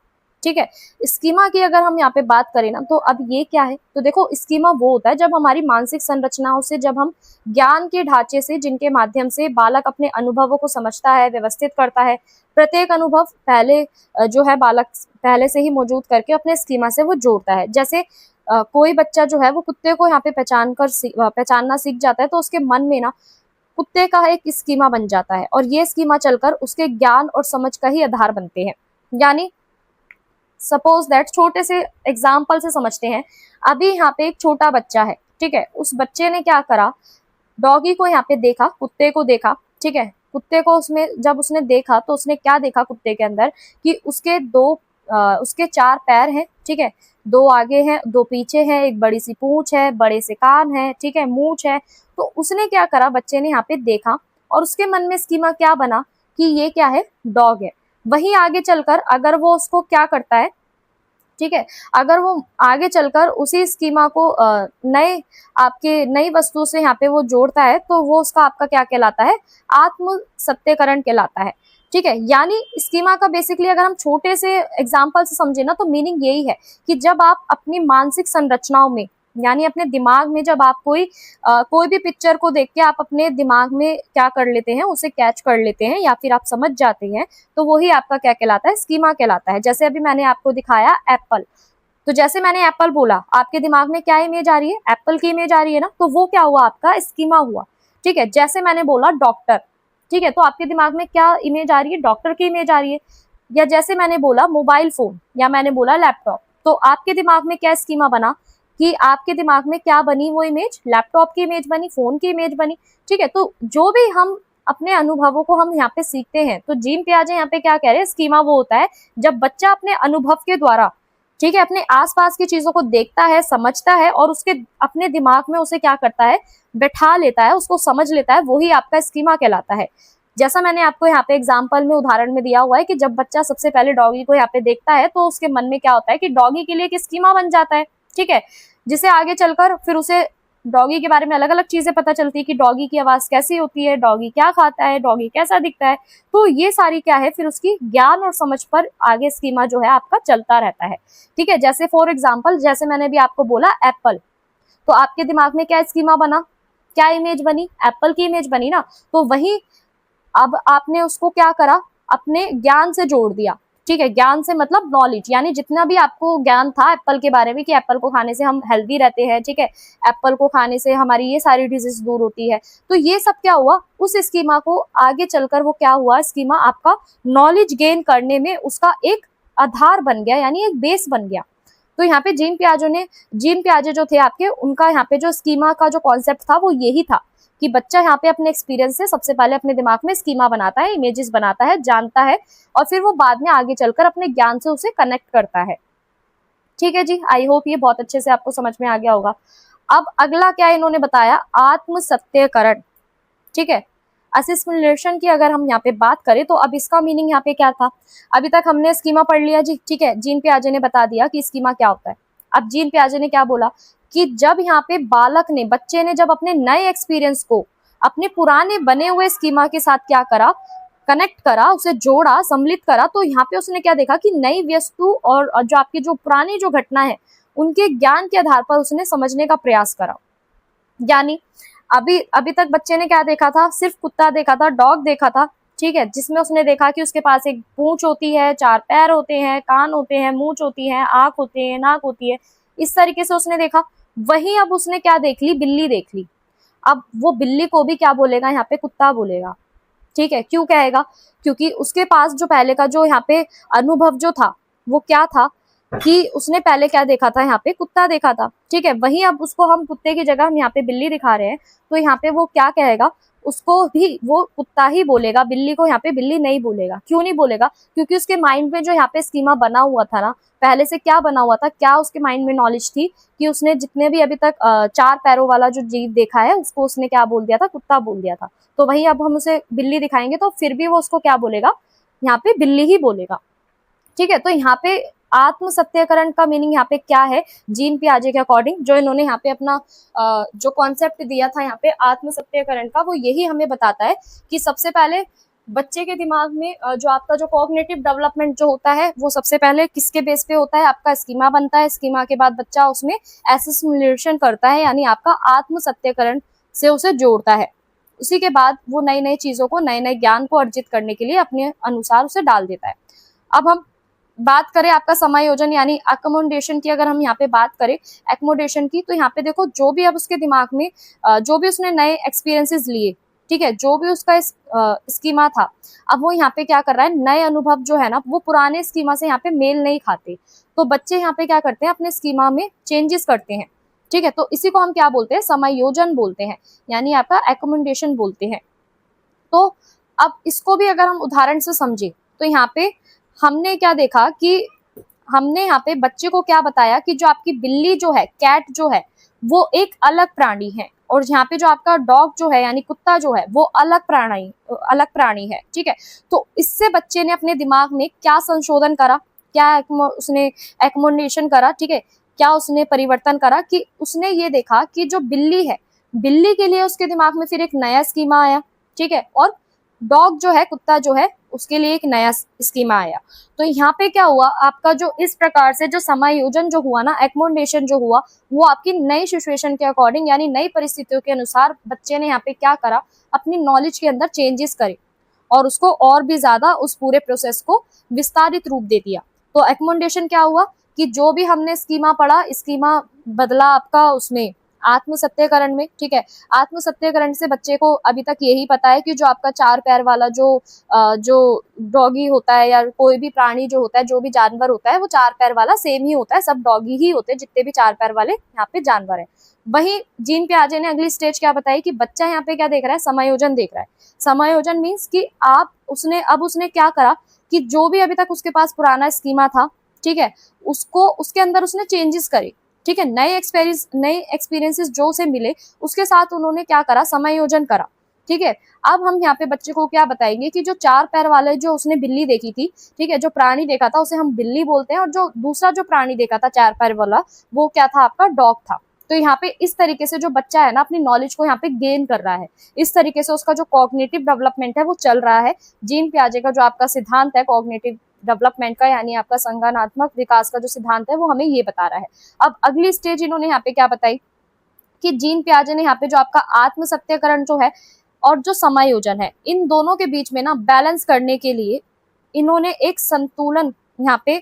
ठीक है, स्कीमा की अगर हम यहाँ पे बात करें ना, तो अब ये क्या है, तो देखो स्कीमा वो होता है जब हमारी मानसिक संरचनाओं से, जब हम ज्ञान के ढांचे से, जिनके माध्यम से बालक अपने अनुभवों को समझता है, व्यवस्थित करता है, प्रत्येक अनुभव पहले जो है बालक पहले से ही मौजूद करके अपने स्कीमा से वो जोड़ता है। जैसे कोई बच्चा जो है वो कुत्ते को यहाँ पे पहचानना सीख जाता है, तो उसके मन में ना कुत्ते का एक स्कीमा बन जाता है और ये स्कीमा चलकर उसके ज्ञान और समझ का ही आधार बनते हैं। यानी सपोज दैट, छोटे से एग्जाम्पल से समझते हैं। अभी यहाँ पे एक छोटा बच्चा है, ठीक है, उस बच्चे ने क्या करा, डॉगी को यहाँ पे देखा, कुत्ते को देखा। ठीक है, कुत्ते को उसमें जब उसने देखा तो उसने क्या देखा कुत्ते के अंदर कि उसके 4 पैर हैं। ठीक है, 2 आगे हैं, 2 पीछे हैं, एक बड़ी सी पूंछ है, बड़े से कान है, ठीक है, मूंछ है। तो उसने क्या करा, बच्चे ने यहाँ पे देखा और उसके मन में स्कीमा क्या बना कि ये क्या है, डॉग है। वहीं आगे चलकर अगर वो उसको क्या करता है, ठीक है, अगर वो आगे चलकर उसी स्कीमा को नई वस्तु से यहाँ पे वो जोड़ता है, तो वो उसका आपका क्या कहलाता है, आत्म सत्याकरण कहलाता है। ठीक है, यानी स्कीमा का बेसिकली अगर हम छोटे से एग्जाम्पल से समझे ना, तो मीनिंग यही है कि जब आप अपनी मानसिक संरचनाओं में यानी अपने दिमाग में जब आप कोई भी पिक्चर को देख के आप अपने दिमाग में क्या कर लेते हैं, उसे कैच कर लेते हैं या फिर आप समझ जाते हैं, तो वही आपका क्या कहलाता है, स्कीमा कहलाता है। जैसे अभी मैंने आपको दिखाया एप्पल, तो जैसे मैंने एप्पल बोला, आपके दिमाग में क्या इमेज आ रही है, एप्पल की इमेज आ रही है ना, तो वो क्या हुआ, आपका स्कीमा हुआ। ठीक है, जैसे मैंने बोला डॉक्टर, ठीक है, तो आपके दिमाग में क्या इमेज आ रही है, डॉक्टर की इमेज आ रही है। या जैसे मैंने बोला मोबाइल फोन या मैंने बोला लैपटॉप, तो आपके दिमाग में क्या स्कीमा बना कि आपके दिमाग में क्या बनी वो इमेज, लैपटॉप की इमेज बनी, फोन की इमेज बनी। ठीक है, तो जो भी हम अपने अनुभवों को हम यहाँ पे सीखते हैं, तो जीन पियाजे यहाँ पे क्या कह रहे हैं, स्कीमा वो होता है जब बच्चा अपने अनुभव के द्वारा, ठीक है, अपने आसपास की चीजों को देखता है, समझता है और उसके अपने दिमाग में उसे क्या करता है, बैठा लेता है, उसको समझ लेता है, वही आपका स्कीमा कहलाता है। जैसा मैंने आपको यहाँ पे एग्जाम्पल में उदाहरण में दिया हुआ है कि जब बच्चा सबसे पहले डॉगी को यहाँ पे देखता है तो उसके मन में क्या होता है कि डॉगी के लिए एक स्कीमा बन जाता है। ठीक है, जिसे आगे चलकर फिर उसे डॉगी के बारे में अलग अलग चीजें पता चलती है कि डॉगी की आवाज कैसी होती है, डॉगी क्या खाता है, डॉगी कैसा दिखता है। तो ये सारी क्या है, फिर उसकी ज्ञान और समझ पर आगे स्कीमा जो है आपका चलता रहता है। ठीक है, जैसे फॉर एग्जाम्पल जैसे मैंने भी आपको बोला एप्पल, तो आपके दिमाग में क्या स्कीमा बना, क्या इमेज बनी, एप्पल की इमेज बनी ना। तो वही अब आपने उसको क्या करा, अपने ज्ञान से जोड़ दिया। ठीक है, ज्ञान से मतलब नॉलेज, यानी जितना भी आपको ज्ञान था एप्पल के बारे में कि एप्पल को खाने से हम हेल्दी रहते हैं, ठीक है, एप्पल को खाने से हमारी ये सारी डिजीज दूर होती है, तो ये सब क्या हुआ, उस स्कीमा को आगे चलकर वो क्या हुआ, स्कीमा आपका नॉलेज गेन करने में उसका एक आधार बन गया, यानी एक बेस बन गया। तो यहाँ पे जीन पियाजे जो थे आपके, उनका यहाँ पे जो स्कीमा का जो कॉन्सेप्ट था वो यही था कि बच्चा यहाँ पे अपने एक्सपीरियंस से सबसे पहले अपने दिमाग में स्कीमा बनाता है, इमेजेस बनाता है, जानता है, और फिर वो बाद में आगे चलकर अपने ज्ञान से उसे कनेक्ट करता है। ठीक है जी, आई होप ये बहुत अच्छे से आपको समझ में आ गया होगा। अब अगला क्या इन्होंने बताया, आत्म सत्याकरण। ठीक है, असिमिलेशन की अगर हम यहाँ पे बात करें तो अब इसका मीनिंग यहाँ पे क्या था, अभी तक हमने स्कीमा पढ़ लिया जी। ठीक है, जीन पियाजे ने बता दिया कि स्कीमा क्या होता है। अब जीन पियाजे ने क्या बोला कि जब यहाँ पे बालक ने, बच्चे ने जब अपने नए एक्सपीरियंस को अपने पुराने बने हुए स्कीमा के साथ क्या करा, कनेक्ट करा, उसे जोड़ा, सम्मिलित करा, तो यहाँ पे उसने क्या देखा कि नई वस्तु और जो आपकी जो पुरानी जो घटना है उनके ज्ञान के आधार पर उसने समझने का प्रयास करा। यानी अभी तक बच्चे ने क्या देखा था, सिर्फ कुत्ता देखा था, डॉग देखा था। ठीक है, जिसमें उसने देखा कि उसके पास एक पूंछ होती है, चार पैर होते हैं, कान होते हैं, मूंछ होती है, आंख होते हैं, नाक होती है, इस तरीके से उसने देखा। वही अब उसने क्या देख ली, बिल्ली देख ली। अब वो बिल्ली को भी क्या बोलेगा, यहाँ पे कुत्ता बोलेगा। ठीक है, क्यों कहेगा, क्योंकि उसके पास जो पहले का जो यहाँ पे अनुभव जो था वो क्या था कि उसने पहले क्या देखा था, यहाँ पे कुत्ता देखा था। ठीक है, वहीं अब उसको हम कुत्ते की जगह हम यहाँ पे बिल्ली दिखा रहे हैं, तो यहाँ पे वो क्या कहेगा, उसको भी वो कुत्ता ही बोलेगा, बिल्ली को यहाँ पे बिल्ली नहीं बोलेगा। क्यों नहीं बोलेगा, क्योंकि उसके माइंड में जो यहाँ पे स्कीमा बना हुआ था ना, पहले से क्या बना हुआ था, क्या उसके माइंड में नॉलेज थी कि उसने जितने भी अभी तक चार पैरों वाला जो जीव देखा है उसको उसने क्या बोल दिया था, कुत्ता बोल दिया था। तो वहीं अब हम उसे बिल्ली दिखाएंगे तो फिर भी वो उसको क्या बोलेगा, यहाँ पे बिल्ली ही बोलेगा। ठीक है, तो यहाँ पे आत्म सत्याकरण का मीनिंग यहाँ पे क्या है, जीन पियाजे के अकॉर्डिंग जो इन्होंने यहाँ पे अपना जो कॉन्सेप्ट दिया था यहाँ पे आत्म सत्याकरण का, वो यही हमें बताता है कि सबसे पहले बच्चे के दिमाग में जो आपका जो कॉग्निटिव डेवलपमेंट जो होता है वो सबसे पहले किसके बेस पे होता है, आपका स्कीमा बनता है। स्कीमा के बाद बच्चा उसमें एसिमिलेशन करता है, यानी आपका आत्म सत्याकरण से उसे जोड़ता है। उसी के बाद वो नई नई चीजों को, नए नए ज्ञान को अर्जित करने के लिए अपने अनुसार उसे डाल देता है। अब हम बात करें आपका समायोजन यानी अकोमोडेशन की, अगर हम यहाँ पे बात करें एकोमोडेशन की, तो यहाँ पे देखो जो भी अब उसके दिमाग में जो भी उसने नए एक्सपीरियंसेस लिए, ठीक है, जो भी उसका स्कीमा था, अब वो यहाँ पे क्या कर रहा है, नए अनुभव जो है ना वो पुराने स्कीमा से यहाँ पे मेल नहीं खाते, तो बच्चे यहाँ पे क्या करते हैं, अपने स्कीमा में चेंजेस करते हैं। ठीक है, तो इसी को हम क्या बोलते हैं, समायोजन बोलते हैं, यानी आपका एकोमोडेशन बोलते हैं। तो अब इसको भी अगर हम उदाहरण से समझे तो यहाँ पे हमने क्या देखा कि हमने यहाँ पे बच्चे को क्या बताया कि जो आपकी बिल्ली जो है, कैट जो है, वो एक अलग प्राणी है, और यहाँ पे जो आपका डॉग जो है यानी कुत्ता जो है वो अलग प्राणी है। ठीक है, तो इससे बच्चे ने अपने दिमाग में क्या संशोधन करा, क्या उसने एकोमोडेशन करा, ठीक है, क्या उसने परिवर्तन करा कि उसने ये देखा कि जो बिल्ली है, बिल्ली के लिए उसके दिमाग में फिर एक नया स्कीमा आया। ठीक है, और डॉग जो है, कुत्ता जो है, उसके लिए एक नया स्कीमा आया। तो यहाँ पे क्या हुआ, आपका जो इस प्रकार से जो समायोजन जो हुआ ना, एकोमोडेशन जो हुआ, वो आपकी नई सिचुएशन के अकॉर्डिंग यानी नई परिस्थितियों के अनुसार बच्चे ने यहाँ पे क्या करा, अपनी नॉलेज के अंदर चेंजेस करे और उसको और भी ज्यादा उस पूरे प्रोसेस को विस्तारित रूप दे दिया। तो एकोमोडेशन क्या हुआ कि जो भी हमने स्कीमा पढ़ा, स्कीमा बदला आपका उसमें आत्म सत्याकरण में, ठीक है। आत्म सत्याकरण से बच्चे को अभी तक यही पता है कि जो आपका 4 पैर वाला जो डॉगी होता है या कोई भी प्राणी जो होता है, जो भी जानवर होता है, वो 4 पैर वाला सेम ही होता है, सब डॉगी ही होते हैं जितने भी 4 पैर वाले यहाँ पे जानवर हैं। वही जीन पियाजे ने अगली स्टेज क्या बताई कि बच्चा यहाँ पे क्या देख रहा है, समायोजन देख रहा है। समायोजन मीन्स कि उसने क्या करा कि जो भी अभी तक उसके पास पुराना स्कीमा था, ठीक है, उसको उसके अंदर उसने चेंजेस करे, ठीक है। नए एक्सपीरियंसेस जो उसे मिले उसके साथ उन्होंने क्या करा, समायोजन करा, ठीक है। अब हम यहाँ पे बच्चे को क्या बताएंगे कि जो 4 पैर वाले जो उसने बिल्ली देखी थी, ठीक है, जो प्राणी देखा था उसे हम बिल्ली बोलते हैं, और जो दूसरा जो प्राणी देखा था 4 पैर वाला वो क्या था, आपका डॉग था। तो यहाँ पे इस तरीके से जो बच्चा है ना अपनी नॉलेज को यहाँ पे गेन कर रहा है, इस तरीके से उसका जो कॉग्निटिव डेवलपमेंट है वो चल रहा है। जीन पियाजे का जो आपका सिद्धांत है कॉग्निटिव डेवलपमेंट का, यानी आपका संज्ञानात्मक विकास का जो सिद्धांत है वो हमें ये बता रहा है। अब अगली स्टेज इन्होंने यहाँ पे क्या बताई कि जीन पियाजे ने यहाँ पे जो आपका आत्म सत्याकरण जो है और जो समायोजन है, इन दोनों के बीच में ना बैलेंस करने के लिए इन्होंने एक संतुलन यहाँ पे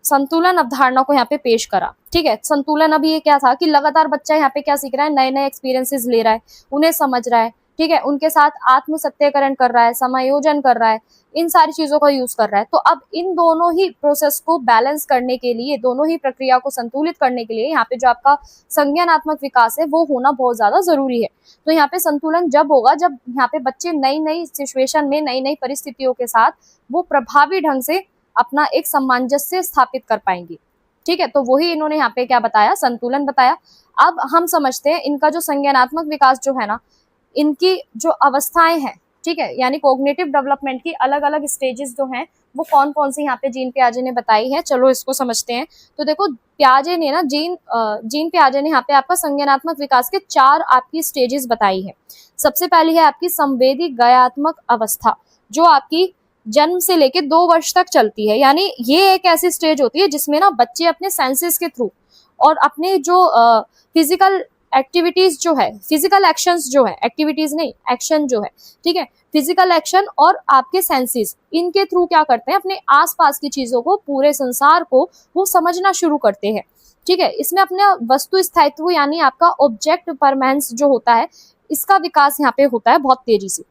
संतुलन अवधारणा को यहाँ पे पेश करा, ठीक है। संतुलन अभी ये क्या था कि लगातार बच्चा यहाँ पे क्या सीख रहा है, नए नए एक्सपीरियंसेस ले रहा है, उन्हें समझ रहा है, ठीक है, उनके साथ आत्म सत्याकरण कर रहा है, समायोजन कर रहा है, इन सारी चीजों का यूज कर रहा है। तो अब इन दोनों ही प्रोसेस को बैलेंस करने के लिए, दोनों ही प्रक्रिया को संतुलित करने के लिए यहाँ पे जो आपका संज्ञानात्मक विकास है वो होना बहुत ज्यादा जरूरी है। तो यहाँ पे संतुलन जब होगा जब यहाँ पे बच्चे नई नई सिचुएशन में, नई नई परिस्थितियों के साथ वो प्रभावी ढंग से अपना एक सामंजस्य स्थापित कर पाएंगे, ठीक है। तो वही इन्होंने यहाँ पे क्या बताया, संतुलन बताया। अब हम समझते हैं इनका जो संज्ञानात्मक विकास जो है ना, इनकी जो अवस्थाएं हैं, ठीक है, यानी कोग्निटिव डेवलपमेंट की अलग अलग स्टेजेस जो हैं वो कौन कौन सी यहाँ पे जीन पियाजे ने बताई है, चलो इसको समझते हैं। तो देखो पियाजे ने ना जीन पियाजे ने यहाँ पे आपका संज्ञानात्मक विकास के 4 आपकी स्टेजेस बताई है। सबसे पहली है आपकी संवेदी गयात्मक अवस्था, जो आपकी जन्म से लेके 2 वर्ष तक चलती है। यानी ये एक ऐसी स्टेज होती है जिसमें ना बच्चे अपने सेंसेस के थ्रू और अपने जो फिजिकल एक्टिविटीज जो है, फिजिकल एक्शंस जो है, एक्टिविटीज नहीं एक्शन जो है, ठीक है, फिजिकल एक्शन और आपके सेंसेस, इनके थ्रू क्या करते हैं, अपने आसपास की चीजों को, पूरे संसार को वो समझना शुरू करते हैं, ठीक है। इसमें अपने वस्तु स्थायित्व यानी आपका ऑब्जेक्ट परमानेंस जो होता है, इसका विकास यहाँ पे होता है बहुत तेजी से,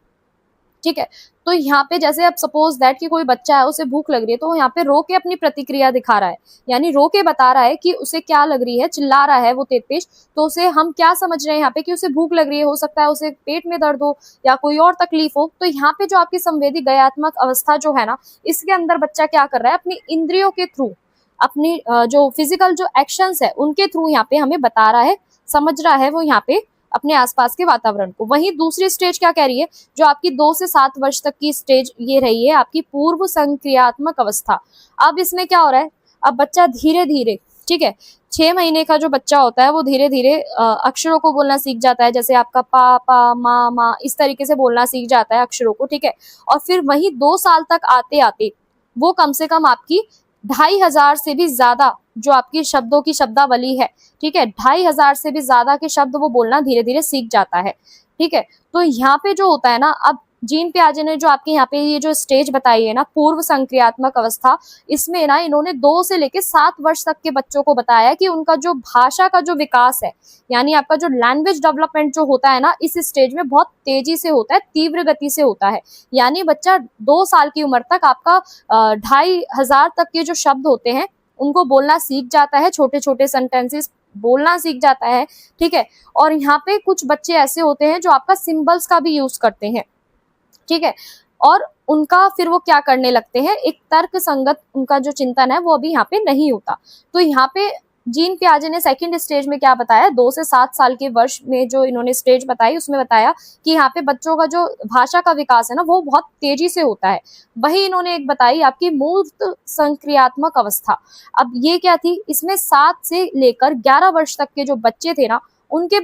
ठीक है। तो यहाँ पे जैसे अब सपोज दैट कि कोई बच्चा है, उसे भूख लग रही है, तो यहाँ पे रो के अपनी प्रतिक्रिया दिखा रहा है, यानी रो के बता रहा है कि उसे क्या लग रही है, चिल्ला रहा है वो तेज तेज, तो उसे हम क्या समझ रहे हैं यहाँ पे कि उसे भूख लग रही है, हो सकता है उसे पेट में दर्द हो या कोई और तकलीफ हो। तो यहाँ पे जो आपकी संवेदी गयात्मक अवस्था जो है ना, इसके अंदर बच्चा क्या कर रहा है, अपनी इंद्रियों के थ्रू, अपनी जो फिजिकल जो एक्शंस है उनके थ्रू यहाँ पे हमें बता रहा है, समझ रहा है वो यहाँ पे अपने आसपास के वातावरण को। वहीं दूसरी स्टेज क्या कह रही है, जो आपकी 2 से 7 वर्ष तक की स्टेज ये रही है आपकी पूर्व संक्रियात्मक अवस्था। अब इसमें क्या हो रहा है, अब बच्चा धीरे धीरे, ठीक है, 6 महीने का जो बच्चा होता है वो धीरे धीरे अक्षरों को बोलना सीख जाता है, जैसे आपका पा पा मा मा, इस तरीके से बोलना सीख जाता है अक्षरों को, ठीक है। और फिर वही 2 साल तक आते आते वो कम से कम आपकी 2500 से भी ज्यादा जो आपकी शब्दों की शब्दावली है, ठीक है, 2500 से भी ज्यादा के शब्द वो बोलना धीरे धीरे सीख जाता है, ठीक है। तो यहाँ पे जो होता है ना, अब जीन पियाजे ने जो आपके यहाँ पे ये जो स्टेज बताई है ना, पूर्व संक्रियात्मक अवस्था, इसमें ना इन्होंने 2 से लेके 7 वर्ष तक के बच्चों को बताया कि उनका जो भाषा का जो विकास है, यानी आपका जो लैंग्वेज डेवलपमेंट जो होता है ना, इस स्टेज में बहुत तेजी से होता है, तीव्र गति से होता है। यानी बच्चा 2 साल की उम्र तक आपका 2500 तक के जो शब्द होते हैं उनको बोलना सीख जाता है, छोटे छोटे सेंटेंसेस बोलना सीख जाता है, ठीक है। और यहाँ पे कुछ बच्चे ऐसे होते हैं जो आपका सिंबल्स का भी यूज करते हैं, ठीक है, और उनका फिर वो क्या करने लगते हैं, एक तर्क संगत उनका जो चिंतन है वो अभी यहाँ पे नहीं होता। तो यहाँ पे जीन पियाजे ने सेकंड स्टेज में क्या बताया, 2 से 7 साल के वर्ष में जो इन्होंने स्टेज बताई उसमें बताया कि यहाँ पे बच्चों का जो भाषा का विकास है ना वो बहुत तेजी से होता है। वही इन्होंने एक बताई आपकी मूर्त संक्रियात्मक अवस्था। अब ये क्या थी, इसमें 7 से लेकर 11 वर्ष तक के जो बच्चे थे ना, उनके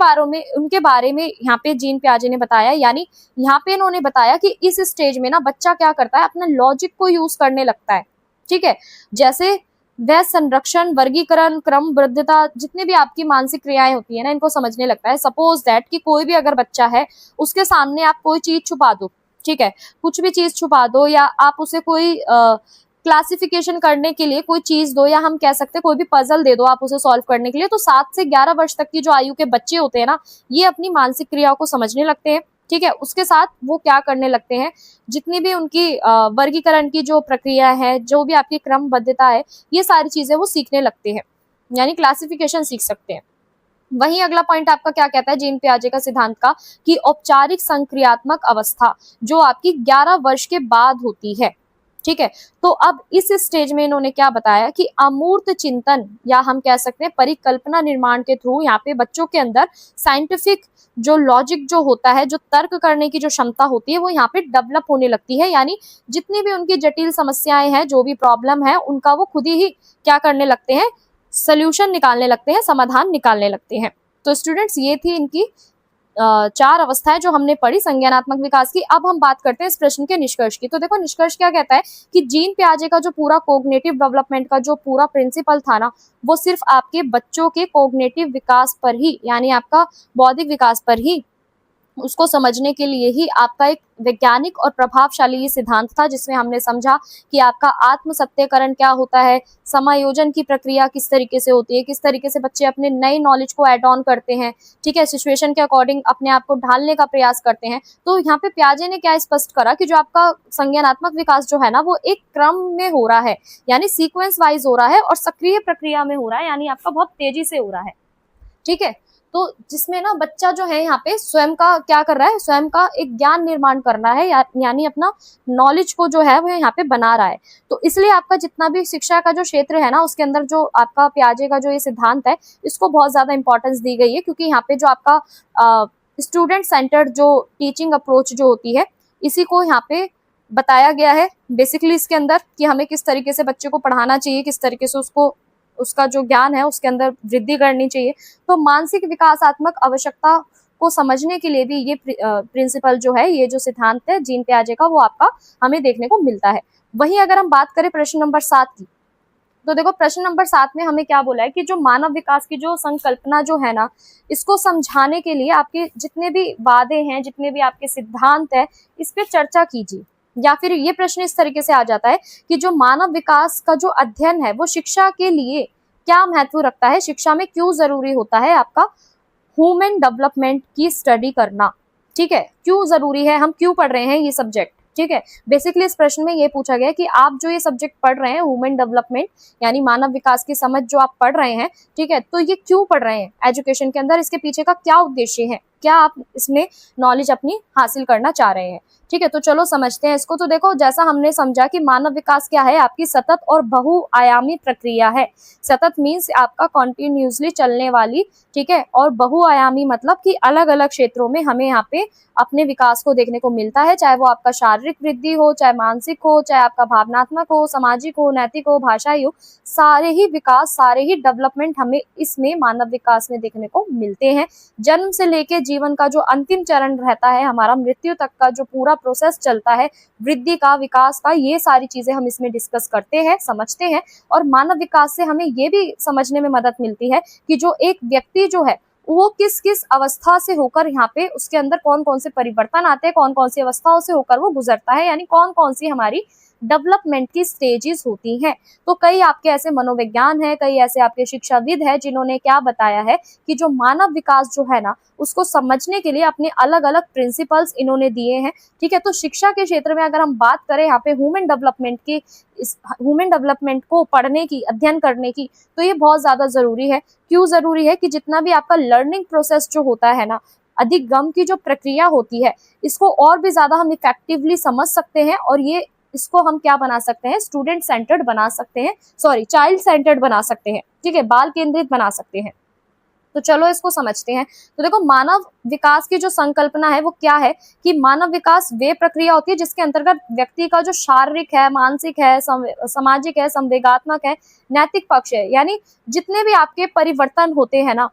बारे में यहाँ पे जीन पियाजे ने बताया। यानी यहाँ पे इन्होंने बताया कि इस स्टेज में ना बच्चा क्या करता है, अपना लॉजिक को यूज करने लगता है, ठीक है। जैसे वह संरक्षण, वर्गीकरण, क्रमबद्धता, जितने भी आपकी मानसिक क्रियाएं होती है ना, इनको समझने लगता है। सपोज दैट कि कोई भी अगर बच्चा है, उसके सामने आप कोई चीज छुपा दो, ठीक है, कुछ भी चीज छुपा दो, या आप उसे कोई क्लासिफिकेशन करने के लिए कोई चीज दो, या हम कह सकते हैं कोई भी पजल दे दो आप उसे सॉल्व करने के लिए, तो 7 से 11 वर्ष तक की जो आयु के बच्चे होते हैं ना, ये अपनी मानसिक क्रियाओं को समझने लगते हैं। ठीक है, उसके साथ वो क्या करने लगते हैं, जितनी भी उनकी वर्गीकरण की जो प्रक्रिया है, जो भी आपकी क्रमबद्धता है, ये सारी चीजें वो सीखने लगते हैं, यानी क्लासिफिकेशन सीख सकते हैं। वहीं अगला पॉइंट आपका क्या कहता है जीन पियाजे का सिद्धांत का, कि औपचारिक संक्रियात्मक अवस्था जो आपकी 11 वर्ष के बाद होती है। ठीक है, तो अब इस स्टेज में इन्होंने क्या बताया कि अमूर्त चिंतन, या हम कह सकते हैं परिकल्पना निर्माण के थ्रू यहाँ पे बच्चों के अंदर साइंटिफिक जो लॉजिक जो होता है, जो तर्क करने की जो क्षमता होती है, वो यहाँ पे डेवलप होने लगती है। यानी जितनी भी उनकी जटिल समस्याएं हैं, जो भी प्रॉब्लम है, उनका वो खुद ही क्या करने लगते हैं, सोल्यूशन निकालने लगते हैं, समाधान निकालने लगते हैं। तो स्टूडेंट्स, ये थी इनकी 4 अवस्थाएं जो हमने पढ़ी संज्ञानात्मक विकास की। अब हम बात करते हैं इस प्रश्न के निष्कर्ष की। तो देखो, निष्कर्ष क्या कहता है कि जीन पियाजे का जो पूरा कोग्निटिव डेवलपमेंट का जो पूरा प्रिंसिपल था ना, वो सिर्फ आपके बच्चों के कोग्निटिव विकास पर ही, यानी आपका बौद्धिक विकास पर ही, उसको समझने के लिए ही आपका एक वैज्ञानिक और प्रभावशाली ये सिद्धांत था, जिसमें हमने समझा कि आपका आत्म सत्याकरण क्या होता है, समायोजन की प्रक्रिया किस तरीके से होती है, किस तरीके से बच्चे अपने नई नॉलेज को ऐड ऑन करते हैं। ठीक है, सिचुएशन के अकॉर्डिंग अपने आप को ढालने का प्रयास करते हैं। तो यहाँ पे पियाजे ने क्या स्पष्ट करा कि जो आपका संज्ञानात्मक विकास जो है ना, वो एक क्रम में हो रहा है, यानी सीक्वेंस वाइज हो रहा है, और सक्रिय प्रक्रिया में हो रहा है, यानी आपका बहुत तेजी से हो रहा है। ठीक है, तो जिसमें ना बच्चा जो है यहाँ पे स्वयं का क्या कर रहा है, स्वयं का एक ज्ञान निर्माण करना है, यानी अपना नॉलेज को जो है वो यहाँ पे बना रहा है। तो इसलिए आपका जितना भी शिक्षा का जो क्षेत्र है ना, उसके अंदर जो आपका पियाजे का जो ये सिद्धांत है, इसको बहुत ज्यादा इंपॉर्टेंस दी गई है, क्योंकि यहाँ पे जो आपका स्टूडेंट सेंटर्ड जो टीचिंग अप्रोच जो होती है, इसी को यहाँ पे बताया गया है बेसिकली इसके अंदर, कि हमें किस तरीके से बच्चे को पढ़ाना चाहिए, किस तरीके से उसका जो ज्ञान है उसके अंदर वृद्धि करनी चाहिए। तो मानसिक विकासात्मक आवश्यकता को समझने के लिए भी ये प्रिंसिपल जो है, ये जो सिद्धांत है जीन पियाजे का, वो आपका हमें देखने को मिलता है। वहीं अगर हम बात करें प्रश्न नंबर 7 की, तो देखो प्रश्न नंबर 7 में हमें क्या बोला है कि जो मानव विकास की जो संकल्पना जो है ना, इसको समझाने के लिए आपके जितने भी वादे हैं, जितने भी आपके सिद्धांत है, इस पे चर्चा कीजिए। या फिर ये प्रश्न इस तरीके से आ जाता है कि जो मानव विकास का जो अध्ययन है, वो शिक्षा के लिए क्या महत्व रखता है, शिक्षा में क्यों जरूरी होता है आपका ह्यूमन डेवलपमेंट की स्टडी करना। ठीक है, क्यों जरूरी है, हम क्यों पढ़ रहे हैं ये सब्जेक्ट। ठीक है, बेसिकली इस प्रश्न में ये पूछा गया कि आप जो ये सब्जेक्ट पढ़ रहे हैं, ह्यूमन डेवलपमेंट यानी मानव विकास की समझ जो आप पढ़ रहे हैं, ठीक है, तो ये क्यों पढ़ रहे हैं एजुकेशन के अंदर, इसके पीछे का क्या उद्देश्य है, क्या आप इसमें नॉलेज अपनी हासिल करना चाह रहे हैं। ठीक है, तो चलो समझते हैं इसको। तो देखो, जैसा हमने समझा कि मानव विकास क्या है, आपकी सतत और बहुआयामी प्रक्रिया है। सतत मीन्स आपका कॉन्टिन्यूसली चलने वाली, ठीक है, और बहुआयामी मतलब कि अलग अलग क्षेत्रों में हमें यहाँ पे अपने विकास को देखने को मिलता है, चाहे वो आपका शारीरिक वृद्धि हो, चाहे मानसिक हो, चाहे आपका भावनात्मक हो, सामाजिक हो, नैतिक हो, भाषाई हो, सारे ही विकास, सारे ही डेवलपमेंट हमें इसमें मानव विकास में देखने को मिलते हैं। जन्म से लेके जीवन का जो अंतिम चरण रहता है हमारा, मृत्यु तक का जो पूरा प्रोसेस चलता है वृद्धि का, विकास का, ये सारी चीजें हम इसमें डिस्कस करते हैं, समझते हैं। और मानव विकास से हमें ये भी समझने में मदद मिलती है कि जो एक व्यक्ति जो है वो किस किस अवस्था से होकर यहाँ पे उसके अंदर कौन कौन से परिवर्तन आते हैं, कौन कौन सी अवस्थाओं से होकर वो गुजरता है, यानी कौन कौन सी हमारी डेवलपमेंट की स्टेजेस होती हैं। तो कई आपके ऐसे मनोविज्ञान है, कई ऐसे आपके शिक्षाविद है जिन्होंने क्या बताया है कि जो मानव विकास जो है ना, उसको समझने के लिए अपने अलग अलग प्रिंसिपल्स इन्होंने दिए हैं। ठीक है, तो शिक्षा के क्षेत्र में अगर हम बात करें यहाँ पे ह्यूमन डेवलपमेंट की, इस ह्यूमन डेवलपमेंट को पढ़ने की, अध्ययन करने की, तो ये बहुत ज्यादा जरूरी है। क्यों जरूरी है कि जितना भी आपका लर्निंग प्रोसेस जो होता है ना, अधिगम की जो प्रक्रिया होती है, इसको और भी ज्यादा हम इफेक्टिवली समझ सकते हैं, और ये इसको हम क्या बना सकते हैं, स्टूडेंट सेंटर्ड बना सकते हैं, चाइल्ड सेंटर्ड बना सकते हैं। ठीक है, बाल केंद्रित बना सकते हैं। तो चलो इसको समझते हैं। तो देखो, मानव विकास की जो संकल्पना है वो क्या है कि मानव विकास वे प्रक्रिया होती है जिसके अंतर्गत व्यक्ति का जो शारीरिक है, मानसिक है, सामाजिक है, संवेगात्मक है, नैतिक पक्ष है, यानी जितने भी आपके परिवर्तन होते हैं ना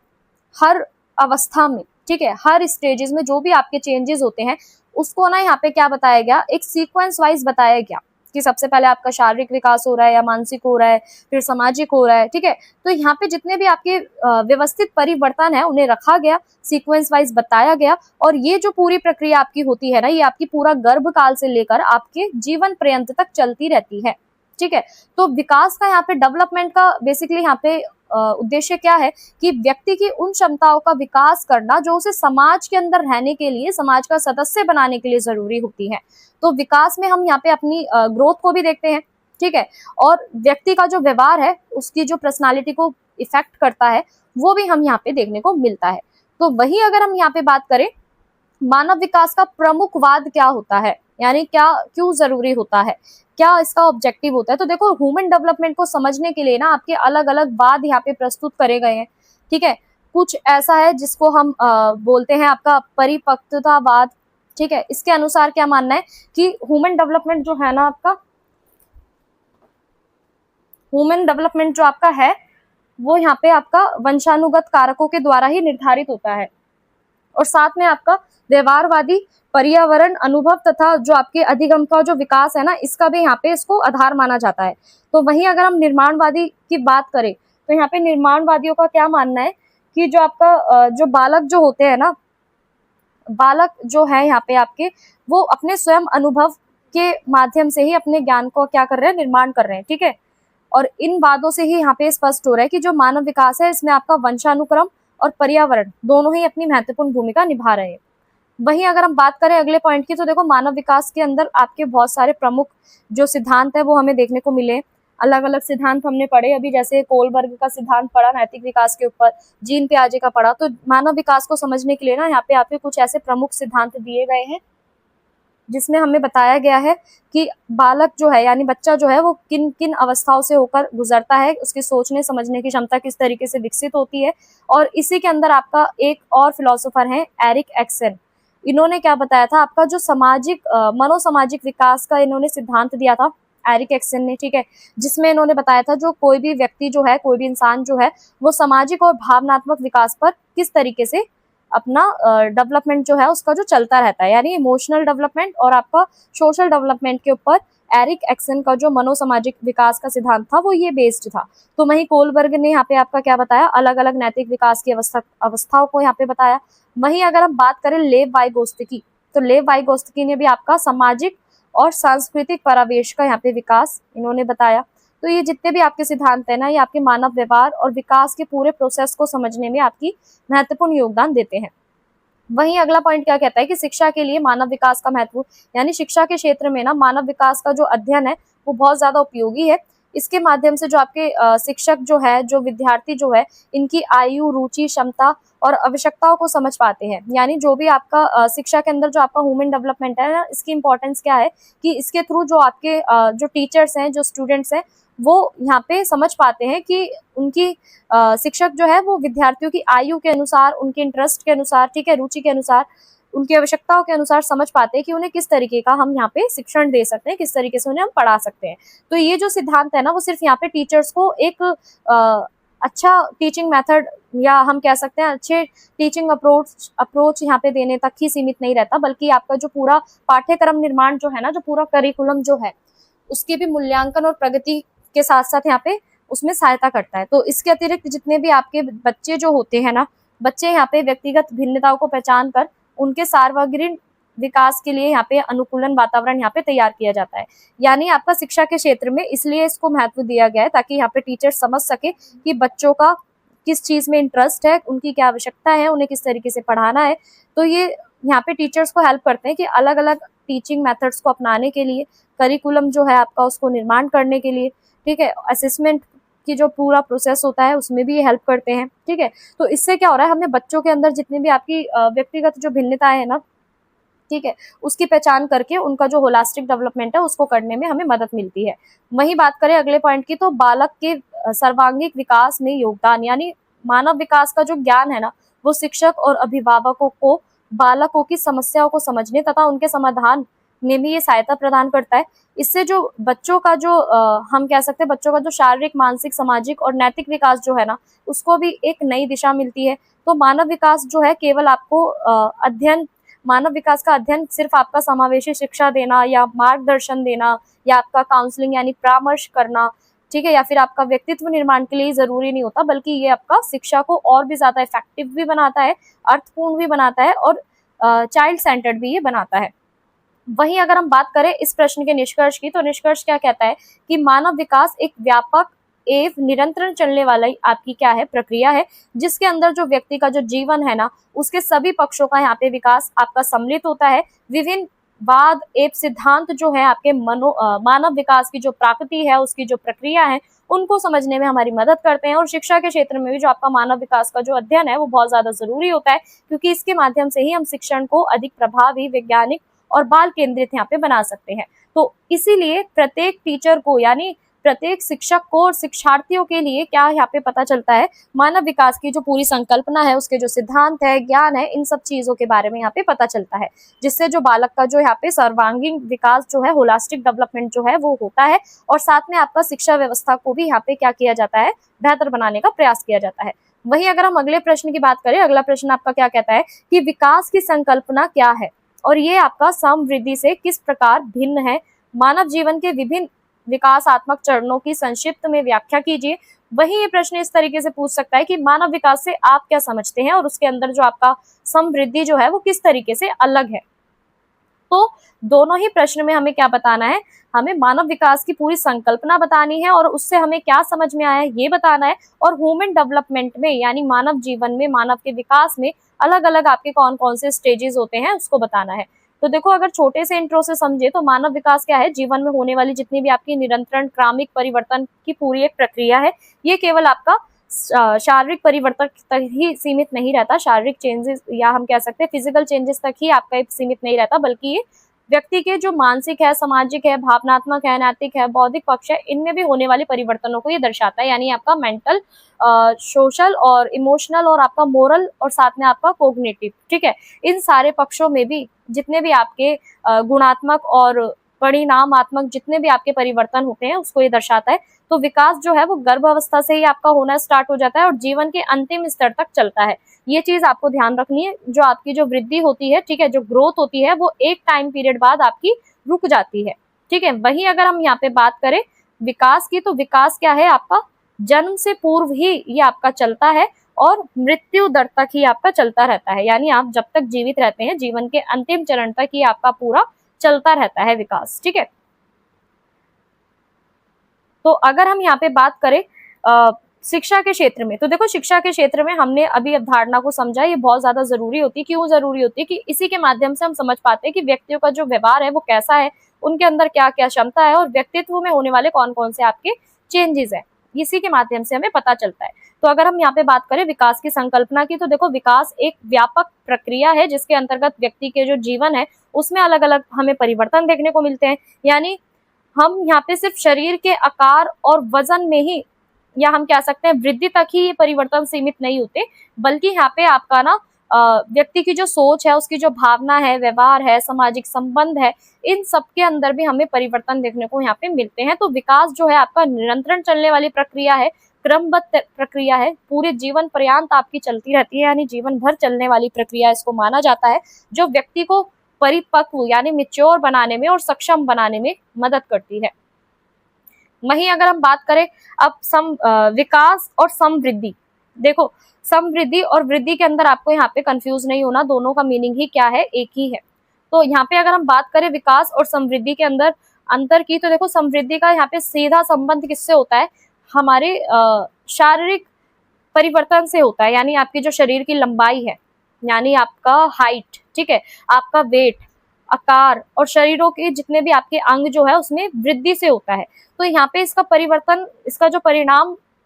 हर अवस्था में, ठीक है, हर स्टेजेस में जो भी आपके चेंजेस होते हैं, उसको ना यहाँ पे क्या बताया गया, एक सीक्वेंस वाइज बताया गया कि सबसे पहले आपका शारीरिक विकास हो रहा है या मानसिक हो रहा है, फिर सामाजिक हो रहा है। ठीक है, तो यहाँ पे जितने भी आपके व्यवस्थित परिवर्तन है उन्हें रखा गया, सीक्वेंस वाइज बताया गया, और ये जो पूरी प्रक्रिया आपकी होती है ना, ये आपकी पूरा गर्भकाल से लेकर आपके जीवन पर्यंत तक चलती रहती है। ठीक है। तो विकास का यहाँ पे डेवलपमेंट का बेसिकली यहाँ पे उद्देश्य क्या है कि व्यक्ति की उन क्षमताओं का विकास करना जो उसे समाज के अंदर रहने के लिए, समाज का सदस्य बनाने के लिए जरूरी होती है। तो विकास में हम यहाँ पे अपनी ग्रोथ को भी देखते हैं, ठीक है, और व्यक्ति का जो व्यवहार है, उसकी जो पर्सनालिटी को इफेक्ट करता है, वो भी हम यहाँ पे देखने को मिलता है। तो वही अगर हम यहाँ पे बात करें मानव विकास का प्रमुख वाद क्या होता है, यानी क्या क्यों जरूरी होता है, क्या इसका ऑब्जेक्टिव होता है, तो देखो ह्यूमन डेवलपमेंट को समझने के लिए ना आपके अलग अलग वाद यहाँ पे प्रस्तुत करे गए हैं, ठीक है। कुछ ऐसा है जिसको हम बोलते हैं आपका परिपक्वतावाद, ठीक है। इसके अनुसार क्या मानना है कि ह्यूमन डेवलपमेंट जो है ना आपका, ह्यूमन डेवलपमेंट जो आपका है वो यहाँ पे आपका वंशानुगत कारकों के द्वारा ही निर्धारित होता है, और साथ में आपका व्यवहारवादी पर्यावरण अनुभव तथा जो आपके अधिगम का जो विकास है ना, इसका भी यहाँ पे इसको आधार माना जाता है। तो वहीं अगर हम निर्माणवादी की बात करें तो यहाँ पे निर्माणवादियों का क्या मानना है कि जो आपका जो बालक जो होते हैं ना, बालक जो है यहाँ पे आपके, वो अपने स्वयं अनुभव के माध्यम से ही अपने ज्ञान को क्या कर रहे हैं, निर्माण कर रहे हैं, ठीक है। और इन वादों से ही यहाँ पे स्पष्ट हो रहा है कि जो मानव विकास है इसमें आपका वंशानुक्रम और पर्यावरण दोनों ही अपनी महत्वपूर्ण भूमिका निभा रहे हैं। वहीं अगर हम बात करें अगले पॉइंट की, तो देखो मानव विकास के अंदर आपके बहुत सारे प्रमुख जो सिद्धांत है वो हमें देखने को मिले। अलग अलग सिद्धांत हमने पढ़े अभी, जैसे कोलबर्ग का सिद्धांत पढ़ा नैतिक विकास के ऊपर, जीन पियाजे का पढ़ा। तो मानव विकास को समझने के लिए ना यहाँ पे आपके कुछ ऐसे प्रमुख सिद्धांत दिए गए हैं जिसमें हमें बताया गया है कि बालक जो है यानी बच्चा जो है वो किन किन अवस्थाओं से होकर गुजरता है, उसकी सोचने समझने की क्षमता किस तरीके से विकसित होती है। और इसी के अंदर आपका एक और फिलोसोफर है एरिक एक्सन, इन्होंने क्या बताया था, आपका जो सामाजिक मनोसामाजिक विकास का इन्होंने सिद्धांत दिया था एरिक एक्सन ने, ठीक है, जिसमें इन्होंने बताया था जो कोई भी व्यक्ति जो है, कोई भी इंसान जो है, वो सामाजिक और भावनात्मक विकास पर किस तरीके से अपना डेवलपमेंट जो है उसका जो चलता रहता है, यानी इमोशनल डेवलपमेंट और आपका सोशल डेवलपमेंट के ऊपर एरिक एक्सन का जो मनोसामाजिक विकास का सिद्धांत था वो ये बेस्ड था। तो वहीं कोलबर्ग ने यहाँ पे आपका क्या बताया, अलग अलग नैतिक विकास की अवस्थाओं को यहाँ पे बताया। वहीं अगर हम बात करें लेव वाइगोत्स्की, तो लेव वाइगोत्स्की ने भी आपका सामाजिक और सांस्कृतिक परिवेश का यहाँ पे विकास इन्होंने बताया। तो ये जितने भी आपके सिद्धांत है ना, ये आपके मानव व्यवहार और विकास के पूरे प्रोसेस को समझने में आपकी महत्वपूर्ण योगदान देते हैं। वहीं अगला पॉइंट क्या कहता है कि शिक्षा के लिए मानव विकास का महत्व, यानी शिक्षा के क्षेत्र में ना मानव विकास का जो अध्ययन है वो बहुत ज्यादा उपयोगी है। इसके माध्यम से जो आपके शिक्षक जो है, जो विद्यार्थी जो है, इनकी आयु, रुचि, क्षमता और आवश्यकताओं को समझ पाते हैं। यानी जो भी आपका शिक्षा के अंदर जो आपका ह्यूमन डेवलपमेंट है ना, इसकी इंपॉर्टेंस क्या है कि इसके थ्रू जो आपके जो टीचर्स हैं, जो स्टूडेंट्स हैं, वो यहाँ पे समझ पाते हैं कि उनकी शिक्षक जो है वो विद्यार्थियों की आयु के अनुसार, उनके इंटरेस्ट के अनुसार, ठीक है, रुचि के अनुसार, उनकी आवश्यकताओं के अनुसार समझ पाते हैं कि उन्हें किस तरीके का हम यहाँ पे शिक्षण दे सकते हैं, किस तरीके से उन्हें हम पढ़ा सकते हैं। तो ये जो सिद्धांत है ना, वो सिर्फ यहाँ पे टीचर्स को एक अच्छा टीचिंग मेथड या हम कह सकते हैं अच्छे टीचिंग अप्रोच यहाँ पे देने तक ही सीमित नहीं रहता, बल्कि आपका जो पूरा पाठ्यक्रम निर्माण जो है ना, जो पूरा करिकुलम जो है, उसके भी मूल्यांकन और प्रगति के साथ साथ यहाँ पे उसमें सहायता करता है। तो इसके अतिरिक्त जितने भी आपके बच्चे जो होते हैं ना, बच्चे यहाँ पे व्यक्तिगत भिन्नताओं को पहचान कर उनके सार्वजनिक विकास के लिए यहाँ पे अनुकूलन वातावरण यहाँ पे तैयार किया जाता है। यानी आपका शिक्षा के क्षेत्र में इसलिए इसको महत्व दिया गया है ताकि यहाँ पे टीचर समझ सके कि बच्चों का किस चीज में इंटरेस्ट है, उनकी क्या आवश्यकता है, उन्हें किस तरीके से पढ़ाना है। तो ये यहाँ पे टीचर्स को हेल्प करते हैं कि अलग अलग टीचिंग मेथड्स को अपनाने के लिए, करिकुलम जो है आपका उसको निर्माण करने के लिए, ठीक है, असेसमेंट की जो पूरा प्रोसेस होता है उसमें भी ये हेल्प करते हैं, ठीक है। तो इससे क्या हो रहा है, हमें बच्चों के अंदर जितनी भी आपकी व्यक्तिगत जो भिन्नताएं है ना, ठीक है, उसकी पहचान करके उनका जो होलिस्टिक डेवलपमेंट है उसको करने में हमें मदद मिलती है। वहीं बात करें अगले पॉइंट की, तो बालक के सर्वांगीण विकास में योगदान, यानी मानव विकास का जो ज्ञान है ना, वो शिक्षक और अभिभावकों को बालकों की समस्याओं को समझने तथा उनके समाधान में भी ये सहायता प्रदान करता है। इससे जो बच्चों का जो हम कह सकते हैं बच्चों का जो शारीरिक, मानसिक, सामाजिक और नैतिक विकास जो है ना, उसको भी एक नई दिशा मिलती है। तो मानव विकास जो है केवल आपको मानव विकास का अध्ययन सिर्फ आपका समावेशी शिक्षा देना या मार्गदर्शन देना या आपका काउंसलिंग यानी परामर्श करना, ठीक है, या फिर आपका व्यक्तित्व निर्माण के लिए जरूरी नहीं होता, बल्कि ये आपका शिक्षा को और भी ज्यादा इफेक्टिव भी बनाता है, अर्थपूर्ण भी बनाता है और चाइल्ड सेंटर्ड भी ये बनाता है। वहीं अगर हम बात करें इस प्रश्न के निष्कर्ष की, तो निष्कर्ष क्या कहता है कि मानव विकास एक व्यापक एवं निरंतर चलने वाला आपकी क्या है, प्रक्रिया है, जिसके अंदर जो व्यक्ति का जो जीवन है ना, उसके सभी पक्षों का यहाँ पे विकास आपका सम्मिलित होता है। विभिन्न वाद एवं सिद्धांत जो है आपके मानव विकास की जो प्रकृति है, उसकी जो प्रक्रिया है, उनको समझने में हमारी मदद करते हैं। और शिक्षा के क्षेत्र में भी जो आपका मानव विकास का जो अध्ययन है वो बहुत ज्यादा जरूरी होता है, क्योंकि इसके माध्यम से ही हम शिक्षण को अधिक प्रभावी, वैज्ञानिक और बाल केंद्रित यहाँ पे बना सकते हैं। तो इसीलिए प्रत्येक टीचर को, यानी प्रत्येक शिक्षक को और शिक्षार्थियों के लिए क्या यहाँ पे पता चलता है, मानव विकास की जो पूरी संकल्पना है, उसके जो सिद्धांत है, ज्ञान है, इन सब चीजों के बारे में यहाँ पे पता चलता है, जिससे जो बालक का जो यहाँ पे सर्वांगीण विकास जो है, होलिस्टिक डेवलपमेंट जो है वो होता है। और साथ में आपका शिक्षा व्यवस्था को भी यहाँ पे क्या किया जाता है, बेहतर बनाने का प्रयास किया जाता है। वहीं अगर हम अगले प्रश्न की बात करें, अगला प्रश्न आपका क्या कहता है कि विकास की संकल्पना क्या है और ये आपका समवृद्धि से किस प्रकार भिन्न है, मानव जीवन के विभिन्न विकासात्मक चरणों की संक्षिप्त में व्याख्या कीजिए। वही ये प्रश्न इस तरीके से पूछ सकता है कि मानव विकास से आप क्या समझते हैं और उसके अंदर जो आपका समवृद्धि जो है वो किस तरीके से अलग है। तो दोनों ही प्रश्न में हमें क्या बताना है, हमें मानव विकास की पूरी संकल्पना बतानी है और उससे हमें क्या समझ में आया ये बताना है, और ह्यूमन डेवलपमेंट में यानी मानव जीवन में, मानव के विकास में अलग अलग आपके कौन कौन से स्टेजेस होते हैं उसको बताना है। तो देखो, अगर छोटे से इंट्रो से समझे तो मानव विकास क्या है, जीवन में होने वाली जितनी भी आपकी निरंतर क्रमिक परिवर्तन की पूरी एक प्रक्रिया है। ये केवल आपका शारीरिक परिवर्तन तक ही सीमित नहीं रहता, शारीरिक चेंजेस या हम कह सकते हैं फिजिकल चेंजेस तक ही आपका सीमित नहीं रहता, बल्कि ये व्यक्ति के जो मानसिक है, सामाजिक है, भावनात्मक है, नैतिक है, बौद्धिक पक्ष है, इनमें भी होने वाले परिवर्तनों को ये दर्शाता है। यानी आपका मेंटल, सोशल और इमोशनल और आपका मोरल और साथ में आपका कोग्निटिव, ठीक है, इन सारे पक्षों में भी जितने भी आपके गुणात्मक और परिणामात्मक जितने भी आपके परिवर्तन होते हैं उसको ये दर्शाता है। तो विकास जो है वो गर्भ अवस्था से ही आपका होना स्टार्ट हो जाता है और जीवन के अंतिम स्तर तक चलता है। ये चीज आपको ध्यान रखनी है। जो आपकी जो वृद्धि होती है, ठीक है, जो ग्रोथ होती है, वो एक टाइम पीरियड बाद आपकी रुक जाती है, ठीक है। वहीं अगर हम यहाँ पे बात करें विकास की, तो विकास क्या है, आपका जन्म से पूर्व ही ये आपका चलता है और मृत्यु दर तक ही आपका चलता रहता है। यानी आप जब तक जीवित रहते हैं, जीवन के अंतिम चरण तक ही आपका पूरा चलता रहता है विकास, ठीक है। तो अगर हम यहाँ पे बात करें शिक्षा के क्षेत्र में, तो देखो शिक्षा के क्षेत्र में हमने अभी अवधारणा को समझा, ये बहुत ज्यादा जरूरी होती है। क्यों जरूरी होती है कि इसी के माध्यम से हम समझ पाते हैं कि व्यक्तियों का जो व्यवहार है वो कैसा है, उनके अंदर क्या क्या क्षमता है और व्यक्तित्व में होने वाले कौन कौन से आपके चेंजेस है, इसी के माध्यम से हमें पता चलता है। तो अगर हम यहाँ पे बात करें विकास की संकल्पना की, तो देखो विकास एक व्यापक प्रक्रिया है जिसके अंतर्गत व्यक्ति के जो जीवन है उसमें अलग अलग हमें परिवर्तन देखने को मिलते हैं। यानी हम यहाँ पे सिर्फ शरीर के आकार और वजन में ही, या हम कह सकते हैं वृद्धि तक ही ये परिवर्तन सीमित नहीं होते, बल्कि यहाँ पे आपका ना व्यक्ति की जो सोच है, उसकी जो भावना है, व्यवहार है, सामाजिक संबंध है, इन सब के अंदर भी हमें परिवर्तन देखने को यहाँ पे मिलते हैं। तो विकास जो है आपका निरंतर चलने वाली प्रक्रिया है, क्रमबद्ध प्रक्रिया है, पूरे जीवन पर्यंत आपकी चलती रहती है, यानी जीवन भर चलने वाली प्रक्रिया इसको माना जाता है, जो व्यक्ति को परिपक्व यानी मैच्योर बनाने में और सक्षम बनाने में मदद करती है। वहीं अगर हम बात करें अब विकास और समवृद्धि, देखो समवृद्धि और वृद्धि के अंदर आपको यहाँ पे कंफ्यूज नहीं होना, दोनों का मीनिंग ही क्या है, एक ही है। तो यहाँ पे अगर हम बात करें विकास और समवृद्धि के अंदर अंतर की, तो देखो समवृद्धि का यहाँ पे सीधा संबंध किससे होता है, हमारे शारीरिक परिवर्तन से होता है। यानी आपकी जो शरीर की लंबाई है, यानी आपका हाइट, ठीक है, आपका वेट, आकार और शरीरों के जितने भी आपके अंग जो है उसमें वृद्धि से होता है। तो यहाँ पे इसका परिवर्तन, इसका जो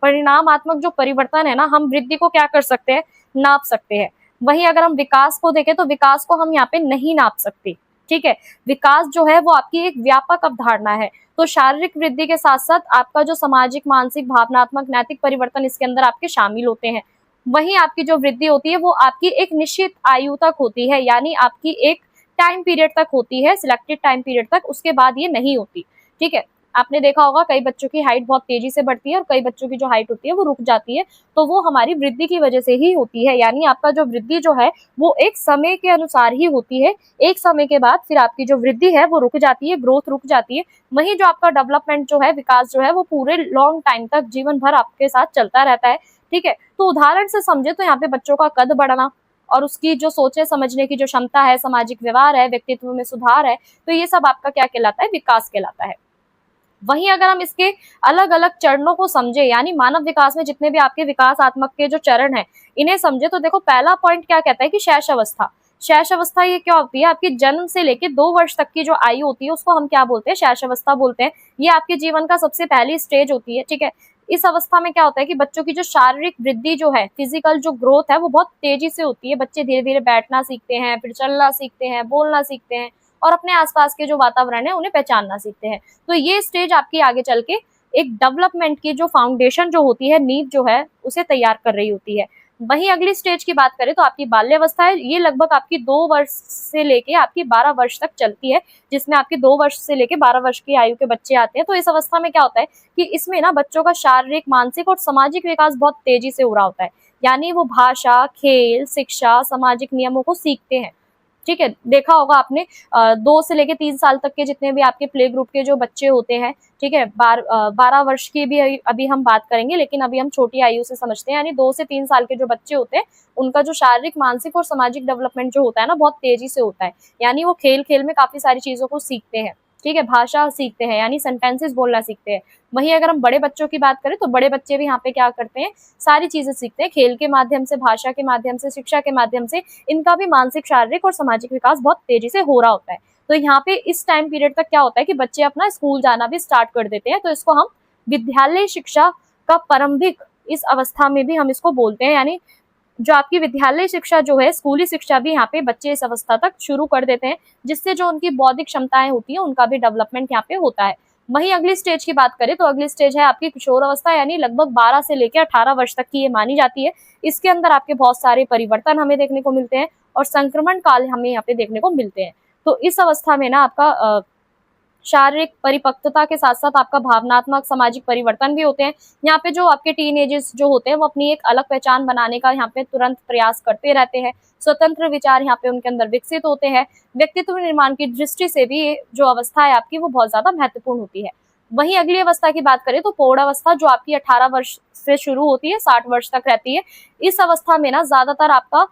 परिणामात्मक जो परिवर्तन है ना, हम वृद्धि को क्या कर सकते हैं, नाप सकते हैं। वहीं अगर हम विकास को देखें तो विकास को हम यहाँ पे नहीं नाप सकते, ठीक है। विकास जो है वो आपकी एक व्यापक अवधारणा है। तो शारीरिक वृद्धि के साथ साथ आपका जो सामाजिक, मानसिक, भावनात्मक, नैतिक परिवर्तन इसके अंदर आपके शामिल होते हैं। वहीं आपकी जो वृद्धि होती है वो आपकी एक निश्चित आयु तक होती है, यानी आपकी एक टाइम पीरियड तक होती है, सिलेक्टेड टाइम पीरियड तक, उसके बाद ये नहीं होती, ठीक है। आपने देखा होगा कई बच्चों की हाइट बहुत तेजी से बढ़ती है और कई बच्चों की जो हाइट होती है वो रुक जाती है, तो वो हमारी वृद्धि की वजह से ही होती है। यानी आपका जो वृद्धि जो है वो एक समय के अनुसार ही होती है, एक समय के बाद फिर आपकी जो वृद्धि है वो रुक जाती है, ग्रोथ रुक जाती है। वहीं जो आपका डेवलपमेंट जो है, विकास जो है, वो पूरे लॉन्ग टाइम तक, जीवन भर आपके साथ चलता रहता है, ठीक है। तो उदाहरण से समझे तो यहाँ पे बच्चों का कद बढ़ना, और उसकी जो सोचने समझने की जो क्षमता है, सामाजिक व्यवहार है, व्यक्तित्व में सुधार है, तो ये सब आपका क्या कहलाता है? विकास कहलाता है। वहीं अगर हम इसके अलग अलग चरणों को समझे, यानी मानव विकास में जितने भी आपके विकासात्मक के जो चरण है इन्हें समझे, तो देखो पहला पॉइंट क्या कहता है कि शैशव अवस्था। शैशव अवस्था ये क्या होती है? आपकी जन्म से लेके 2 वर्ष तक की जो आयु होती है उसको हम क्या बोलते हैं? शैशव अवस्था बोलते हैं। ये आपके जीवन का सबसे पहली स्टेज होती है, ठीक है। इस अवस्था में क्या होता है कि बच्चों की जो शारीरिक वृद्धि जो है, फिजिकल जो ग्रोथ है, वो बहुत तेजी से होती है। बच्चे धीरे धीरे बैठना सीखते हैं, फिर चलना सीखते हैं, बोलना सीखते हैं और अपने आसपास के जो वातावरण है उन्हें पहचानना सीखते हैं। तो ये स्टेज आपकी आगे चल के एक डेवलपमेंट की जो फाउंडेशन जो होती है, नींव जो है, उसे तैयार कर रही होती है। वहीं अगली स्टेज की बात करें तो आपकी बाल्यावस्था है। ये लगभग आपकी 2 वर्ष से लेके आपकी 12 वर्ष तक चलती है, जिसमें आपकी 2 वर्ष से लेके 12 वर्ष की आयु के बच्चे आते हैं। तो इस अवस्था में क्या होता है कि इसमें ना बच्चों का शारीरिक, मानसिक और सामाजिक विकास बहुत तेजी से हो रहा होता है। यानी वो भाषा, खेल, शिक्षा, सामाजिक नियमों को सीखते हैं, ठीक है। देखा होगा आपने 2 से लेके 3 साल तक के जितने भी आपके प्ले ग्रुप के जो बच्चे होते हैं, ठीक है, 12 वर्ष की भी अभी हम बात करेंगे, लेकिन अभी हम छोटी आयु से समझते हैं। यानी 2 से 3 साल के जो बच्चे होते हैं उनका जो शारीरिक, मानसिक और सामाजिक डेवलपमेंट जो होता है ना, बहुत तेजी से होता है। यानी वो खेल खेल में काफी सारी चीजों को सीखते हैं, ठीक है। भाषा सीखते हैं, यानी सेंटेंसेस बोलना सीखते हैं। वहीं अगर हम बड़े बच्चों की बात करें तो बड़े बच्चे भी यहाँ पे क्या करते हैं? सारी चीजें सीखते हैं, खेल के माध्यम से, भाषा के माध्यम से, शिक्षा के माध्यम से। इनका भी मानसिक, शारीरिक और सामाजिक विकास बहुत तेजी से हो रहा होता है। तो यहाँ पे इस टाइम पीरियड तक क्या होता है कि बच्चे अपना स्कूल जाना भी स्टार्ट कर देते हैं। तो इसको हम विद्यालय शिक्षा का प्रारंभिक, इस अवस्था में भी हम इसको बोलते हैं। यानी जो आपकी विद्यालय शिक्षा जो है, स्कूली शिक्षा भी यहाँ पे बच्चे इस अवस्था तक शुरू कर देते हैं, जिससे जो उनकी बौद्धिक क्षमताएं होती हैं उनका भी डेवलपमेंट यहाँ पे होता है। वहीं अगली स्टेज की बात करें तो अगली स्टेज है आपकी किशोर अवस्था, यानी लगभग 12 से लेकर 18 वर्ष तक की ये मानी जाती है। इसके अंदर आपके बहुत सारे परिवर्तन हमें देखने को मिलते हैं और संक्रमण काल हमें यहाँ पे देखने को मिलते हैं। तो इस अवस्था में ना आपका शारीरिक परिपक्वता के साथ साथ आपका भावनात्मक, सामाजिक परिवर्तन भी होते हैं। यहाँ पे जो आपके टीनेजर्स जो होते हैं वो अपनी एक अलग पहचान बनाने का यहाँ पे तुरंत प्रयास करते रहते हैं। स्वतंत्र विचार यहाँ पे उनके अंदर विकसित होते हैं। व्यक्तित्व निर्माण की दृष्टि से भी ये जो अवस्था है आपकी, वो बहुत ज्यादा महत्वपूर्ण होती है। वहीं अगली अवस्था की बात करें तो प्रौढ़ अवस्था, जो आपकी 18 वर्ष से शुरू होती है, 60 वर्ष तक रहती है। इस अवस्था में ना ज्यादातर आपका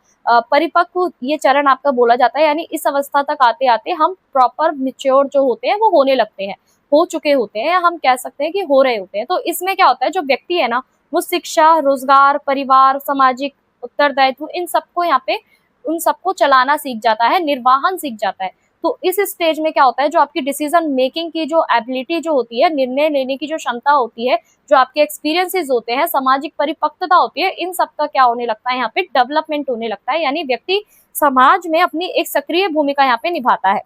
परिपक्व ये चरण आपका बोला जाता है। यानी इस अवस्था तक आते आते हम प्रॉपर मिच्योर जो होते हैं वो होने लगते हैं, हो चुके होते हैं, या हम कह सकते हैं कि हो रहे होते हैं। तो इसमें क्या होता है, जो व्यक्ति है ना वो शिक्षा, रोजगार, परिवार, सामाजिक उत्तरदायित्व, इन सबको यहाँ पे उन सबको चलाना सीख जाता है, निर्वाहन सीख जाता है। तो इस स्टेज में क्या होता है, जो आपकी डिसीजन मेकिंग की जो एबिलिटी जो होती है, निर्णय लेने की जो क्षमता होती है, जो आपके एक्सपीरियंसेस होते हैं, सामाजिक परिपक्वता होती है, इन सब का क्या होने लगता है, यहाँ पे डेवलपमेंट होने लगता है। यानी व्यक्ति समाज में अपनी एक सक्रिय भूमिका यहाँ पे निभाता है,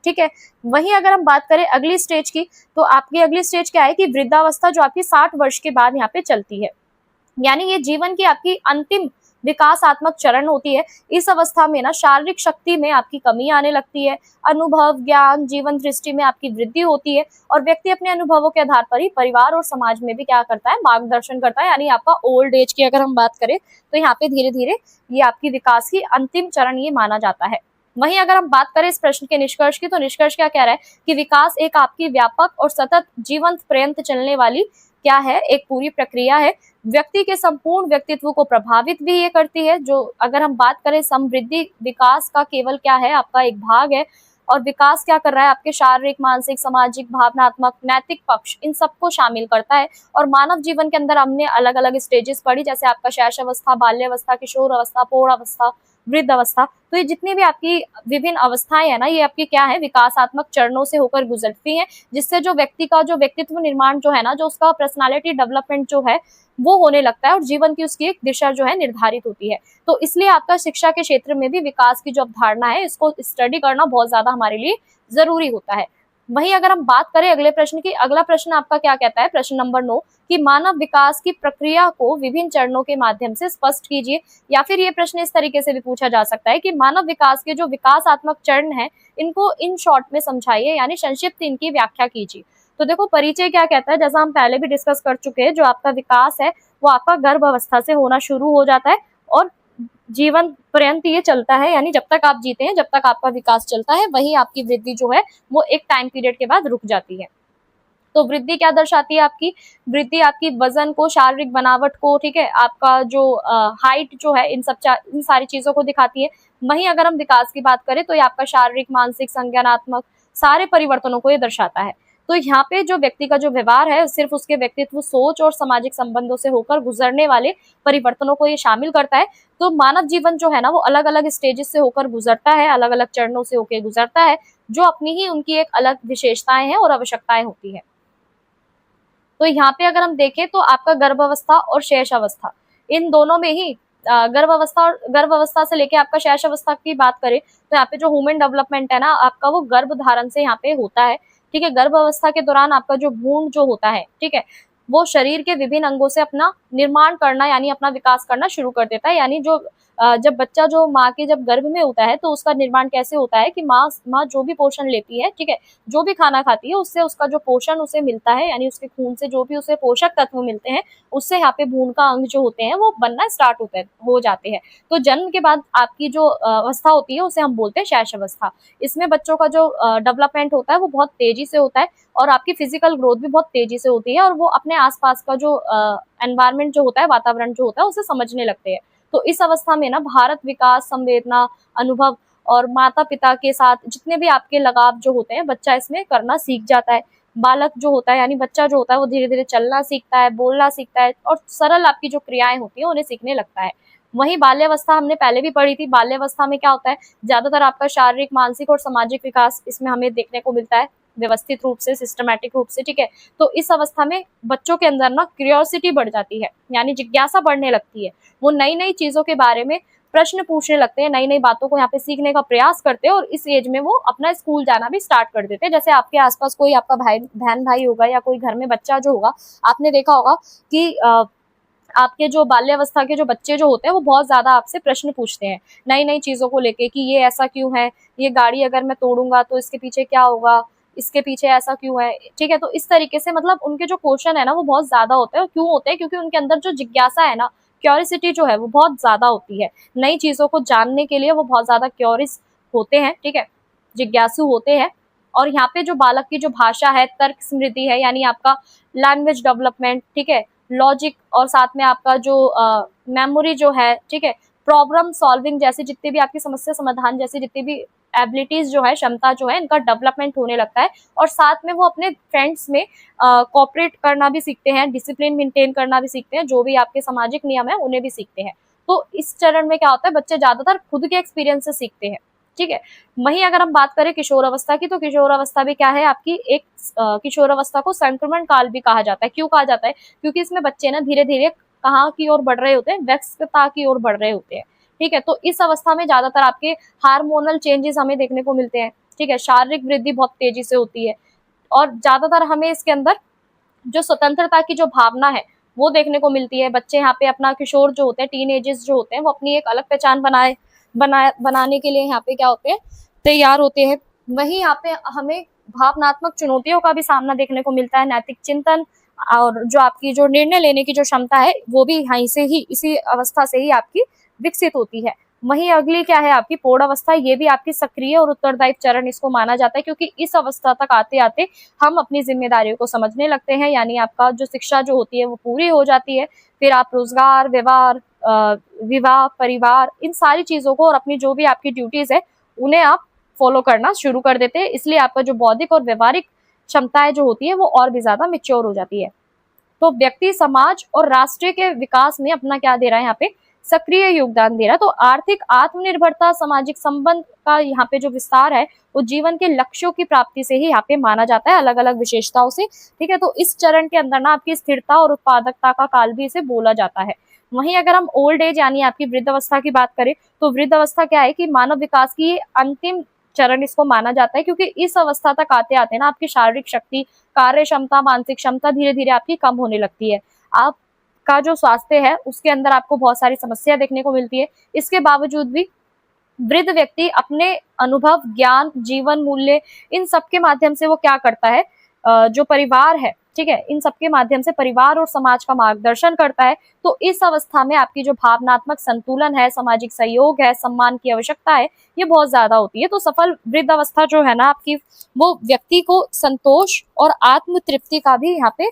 ठीक है। वहीं अगर हम बात करें अगली स्टेज की, तो आपकी अगली स्टेज क्या है कि वृद्धावस्था, जो आपकी 60 वर्ष के बाद यहाँ पे चलती है। यानी ये जीवन की आपकी अंतिम विकासात्मक चरण होती है। इस अवस्था में ना शारीरिक शक्ति में आपकी कमी आने लगती है, अनुभव, ज्ञान, जीवन दृष्टि में आपकी वृद्धि होती है और व्यक्ति अपने अनुभवों के आधार पर ही परिवार और समाज में भी क्या करता है, मार्गदर्शन करता है। यानी आपका ओल्ड एज की अगर हम बात करें तो यहाँ पे धीरे धीरे ये आपकी विकास की अंतिम चरण ये माना जाता है। वहीं अगर हम बात करें इस प्रश्न के निष्कर्ष की, तो निष्कर्ष क्या कह रहा है कि विकास एक आपकी व्यापक और सतत जीवंत पर्यंत चलने वाली क्या है, एक पूरी प्रक्रिया है। व्यक्ति के संपूर्ण व्यक्तित्व को प्रभावित भी ये करती है। जो अगर हम बात करें समृद्धि विकास का केवल क्या है, आपका एक भाग है। और विकास क्या कर रहा है, आपके शारीरिक, मानसिक, सामाजिक, भावनात्मक, नैतिक पक्ष, इन सबको शामिल करता है। और मानव जीवन के अंदर हमने अलग अलग स्टेजेस पढ़ी, जैसे आपका शैशवावस्था, बाल्यावस्था, किशोर अवस्था, प्रौढ़ अवस्था, वृद्ध अवस्था। तो ये जितनी भी आपकी विभिन्न अवस्थाएं है ना, ये आपकी क्या है, विकासात्मक चरणों से होकर गुजरती हैं, जिससे जो व्यक्ति का जो व्यक्तित्व निर्माण जो है ना, जो उसका पर्सनालिटी डेवलपमेंट जो है वो होने लगता है और जीवन की उसकी एक दिशा जो है निर्धारित होती है। तो इसलिए आपका शिक्षा के क्षेत्र में भी विकास की जो अवधारणा है, इसको स्टडी करना बहुत ज्यादा हमारे लिए जरूरी होता है। वहीं अगर हम बात करें अगले प्रश्न की, अगला प्रश्न आपका क्या कहता है, प्रश्न नंबर 9, कि मानव विकास की प्रक्रिया को विभिन्न चरणों के माध्यम से स्पष्ट कीजिए। या फिर ये प्रश्न इस तरीके से भी पूछा जा सकता है कि मानव विकास के जो विकासात्मक चरण हैं, इनको इन शॉर्ट में समझाइए, यानी संक्षिप्त इनकी व्याख्या कीजिए। तो देखो परिचय क्या कहता है, जैसा हम पहले भी डिस्कस कर चुके हैं, जो आपका विकास है वो आपका गर्भ अवस्था से होना शुरू हो जाता है और जीवन पर्यंत ये चलता है। यानी जब तक आप जीते हैं, जब तक आपका विकास चलता है, वही आपकी वृद्धि जो है वो एक टाइम पीरियड के बाद रुक जाती है। तो वृद्धि क्या दर्शाती है आपकी? वृद्धि आपकी वजन को, शारीरिक बनावट को, ठीक है, आपका जो हाइट जो है, इन सारी चीजों को दिखाती है। वहीं अगर हम विकास की बात करें तो ये आपका शारीरिक, मानसिक, संज्ञानात्मक सारे परिवर्तनों को ये दर्शाता है। तो यहाँ पे जो व्यक्ति का जो व्यवहार है सिर्फ उसके व्यक्तित्व, सोच और सामाजिक संबंधों से होकर गुजरने वाले परिवर्तनों को ये शामिल करता है। तो मानव जीवन जो है ना वो अलग अलग स्टेजेस से होकर गुजरता है, अलग अलग चरणों से होकर गुजरता है, जो अपनी ही उनकी एक अलग विशेषताएं हैं और आवश्यकताएं होती है। तो यहाँ पे अगर हम देखें तो आपका गर्भावस्था और शैशव अवस्था, इन दोनों में ही गर्भावस्था से लेके आपका शैशव अवस्था की बात करें तो यहाँ पे जो ह्यूमन डेवलपमेंट है ना आपका, वो गर्भ धारण से यहाँ पे होता है। ठीक है, गर्भावस्था के दौरान आपका जो भ्रूण जो होता है, ठीक है, वो शरीर के विभिन्न अंगों से अपना निर्माण करना यानी अपना विकास करना शुरू कर देता है। यानी जो जब बच्चा जो माँ के जब गर्भ में होता है तो उसका निर्माण कैसे होता है कि माँ जो भी पोषण लेती है, ठीक है, जो भी खाना खाती है उससे उसका जो पोषण उसे मिलता है, यानी उसके खून से जो भी उसे पोषक तत्व मिलते हैं, उससे यहाँ पे भ्रूण का अंग जो होते हैं वो बनना स्टार्ट हो जाते हैं। तो जन्म के बाद आपकी जो अवस्था होती है उसे हम बोलते हैं शैशव अवस्था। इसमें बच्चों का जो डेवलपमेंट होता है वो बहुत तेजी से होता है और आपकी फिजिकल ग्रोथ भी बहुत तेजी से होती है और वो अपने आसपास का जो एनवायरनमेंट जो होता है, वातावरण जो होता है, उसे समझने लगते हैं। तो इस अवस्था में ना भारत विकास, संवेदना, अनुभव और माता पिता के साथ जितने भी आपके लगाव जो होते हैं बच्चा इसमें करना सीख जाता है। बालक जो होता है यानी बच्चा जो होता है वो धीरे धीरे चलना सीखता है, बोलना सीखता है और सरल आपकी जो क्रियाएं होती है उन्हें सीखने लगता है। वहीं बाल्यावस्था हमने पहले भी पढ़ी थी। बाल्यावस्था में क्या होता है, ज्यादातर आपका शारीरिक, मानसिक और सामाजिक विकास इसमें हमें देखने को मिलता है व्यवस्थित रूप से, सिस्टमैटिक रूप से। ठीक है, तो इस अवस्था में बच्चों के अंदर ना क्यूरियोसिटी बढ़ जाती है, यानी जिज्ञासा बढ़ने लगती है। वो नई नई चीजों के बारे में प्रश्न पूछने लगते हैं, नई नई बातों को यहाँ पे सीखने का प्रयास करते हैं और इस एज में वो अपना स्कूल जाना भी स्टार्ट कर देते हैं। जैसे आपके आसपास कोई आपका बहन भाई होगा या कोई घर में बच्चा जो होगा, आपने देखा होगा कि आपके जो बाल्यावस्था के जो बच्चे जो होते हैं वो बहुत ज्यादा आपसे प्रश्न पूछते हैं नई नई चीजों को लेके कि ये ऐसा क्यों है, ये गाड़ी अगर मैं तोड़ूंगा तो इसके पीछे क्या होगा, इसके पीछे ऐसा क्यों है। ठीक है, तो इस तरीके से मतलब उनके जो क्वेश्चन है ना वो बहुत ज्यादा होते हैं। क्यों होते हैं? क्योंकि उनके अंदर जो जिज्ञासा है ना, क्यूरियोसिटी जो है वो बहुत ज्यादा होती है। नई चीजों को जानने के लिए वो बहुत ज्यादा क्यूरियस होते हैं, ठीक है, जिज्ञासु होते हैं। और यहाँ पे जो बालक की जो भाषा है, तर्क स्मृति है, यानी आपका लैंग्वेज डेवलपमेंट, ठीक है, लॉजिक और साथ में आपका जो मेमोरी जो है, ठीक है, प्रॉब्लम सॉल्विंग जैसी जितनी भी आपकी समस्या समाधान जैसी जितनी भी एबिलिटीज जो है, क्षमता जो है, इनका डेवलपमेंट होने लगता है। और साथ में वो अपने फ्रेंड्स में कोऑपरेट करना भी सीखते हैं, डिसिप्लिन मेंटेन करना भी सीखते हैं, जो भी आपके सामाजिक नियम है उन्हें भी सीखते हैं। तो इस चरण में क्या होता है, बच्चे ज्यादातर खुद के एक्सपीरियंस से सीखते हैं। ठीक है, वहीं अगर हम बात करें किशोर अवस्था की, तो किशोर अवस्था भी क्या है आपकी एक किशोर अवस्था को संक्रमण काल भी कहा जाता है। क्यों कहा जाता है? क्योंकि इसमें बच्चे ना धीरे धीरे कहाँ की ओर बढ़ रहे होते हैं, वयस्कता की ओर बढ़ रहे होते हैं। ठीक है, तो इस अवस्था में ज्यादातर आपके हार्मोनल चेंजेस हमें देखने को मिलते हैं। ठीक है, शारीरिक वृद्धि बहुत तेजी से होती है और ज्यादातर हमें इसके अंदर जो स्वतंत्रता की जो भावना है वो देखने को मिलती है। बच्चे यहाँ पे अपना किशोर जो होते हैं, टीनेजर्स जो होते हैं, वो अपनी एक अलग पहचान बनाने के लिए यहाँ पे क्या होते हैं, तैयार होते हैं। वहीं यहाँ पे हमें भावनात्मक चुनौतियों का भी सामना देखने को मिलता है। नैतिक चिंतन और जो आपकी जो निर्णय लेने की जो क्षमता है वो भी यहीं से ही, इसी अवस्था से ही आपकी विकसित होती है। वहीं अगली क्या है आपकी पौड़ अवस्था। ये भी आपकी सक्रिय और उत्तरदायी चरण इसको माना जाता है, क्योंकि इस अवस्था तक आते आते हम अपनी जिम्मेदारियों को समझने लगते हैं। यानी आपका जो शिक्षा जो होती है वो पूरी हो जाती है। फिर आप रोजगार, व्यवहार, विवाह, परिवार, इन सारी चीजों को और अपनी जो भी आपकी ड्यूटीज है उन्हें आप फॉलो करना शुरू कर देते हैं। इसलिए आपका जो बौद्धिक और व्यवहारिक क्षमताएं जो होती है वो और भी ज्यादा मेच्योर हो जाती है। तो व्यक्ति, समाज और राष्ट्र के विकास में अपना क्या दे रहा है यहाँ पे, सक्रिय योगदान दे रहा है। तो आर्थिक आत्मनिर्भरता, सामाजिक संबंध का यहाँ पे जो विस्तार है वो जीवन के लक्ष्यों की प्राप्ति से ही यहाँ पे माना जाता है, अलग अलग विशेषताओं से। ठीक है, तो इस चरण के अंदर ना आपकी स्थिरता और उत्पादकता का काल भी इसे बोला जाता है। वहीं अगर हम ओल्ड एज यानी आपकी वृद्ध अवस्था की बात करें तो वृद्ध अवस्था क्या है कि मानव विकास की अंतिम चरण इसको माना जाता है, क्योंकि इस अवस्था तक आते आते ना आपकी शारीरिक शक्ति, कार्य क्षमता, मानसिक क्षमता धीरे धीरे आपकी कम होने लगती है। आपका जो स्वास्थ्य है उसके अंदर आपको बहुत सारी समस्या देखने को मिलती है। इसके बावजूद भी वृद्ध व्यक्ति अपने अनुभव, ज्ञान, जीवन मूल्य, इन सब के माध्यम से वो क्या करता है, जो परिवार है ठीक है, इन सबके माध्यम से परिवार और समाज का मार्गदर्शन करता है। तो इस अवस्था में आपकी जो भावनात्मक संतुलन है, सामाजिक सहयोग है, सम्मान की आवश्यकता है, ये बहुत ज्यादा होती है। तो सफल वृद्ध अवस्था जो है ना आपकी, वो व्यक्ति को संतोष और आत्म तृप्ति का भी यहाँ पे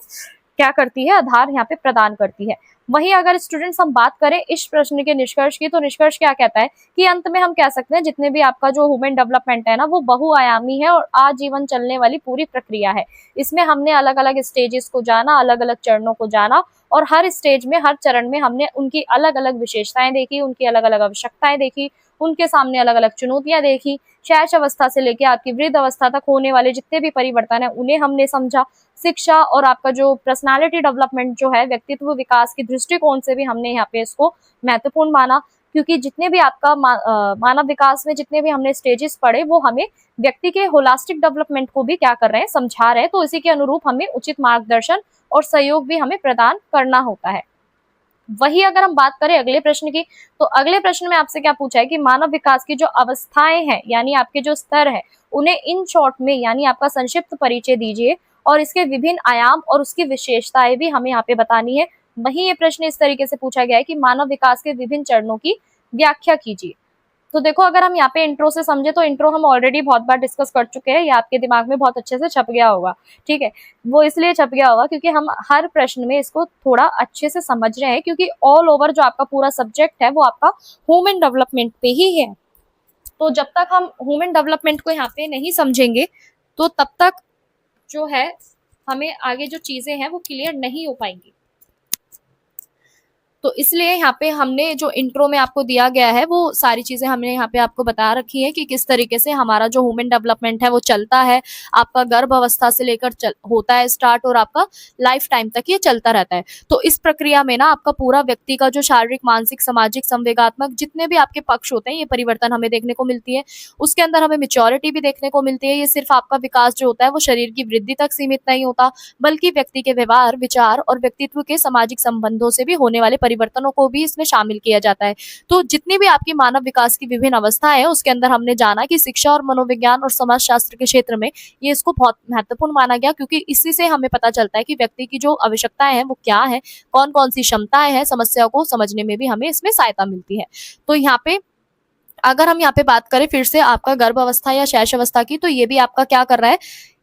क्या करती है, आधार यहाँ पे प्रदान करती है। वहीं अगर स्टूडेंट्स हम बात करें इस प्रश्न के निष्कर्ष की, तो निष्कर्ष क्या कहता है कि अंत में हम कह सकते हैं जितने भी आपका जो ह्यूमन डेवलपमेंट है ना, वो बहुआयामी है और आजीवन चलने वाली पूरी प्रक्रिया है। इसमें हमने अलग अलग स्टेजेस को जाना, अलग अलग चरणों को जाना, और हर स्टेज में, हर चरण में हमने उनकी अलग अलग विशेषताएं देखी, उनकी अलग अलग आवश्यकताएं देखी, उनके सामने अलग अलग चुनौतियां देखी। शैश अवस्था से लेकर आपकी वृद्ध अवस्था तक होने वाले जितने भी परिवर्तन है उन्हें हमने समझा। शिक्षा और आपका जो पर्सनालिटी डेवलपमेंट जो है, व्यक्तित्व विकास की दृष्टिकोण से भी हमने यहाँ पे इसको महत्वपूर्ण माना, क्योंकि जितने भी आपका मानव विकास में जितने भी हमने स्टेजेस पढ़े, वो हमें व्यक्ति के होलास्टिक डेवलपमेंट को भी क्या कर रहे हैं, समझा रहे हैं। तो इसी के अनुरूप हमें उचित मार्गदर्शन और सहयोग भी हमें प्रदान करना होता है। वही अगर हम बात करें अगले प्रश्न की, तो अगले प्रश्न में आपसे क्या पूछा है कि मानव विकास की जो अवस्थाएं हैं, यानी आपके जो स्तर है, उन्हें इन शॉर्ट में यानी आपका संक्षिप्त परिचय दीजिए और इसके विभिन्न आयाम और उसकी विशेषताएं भी हमें यहाँ पे बतानी है। वही ये प्रश्न इस तरीके से पूछा गया है कि मानव विकास के विभिन्न चरणों की व्याख्या कीजिए। तो देखो, अगर हम यहाँ पे इंट्रो से समझे, तो इंट्रो हम ऑलरेडी बहुत बार डिस्कस कर चुके हैं, ये आपके दिमाग में बहुत अच्छे से छप गया होगा। ठीक है, वो इसलिए छप गया होगा क्योंकि हम हर प्रश्न में इसको थोड़ा अच्छे से समझ रहे हैं, क्योंकि ऑल ओवर जो आपका पूरा सब्जेक्ट है वो आपका ह्यूमन डेवलपमेंट पे ही है। तो जब तक हम ह्यूमन डेवलपमेंट को यहाँ पे नहीं समझेंगे, तो तब तक जो है हमें आगे जो चीजें हैं वो क्लियर नहीं हो पाएंगी। तो इसलिए यहाँ पे हमने जो इंट्रो में आपको दिया गया है, वो सारी चीजें हमने यहाँ पे आपको बता रखी है कि किस तरीके से हमारा जो ह्यूमन डेवलपमेंट है वो चलता है। आपका गर्भ अवस्था से लेकर होता है स्टार्ट, और आपका लाइफ टाइम तक ये चलता रहता है। तो इस प्रक्रिया में ना आपका पूरा व्यक्ति का जो शारीरिक, मानसिक, सामाजिक, संवेगात्मक जितने भी आपके पक्ष होते हैं, ये परिवर्तन हमें देखने को मिलती है। उसके अंदर हमें मेच्योरिटी भी देखने को मिलती है। ये सिर्फ आपका विकास जो होता है वो शरीर की वृद्धि तक सीमित नहीं होता, बल्कि व्यक्ति के व्यवहार, विचार और व्यक्तित्व के सामाजिक संबंधों से भी होने वाले परिवर्तनों को भी इसमें शामिल किया जाता है। तो जितनी भी आपकी मानव विकास की विभिन्न अवस्थाएं हैं, उसके अंदर हमने जाना कि शिक्षा और मनोविज्ञान और समाजशास्त्र के क्षेत्र में ये इसको बहुत महत्वपूर्ण माना गया, क्योंकि इसी से हमें पता चलता है कि व्यक्ति की जो आवश्यकताएं हैं वो क्या है, कौन कौन सी क्षमताएं हैं, समस्याओं को समझने में भी हमें इसमें सहायता मिलती है। तो यहाँ पे अगर हम यहाँ पे बात करें फिर से आपका गर्भ अवस्था या शैशव अवस्था की, तो ये भी आपका क्या कर रहा है,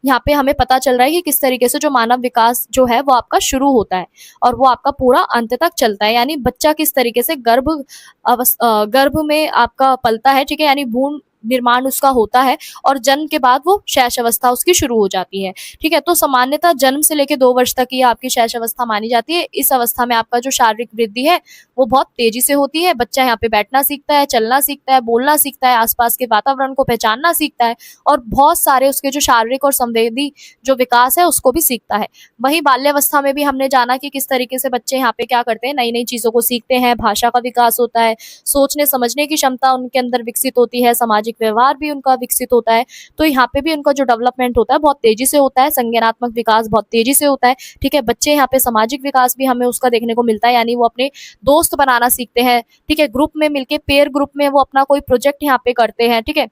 यहाँ पे हमें पता चल रहा है कि किस तरीके से जो मानव विकास जो है वो आपका शुरू होता है और वो आपका पूरा अंत तक चलता है। यानी बच्चा किस तरीके से गर्भ में आपका पलता है, ठीक है, यानी भ्रूण निर्माण उसका होता है और जन्म के बाद वो शैशव अवस्था उसकी शुरू हो जाती है। ठीक है, तो सामान्यतः जन्म से लेकर 2 वर्ष तक ये आपकी शैशव अवस्था मानी जाती है। इस अवस्था में आपका जो शारीरिक वृद्धि है वो बहुत तेजी से होती है। बच्चा यहाँ पे बैठना सीखता है, चलना सीखता है, बोलना सीखता है, आसपास के वातावरण को पहचानना सीखता है और बहुत सारे उसके जो शारीरिक और संवेदी जो विकास है उसको भी सीखता है। वहीं बाल्यावस्था में भी हमने जाना कि किस तरीके से बच्चे यहाँ पे क्या करते हैं, नई नई चीजों को सीखते हैं, भाषा का विकास होता है, सोचने समझने की क्षमता उनके अंदर विकसित होती है, सामाजिक व्यवहार भी उनका विकसित होता है। तो यहाँ पे भी उनका जो डेवलपमेंट होता है बहुत तेजी से होता है, संज्ञानात्मक विकास बहुत तेजी से होता है। ठीक है, बच्चे यहाँ पे सामाजिक विकास भी हमें उसका देखने को मिलता है, यानी वो अपने दोस्त बनाना सीखते हैं। ठीक है, ग्रुप में मिलके, पेयर ग्रुप में वो अपना कोई प्रोजेक्ट यहाँ पे करते हैं। ठीक है,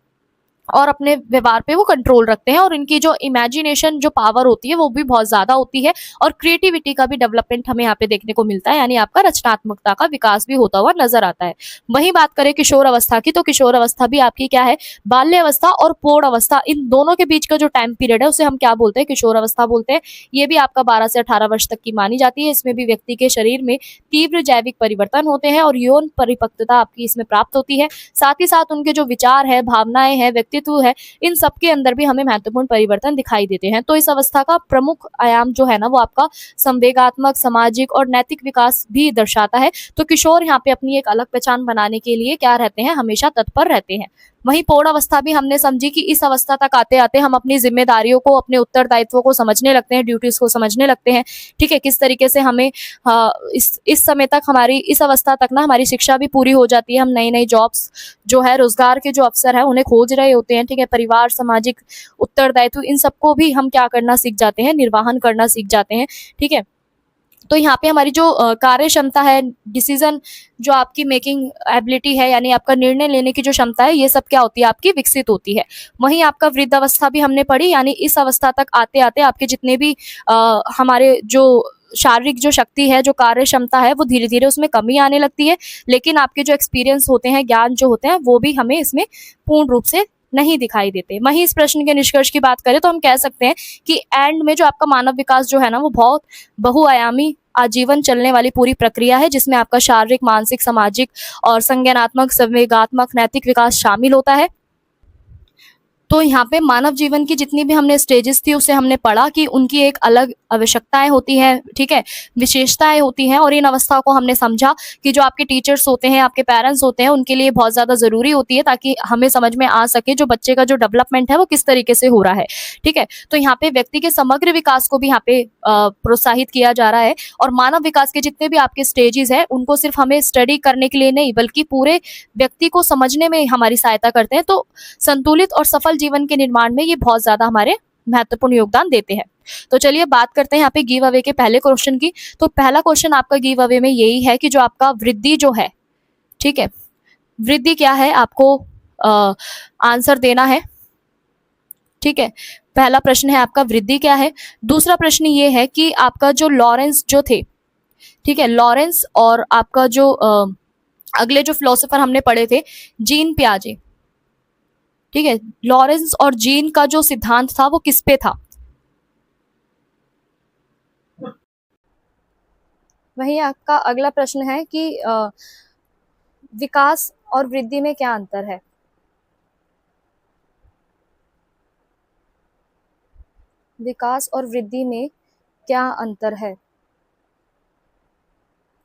और अपने व्यवहार पे वो कंट्रोल रखते हैं और इनकी जो इमेजिनेशन जो पावर होती है वो भी बहुत ज्यादा होती है और क्रिएटिविटी का भी डेवलपमेंट हमें यहाँ पे देखने को मिलता है, यानी आपका रचनात्मकता का विकास भी होता हुआ नजर आता है। वहीं बात करें किशोर अवस्था की, तो किशोर अवस्था भी आपकी क्या है, बाल्य अवस्था और प्रौढ़ अवस्था, इन दोनों के बीच का जो टाइम पीरियड है उसे हम क्या बोलते हैं, किशोर अवस्था बोलते हैं। ये भी आपका 12 से 18 वर्ष तक की मानी जाती है। इसमें भी व्यक्ति के शरीर में तीव्र जैविक परिवर्तन होते हैं और यौन परिपक्वता आपकी इसमें प्राप्त होती है। साथ ही साथ उनके जो विचार है, भावनाएं हैं, व्यक्तित्व है, इन सबके अंदर भी हमें महत्वपूर्ण परिवर्तन दिखाई देते हैं। तो इस अवस्था का प्रमुख आयाम जो है ना वो आपका संवेगात्मक, सामाजिक और नैतिक विकास भी दर्शाता है। तो किशोर यहाँ पे अपनी एक अलग पहचान बनाने के लिए क्या रहते हैं, हमेशा तत्पर रहते हैं। वहीं प्रौढ़ अवस्था भी हमने समझी कि इस अवस्था तक आते आते हम अपनी जिम्मेदारियों को, अपने उत्तरदायित्वों को समझने लगते हैं, ड्यूटीज को समझने लगते हैं। ठीक है, किस तरीके से हमें इस समय तक, हमारी इस अवस्था तक ना हमारी शिक्षा भी पूरी हो जाती है। हम नई नई जॉब्स जो है, रोजगार के जो अवसर है उन्हें खोज रहे होते हैं। ठीक है, परिवार, सामाजिक उत्तरदायित्व, इन सबको भी हम क्या करना सीख जाते हैं, निर्वाहन करना सीख जाते हैं। ठीक है, तो यहाँ पे हमारी जो कार्य क्षमता है, डिसीजन जो आपकी मेकिंग एबिलिटी है, यानी आपका निर्णय लेने की जो क्षमता है, ये सब क्या होती है, आपकी विकसित होती है। वहीं आपका वृद्धावस्था भी हमने पढ़ी, यानी इस अवस्था तक आते आते आपके जितने भी हमारे जो शारीरिक जो शक्ति है, जो कार्य क्षमता है, वो धीरे धीरे उसमें कमी आने लगती है। लेकिन आपके जो एक्सपीरियंस होते हैं, ज्ञान जो होते हैं, वो भी हमें इसमें पूर्ण रूप से नहीं दिखाई देते। वहीं इस प्रश्न के निष्कर्ष की बात करें तो हम कह सकते हैं कि एंड में जो आपका मानव विकास जो है ना, वो बहुत बहुआयामी आजीवन चलने वाली पूरी प्रक्रिया है, जिसमें आपका शारीरिक, मानसिक, सामाजिक और संज्ञानात्मक, संवेगात्मक, नैतिक विकास शामिल होता है। तो यहाँ पे मानव जीवन की जितनी भी हमने स्टेजेस थी, उसे हमने पढ़ा कि उनकी एक अलग आवश्यकताएं होती हैं, ठीक है, विशेषताएं होती हैं, और इन अवस्थाओं को हमने समझा कि जो आपके टीचर्स होते हैं, आपके पेरेंट्स होते हैं, उनके लिए बहुत ज़्यादा ज़रूरी होती है, ताकि हमें समझ में आ सके जो बच्चे का जो डेवलपमेंट है वो किस तरीके से हो रहा है, ठीक है। तो यहाँ पे व्यक्ति के समग्र विकास को भी यहाँ पे प्रोत्साहित किया जा रहा है, और मानव विकास के जितने भी आपके स्टेजेस हैं, उनको सिर्फ हमें स्टडी करने के लिए नहीं, बल्कि पूरे व्यक्ति को समझने में हमारी सहायता करते हैं। तो संतुलित और सफल जीवन के निर्माण में ये बहुत ज्यादा हमारे महत्वपूर्ण योगदान देते हैं। तो चलिए बात करते हैं यहाँ पे गिव अवे के पहले क्वेश्चन की। तो पहला क्वेश्चन आपका गिव अवे में यही है कि जो आपका वृद्धि जो है, ठीक है, वृद्धि क्या है, आपको आंसर देना है, ठीक है। पहला प्रश्न है आपका वृद्धि क्या है। दूसरा प्रश्न ये है कि आपका जो लॉरेंस जो थे, ठीक है, लॉरेंस और आपका जो अगले जो फिलोसोफर हमने पढ़े थे, जीन पियाजे, ठीक है, लॉरेंस और जीन का जो सिद्धांत था वो किस पे था। वही आपका अगला प्रश्न है कि विकास और वृद्धि में क्या अंतर है। विकास और वृद्धि में क्या अंतर है,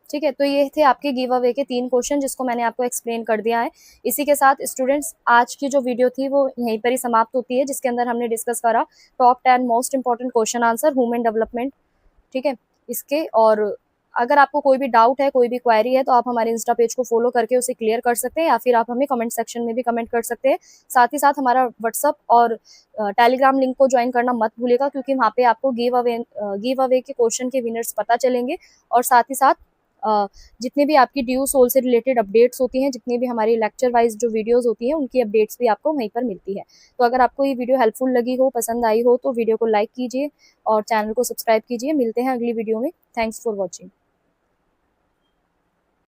ठीक है। तो ये थे आपके गिव अवे के 3 क्वेश्चन, जिसको मैंने आपको एक्सप्लेन कर दिया है। इसी के साथ स्टूडेंट्स, आज की जो वीडियो थी वो यहीं पर ही समाप्त होती है, जिसके अंदर हमने डिस्कस करा top 10 most important question answer human development, ठीक है, इसके। और अगर आपको कोई भी डाउट है, कोई भी क्वेरी है, तो आप हमारे इंस्टा पेज को फॉलो करके उसे क्लियर कर सकते हैं, या फिर आप हमें कमेंट सेक्शन में भी कमेंट कर सकते हैं। साथ ही साथ हमारा व्हाट्सअप और टेलीग्राम लिंक को ज्वाइन करना मत भूलिएगा, क्योंकि वहाँ पे आपको गिव अवे के क्वेश्चन के विनर्स पता चलेंगे। और साथ ही साथ जितनी भी आपकी ड्यू सोल से रिलेटेड अपडेट्स होती हैं, जितनी भी हमारी लेक्चर वाइज जो वीडियोस होती हैं, उनकी अपडेट्स भी आपको वहीं पर मिलती है। तो अगर आपको ये वीडियो हेल्पफुल लगी हो, पसंद आई हो, तो वीडियो को लाइक कीजिए और चैनल को सब्सक्राइब कीजिए। मिलते हैं अगली वीडियो में। Thanks for watching.